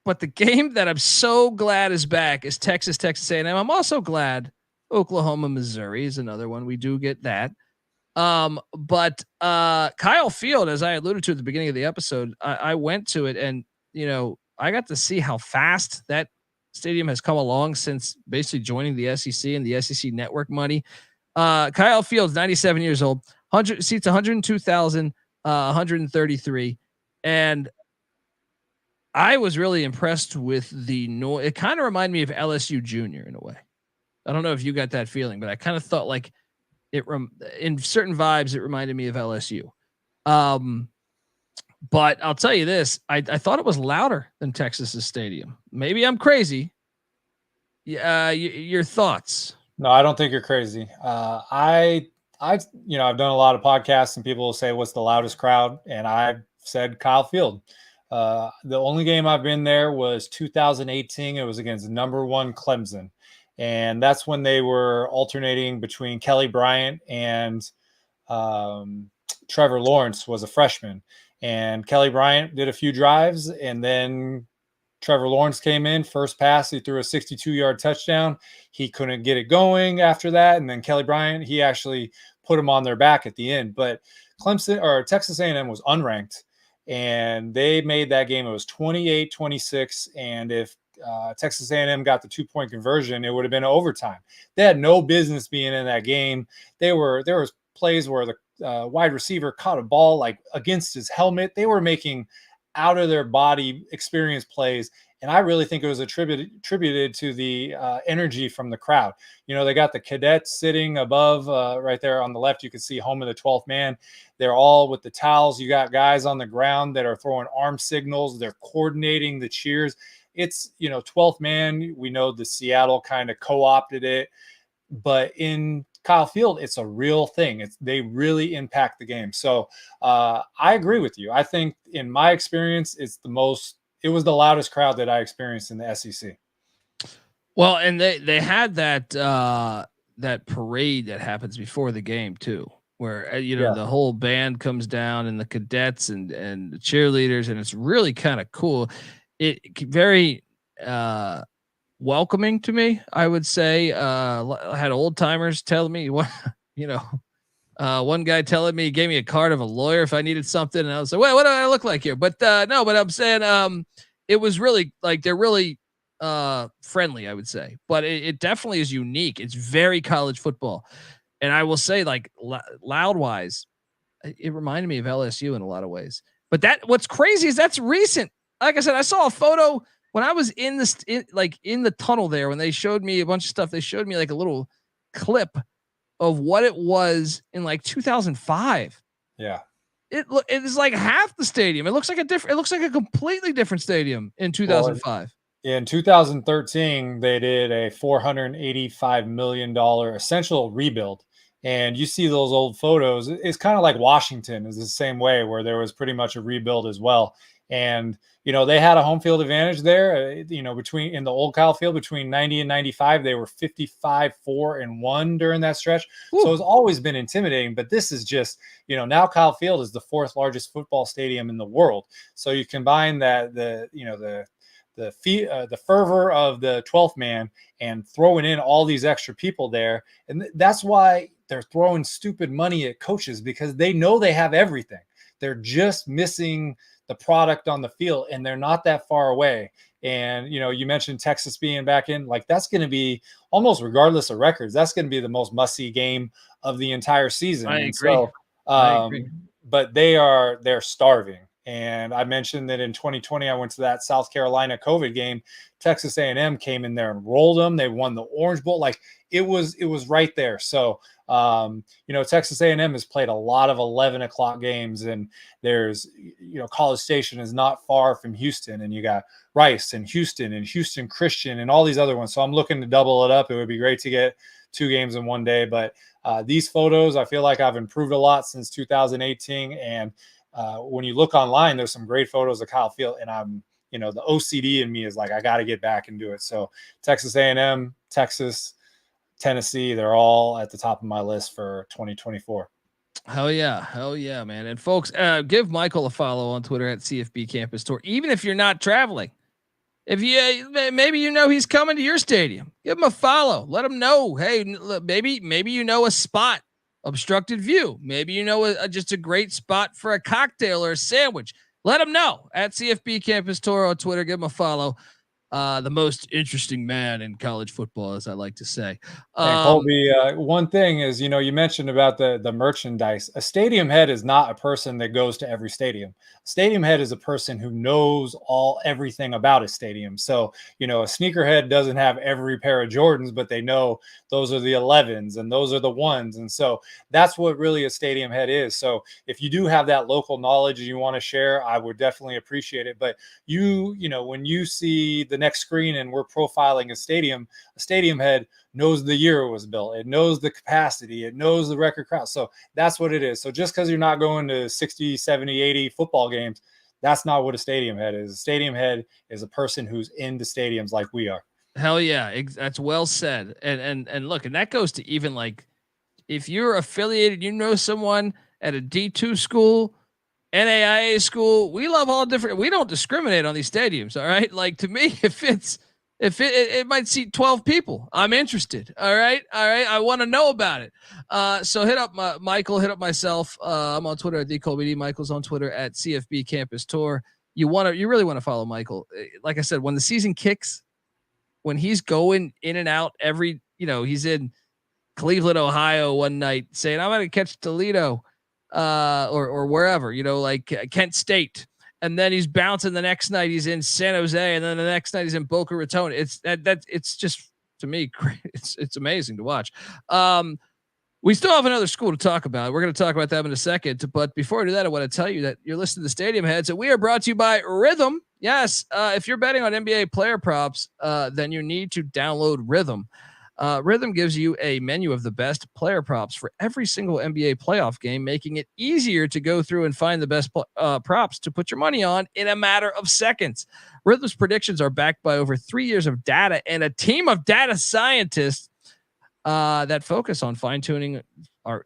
But the game that I'm so glad is back is Texas A&M. I'm also glad Oklahoma, Missouri is another one. We do get that. But Kyle Field, as I alluded to at the beginning of the episode, I went to it and, I got to see how fast that stadium has come along since basically joining the SEC and the SEC network money. Kyle Field's 97 years old, 100 seats, 102,000, 133. And I was really impressed with the noise. It kind of reminded me of LSU Junior in a way. I don't know if you got that feeling, but I kind of thought like in certain vibes, it reminded me of LSU. But I'll tell you this, I thought it was louder than Texas's stadium. Maybe I'm crazy. Your thoughts? No, I don't think you're crazy. I've done a lot of podcasts and people will say, what's the loudest crowd? And I've said Kyle Field. The only game I've been there was 2018. It was against number 1 Clemson. And that's when they were alternating between Kelly Bryant and Trevor Lawrence was a freshman. And Kelly Bryant did a few drives and then Trevor Lawrence came in, first pass, he threw a 62-yard touchdown. He couldn't get it going after that. And then Kelly Bryant, he actually put him on their back at the end. But Clemson or Texas A&M was unranked, and they made that game. It was 28-26. And if Texas A&M got the 2-point conversion, it would have been overtime. They had no business being in that game. There was plays where the wide receiver caught a ball like against his helmet. They were making out of their body experience plays. And I really think it was attributed to the energy from the crowd. They got the cadets sitting above right there on the left. You can see home of the 12th man. They're all with the towels. You got guys on the ground that are throwing arm signals. They're coordinating the cheers. It's, 12th man. We know the Seattle kind of co-opted it, but in Kyle Field, it's a real thing. They really impact the game. So I agree with you. I think in my experience, it was the loudest crowd that I experienced in the SEC. Well, and they had that parade that happens before the game too, where the whole band comes down and the cadets and the cheerleaders, and it's really kind of cool. It very welcoming to me, I would say. I had old timers telling me what, one guy telling me, he gave me a card of a lawyer if I needed something. And I was like, wait, what do I look like here? But no, but I'm saying, it was really like, they're really friendly, I would say, but it definitely is unique. It's very college football. And I will say, like, loud wise, it reminded me of LSU in a lot of ways, but what's crazy is that's recent. Like I said, I saw a photo when I was in the tunnel there, when they showed me a bunch of stuff. They showed me like a little clip of what it was in like 2005. Yeah. It is like half the stadium. It looks like a completely different stadium in 2005. In 2013, they did a $485 million essential rebuild. And you see those old photos. It's kind of like Washington is the same way, where there was pretty much a rebuild as well. And, they had a home field advantage there, in the old Kyle Field between 90 and 95, they were 55-4-1 during that stretch. Ooh. So it's always been intimidating, but this is just, now Kyle Field is the 4th largest football stadium in the world. So you combine that, the fervor of the 12th man and throwing in all these extra people there. And that's why they're throwing stupid money at coaches, because they know they have everything. They're just missing the product on the field, and they're not that far away. And, you mentioned Texas being back in, like, that's going to be almost regardless of records. That's going to be the most must-see game of the entire season. I agree. I agree. But they're starving. And I mentioned that in 2020, I went to that South Carolina COVID game. Texas A&M came in there and rolled them. They won the Orange Bowl. Like, it was right there. So, Texas A&M has played a lot of 11 o'clock games, and there's, College Station is not far from Houston, and you got Rice and Houston Christian and all these other ones. So I'm looking to double it up. It would be great to get 2 games in one day, but these photos, I feel like I've improved a lot since 2018. And when you look online, there's some great photos of Kyle Field, and I'm, the OCD in me is like, I got to get back and do it. So Texas A&M, Texas, Tennessee, they're all at the top of my list for 2024. Hell yeah, man. And folks, give Michael a follow on Twitter at CFB Campus Tour. Even if you're not traveling, if maybe he's coming to your stadium, give him a follow. Let him know, hey, maybe a spot, obstructed view. Maybe just a great spot for a cocktail or a sandwich. Let him know at CFB Campus Tour on Twitter. Give him a follow. The most interesting man in college football, as I like to say. And Colby, one thing is, you mentioned about the merchandise. A stadium head is not a person that goes to every stadium. A stadium head is a person who knows everything about a stadium. So, a sneakerhead doesn't have every pair of Jordans, but they know those are the 11s and those are the 1s. And so that's what really a stadium head is. So if you do have that local knowledge and you want to share, I would definitely appreciate it. But when you see the next screen and we're profiling a stadium head knows the year it was built. It knows the capacity. It knows the record crowd. So that's what it is. So just because you're not going to 60, 70, 80 football games, that's not what a stadium head is. A stadium head is a person who's into stadiums like we are. Hell yeah. That's well said. And look, and that goes to even like, if you're affiliated, someone at a D2 school, NAIA school. We love all different. We don't discriminate on these stadiums. All right. Like, to me, if it might seat 12 people, I'm interested. All right. I want to know about it. So hit up Michael, hit up myself. I'm on Twitter at @TheColbyD. Michael's on Twitter at CFB Campus Tour. You really want to follow Michael. Like I said, when the season kicks, when he's going in and out he's in Cleveland, Ohio one night saying, I'm going to catch Toledo, or wherever, like Kent State. And then he's bouncing the next night. He's in San Jose. And then the next night he's in Boca Raton. It's just, to me, it's amazing to watch. We still have another school to talk about. We're going to talk about them in a second. But before I do that, I want to tell you that you're listening to Stadium Heads, and we are brought to you by Rhythm. Yes. If you're betting on NBA player props, then you need to download Rhythm. Rhythm gives you a menu of the best player props for every single NBA playoff game, making it easier to go through and find the best props to put your money on in a matter of seconds. Rhythm's predictions are backed by over 3 years of data and a team of data scientists that focus on fine-tuning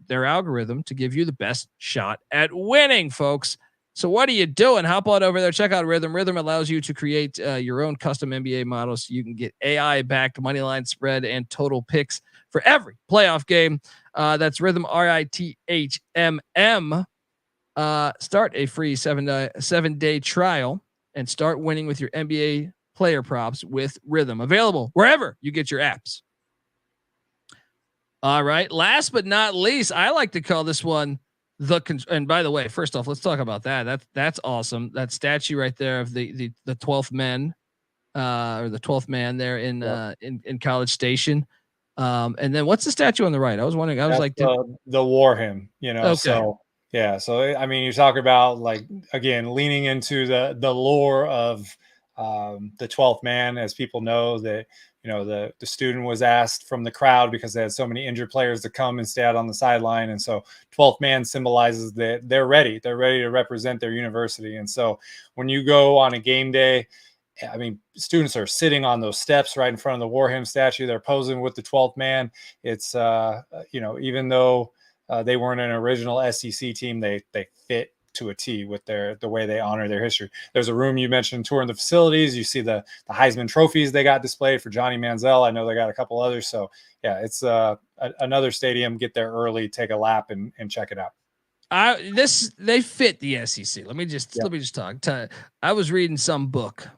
their algorithm to give you the best shot at winning, folks. So what are you doing? Hop on over there. Check out Rhythm. Rhythm allows you to create your own custom NBA models. So you can get AI-backed money line spread and total picks for every playoff game. That's Rhythm, RITHMM. Start a free 7-day trial and start winning with your NBA player props with Rhythm. Available wherever you get your apps. All right. Last but not least, I like to call this one and by the way, first off, let's talk about that. That's awesome. That statue right there of the 12th men, or the 12th man there in College Station. And then what's the statue on the right? I was wondering. That's like, the war hymn, Okay. So yeah. So I mean, you talk about, like, again, leaning into the lore of the 12th man, as people know that. The student was asked from the crowd because they had so many injured players to come and stay out on the sideline. And so 12th man symbolizes that they're ready. They're ready to represent their university. And so when you go on a game day, I mean, students are sitting on those steps right in front of the war hymn statue. They're posing with the 12th man. It's, even though they weren't an original SEC team, they fit to a T with the way they honor their history. There's a room you mentioned touring the facilities. You see the Heisman trophies they got displayed for Johnny Manziel. I know they got a couple others. So yeah, it's another stadium. Get there early, take a lap and check it out. They fit the SEC. Let me just talk. I was reading some book a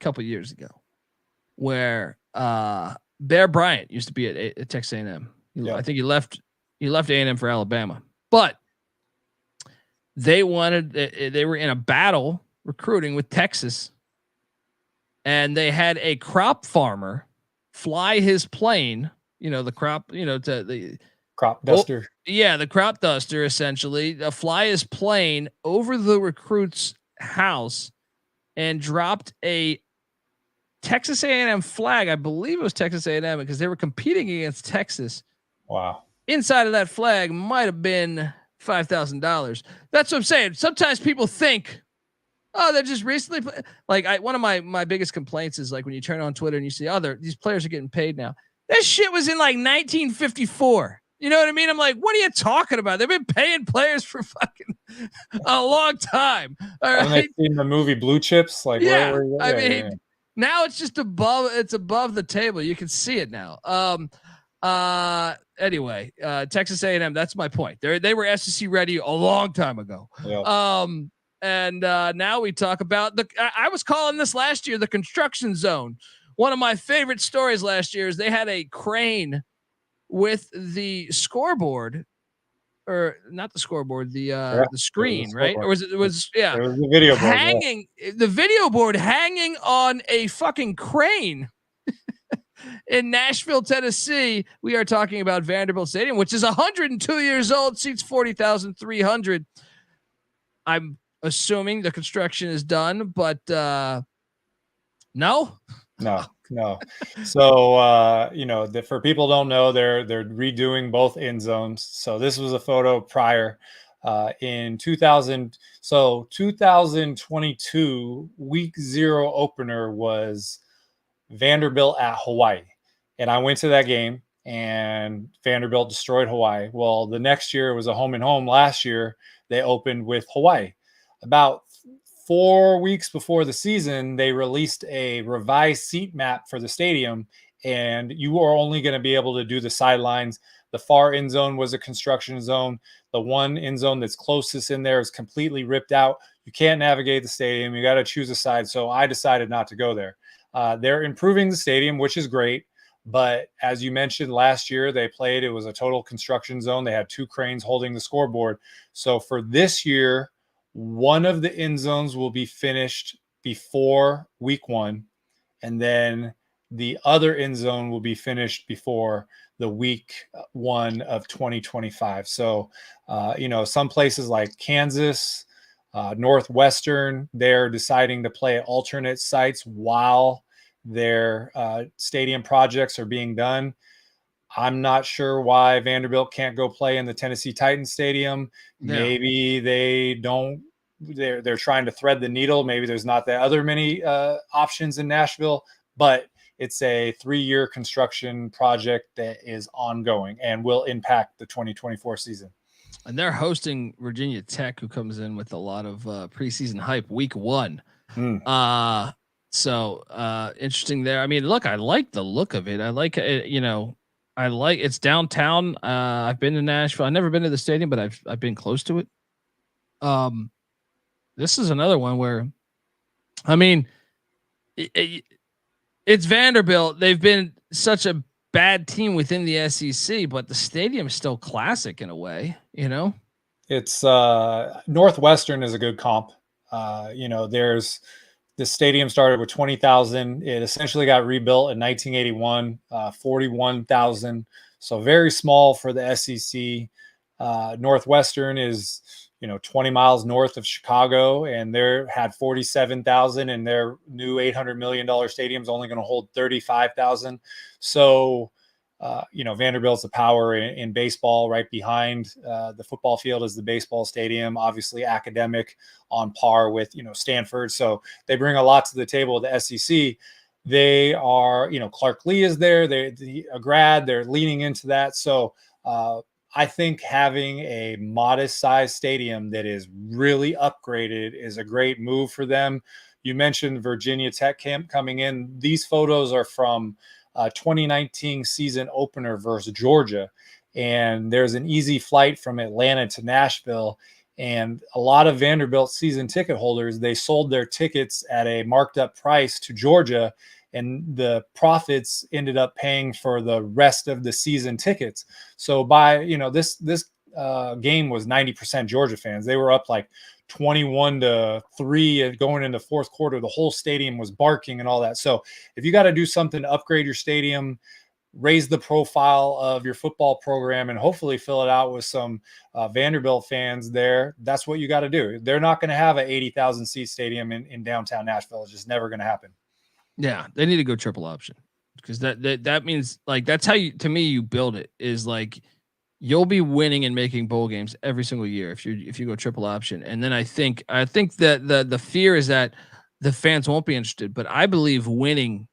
couple years ago where Bear Bryant used to be at Texas A&M. I think he left A&M for Alabama, but they were in a battle recruiting with Texas, and they had a crop farmer fly his plane, the crop, to the crop duster. The crop duster, essentially, fly his plane over the recruit's house and dropped a Texas A&M flag. I believe it was Texas A&M because they were competing against Texas. Wow. Inside of that flag might have been $5,000. That's what I'm saying. Sometimes people think, oh, they're just recently one of my biggest complaints is, like, when you turn on Twitter and you see, these players are getting paid now. That shit was in like 1954. You know what I mean? I'm like, what are you talking about? They've been paying players for fucking a long time. All right. I've seen the movie Blue Chips. Like, now it's just above the table. You can see it now. Anyway, Texas A&M, that's my point. They were SEC ready a long time ago. Yep. And now we talk about I was calling this last year the construction zone. One of my favorite stories last year is they had a crane with the scoreboard, or not the scoreboard, the screen, right? Or it was the video board hanging, the video board hanging on a fucking crane. In Nashville, Tennessee. We are talking about Vanderbilt Stadium, which is 102 years old, seats 40,300. I'm assuming the construction is done, but no. So for people who don't know, they're redoing both end zones. So this was a photo prior in 2022 week 0 opener was Vanderbilt at Hawaii. And I went to that game, and Vanderbilt destroyed Hawaii. Well, the next year it was a home and home. Last year they opened with Hawaii. about 4 weeks before the season, they released a revised seat map for the stadium, and you are only going to be able to do the sidelines. The far end zone was a construction zone. The one end zone that's closest in there is completely ripped out. You can't navigate the stadium. You got to choose a side. So I decided not to go there. They're improving the stadium, which is great. But as you mentioned, last year they played, it was a total construction zone. They had 2 cranes holding the scoreboard. So for this year, one of the end zones will be finished before week 1. And then the other end zone will be finished before the week 1 of 2025. So, some places like Kansas, Northwestern, they're deciding to play at alternate sites while their stadium projects are being done. I'm not sure why Vanderbilt can't go play in the Tennessee Titans stadium. Yeah. Maybe they don't. They're trying to thread the needle. Maybe there's not that other many options in Nashville, but it's a 3-year construction project that is ongoing and will impact the 2024 season. And they're hosting Virginia Tech, who comes in with a lot of preseason hype week 1. So interesting there. I mean, look, I like the look of it. I like it, I like it's downtown. I've been to Nashville. I've never been to the stadium, but I've been close to it. This is another one where, I mean, it's Vanderbilt. They've been such a bad team within the SEC, but the stadium is still classic in a way, It's Northwestern is a good comp. There's the stadium started with 20,000. It essentially got rebuilt in 1981, 41,000. So very small for the SEC. Northwestern is, 20 miles north of Chicago, and they had 47,000, and their new $800 million stadium is only going to hold 35,000. So, Vanderbilt's the power in baseball. Right behind the football field is the baseball stadium, obviously academic, on par with, Stanford. So they bring a lot to the table with the SEC. They are, Clark Lee is there. They're a grad. They're leaning into that. So, I think having a modest sized stadium that is really upgraded is a great move for them. You mentioned Virginia Tech camp coming in. These photos are from 2019 season opener versus Georgia. And there's an easy flight from Atlanta to Nashville. And a lot of Vanderbilt season ticket holders, they sold their tickets at a marked up price to Georgia, and the profits ended up paying for the rest of the season tickets. So by, this game was 90% Georgia fans. They were up like 21-3 going into fourth quarter. The whole stadium was barking and all that. So if you got to do something to upgrade your stadium, raise the profile of your football program, and hopefully fill it out with some Vanderbilt fans there, that's what you got to do. They're not going to have an 80,000 seat stadium in downtown Nashville. It's just never going to happen. Yeah, they need to go triple option, because that means, like, that's how you build it, is like you'll be winning and making bowl games every single year if you go triple option. And then I think that the fear is that the fans won't be interested, but I believe winning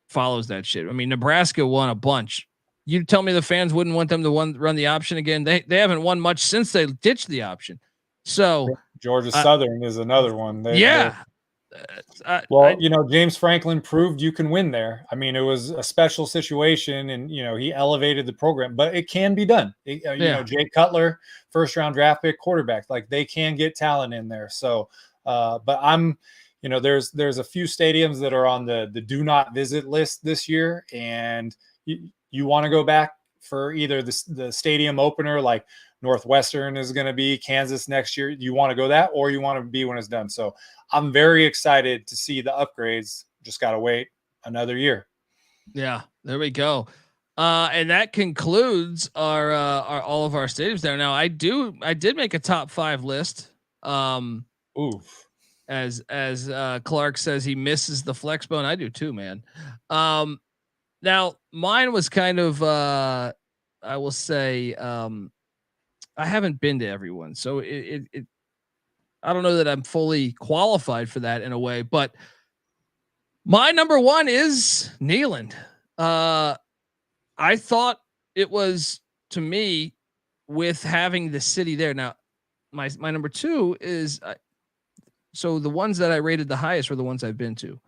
follows that shit. I mean, Nebraska won a bunch. You tell me the fans wouldn't want them to run the option again? They haven't won much since they ditched the option. So Georgia Southern is another one. James Franklin proved you can win there. I mean, it was a special situation, and he elevated the program, but it can be done. Jay Cutler, first round draft pick quarterback, like they can get talent in there. So, but I'm, there's a few stadiums that are on the do not visit list this year, and you want to go back for either the stadium opener, like Northwestern is going to be, Kansas next year. You want to go that, or you want to be when it's done. So I'm very excited to see the upgrades. Just got to wait another year. Yeah, there we go. And that concludes our all of our stadiums there. Now I did make a top 5 list. Oof. As Clark says, he misses the flex bone. I do too, man. Now mine was kind of, I will say, I haven't been to everyone, so it I don't know that I'm fully qualified for that in a way, but my number 1 is Neyland. I thought it was, to me, with having the city there. Now, my number 2 is So the ones that I rated the highest were the ones I've been to.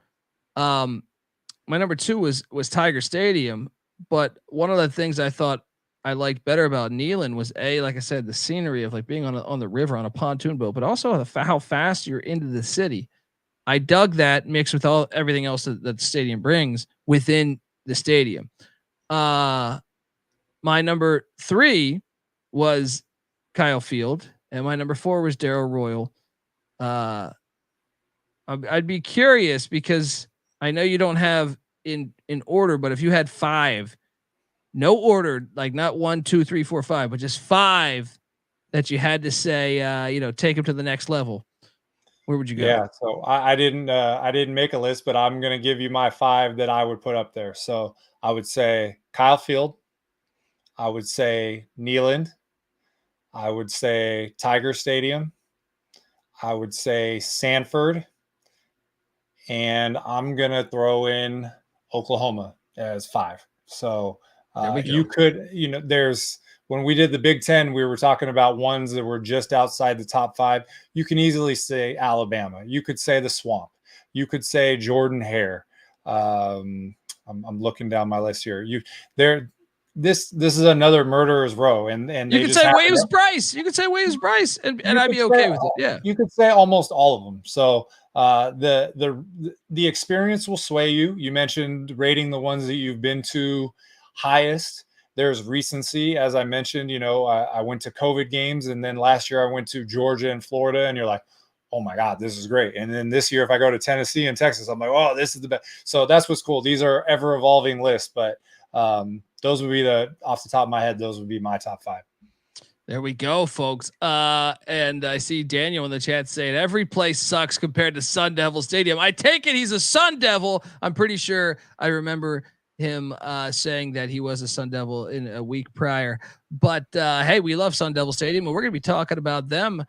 My number 2 was Tiger Stadium, but one of the things I thought I liked better about Neyland was like I said, the scenery of like being on the river on a pontoon boat, but also how fast you're into the city. I dug that mixed with everything else that the stadium brings within the stadium. My number 3 was Kyle Field, and my number 4 was Darrell Royal. I'd be curious because I know you don't have in order, but if you had 5, no order, like not 1, 2, 3, 4, 5, but just 5 that you had to say, take them to the next level, where would you go? Yeah, so I didn't make a list, but I'm gonna give you my 5 that I would put up there. So I would say Kyle Field, I would say Neyland, I would say Tiger Stadium, I would say Sanford, and I'm gonna throw in Oklahoma as 5. So you could, there's when we did the Big Ten, we were talking about ones that were just outside the top 5. You can easily say Alabama. You could say the Swamp. You could say Jordan Hare. I'm looking down my list here. This is another murderer's row, and you could say Williams Bryce. You could say Williams Bryce, and I'd be okay with it. Yeah, you could say almost all of them. So the experience will sway you. You mentioned rating the ones that you've been to highest. There's recency, as I mentioned. I went to COVID games, and then last year I went to Georgia and Florida, and you're like, oh my God, this is great. And then this year, if I go to Tennessee and Texas, I'm like, oh, this is the best. So that's what's cool. These are ever evolving lists, but those would be off the top of my head, those would be my top 5. There we go, folks. And I see Daniel in the chat saying every place sucks compared to Sun Devil Stadium. I take it he's a Sun Devil. I'm pretty sure I remember him saying that he was a Sun Devil in a week prior. But hey, we love Sun Devil Stadium, and we're going to be talking about them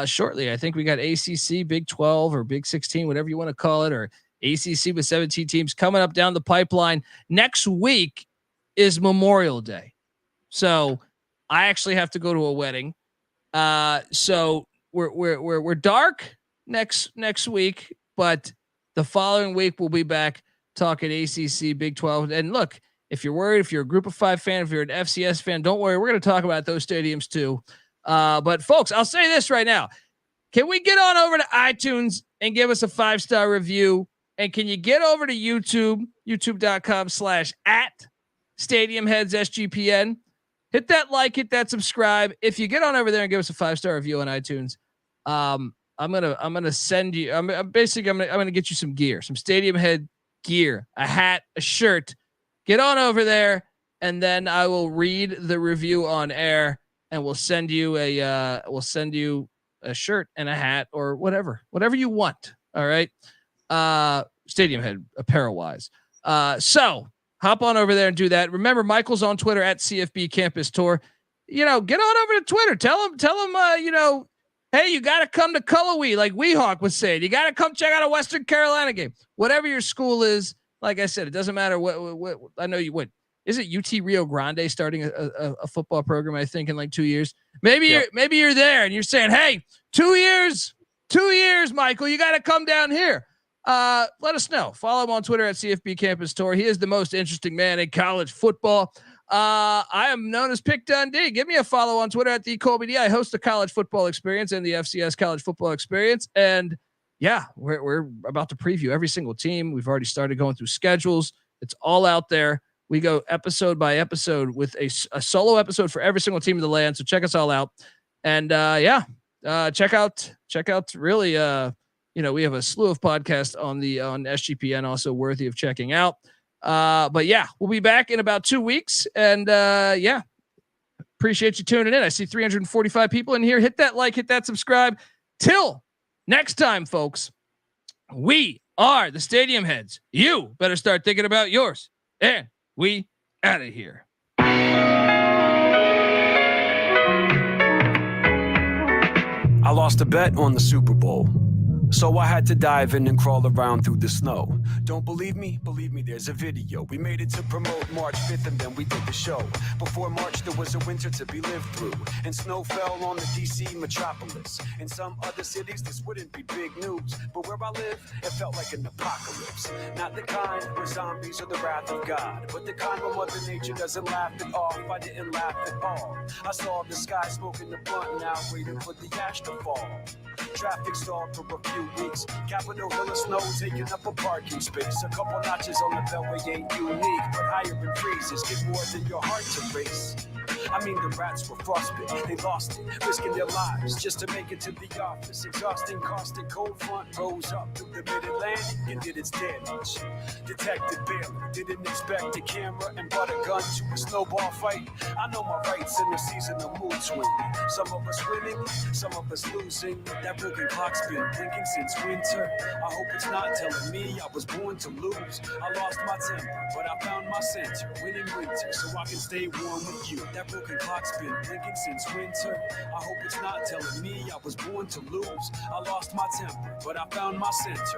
shortly. I think we got ACC, Big 12, or Big 16, whatever you want to call it, or ACC with 17 teams coming up down the pipeline. Next week is Memorial Day, so I actually have to go to a wedding. So we're dark next week, but the following week we'll be back talking ACC, Big 12. And look, if you're worried, if you're a Group of 5 fan, if you're an FCS fan, don't worry. We're going to talk about those stadiums too. But folks, I'll say this right now. Can we get on over to iTunes and give us a 5-star review? And can you get over to YouTube, youtube.com/@stadiumheadsSGPN? Hit that like, hit that subscribe. If you get on over there and give us a 5-star review on iTunes, I'm gonna send you. I'm gonna get you some gear, some Stadium Head gear, a hat, a shirt. Get on over there, and then I will read the review on air, and we'll send you a shirt and a hat or whatever you want. All right. Stadium Head apparel wise. So hop on over there and do that. Remember, Michael's on Twitter at CFB Campus Tour. Get on over to Twitter. Tell him, hey, you got to come to Cullowhee, like Weehawk was saying. You got to come check out a Western Carolina game. Whatever your school is, like I said, it doesn't matter what I know you would. Is it UT Rio Grande starting a football program, I think, in like 2 years? Maybe you're there and you're saying, hey, 2 years, Michael, you got to come down here. Let us know. Follow him on Twitter at CFB Campus Tour. He is the most interesting man in college football. I am known as Pick Dundee. Give me a follow on Twitter at the Colby D. I host the College Football Experience and the FCS College Football Experience. And yeah, we're about to preview every single team. We've already started going through schedules. It's all out there. We go episode by episode with a solo episode for every single team in the land. So check us all out. And check out really, we have a slew of podcasts on SGPN, also worthy of checking out. But yeah, we'll be back in about 2 weeks. And appreciate you tuning in. I see 345 people in here. Hit that like, hit that subscribe. Till next time, folks, we are the Stadium Heads. You better start thinking about yours. And we out of here. I lost a bet on the Super Bowl. So I had to dive in and crawl around through the snow. Don't believe me? Believe me, there's a video. We made it to promote March 5th and then we did the show. Before March there was a winter to be lived through, and snow fell on the DC metropolis. In some other cities this wouldn't be big news, but where I live it felt like an apocalypse. Not the kind where zombies or the wrath of God, but the kind where Mother Nature doesn't laugh it off. I didn't laugh at all. I saw the sky smoking the blunt now, waiting for the ash to fall. Traffic stalled for a few weeks. Capitol Hill of snow taking up a parking space. A couple notches on the beltway ain't unique, but higher in freezes get more than your heart to race. I mean, the rats were frostbitten, they lost it, risking their lives just to make it to the office. Exhausting, caustic, cold front rose up through the mid-Atlantic and did its damage. Detective Bailey didn't expect a camera and brought a gun to a snowball fight. I know my rights in the seasonal mood swing. Some of us winning, some of us losing. That broken clock's been blinking since winter. I hope it's not telling me I was born to lose. I lost my temper, but I found my center. Winning winter, so I can stay warm with you. That broken clock's been blinking since winter. I hope it's not telling me I was born to lose. I lost my temper, but I found my center.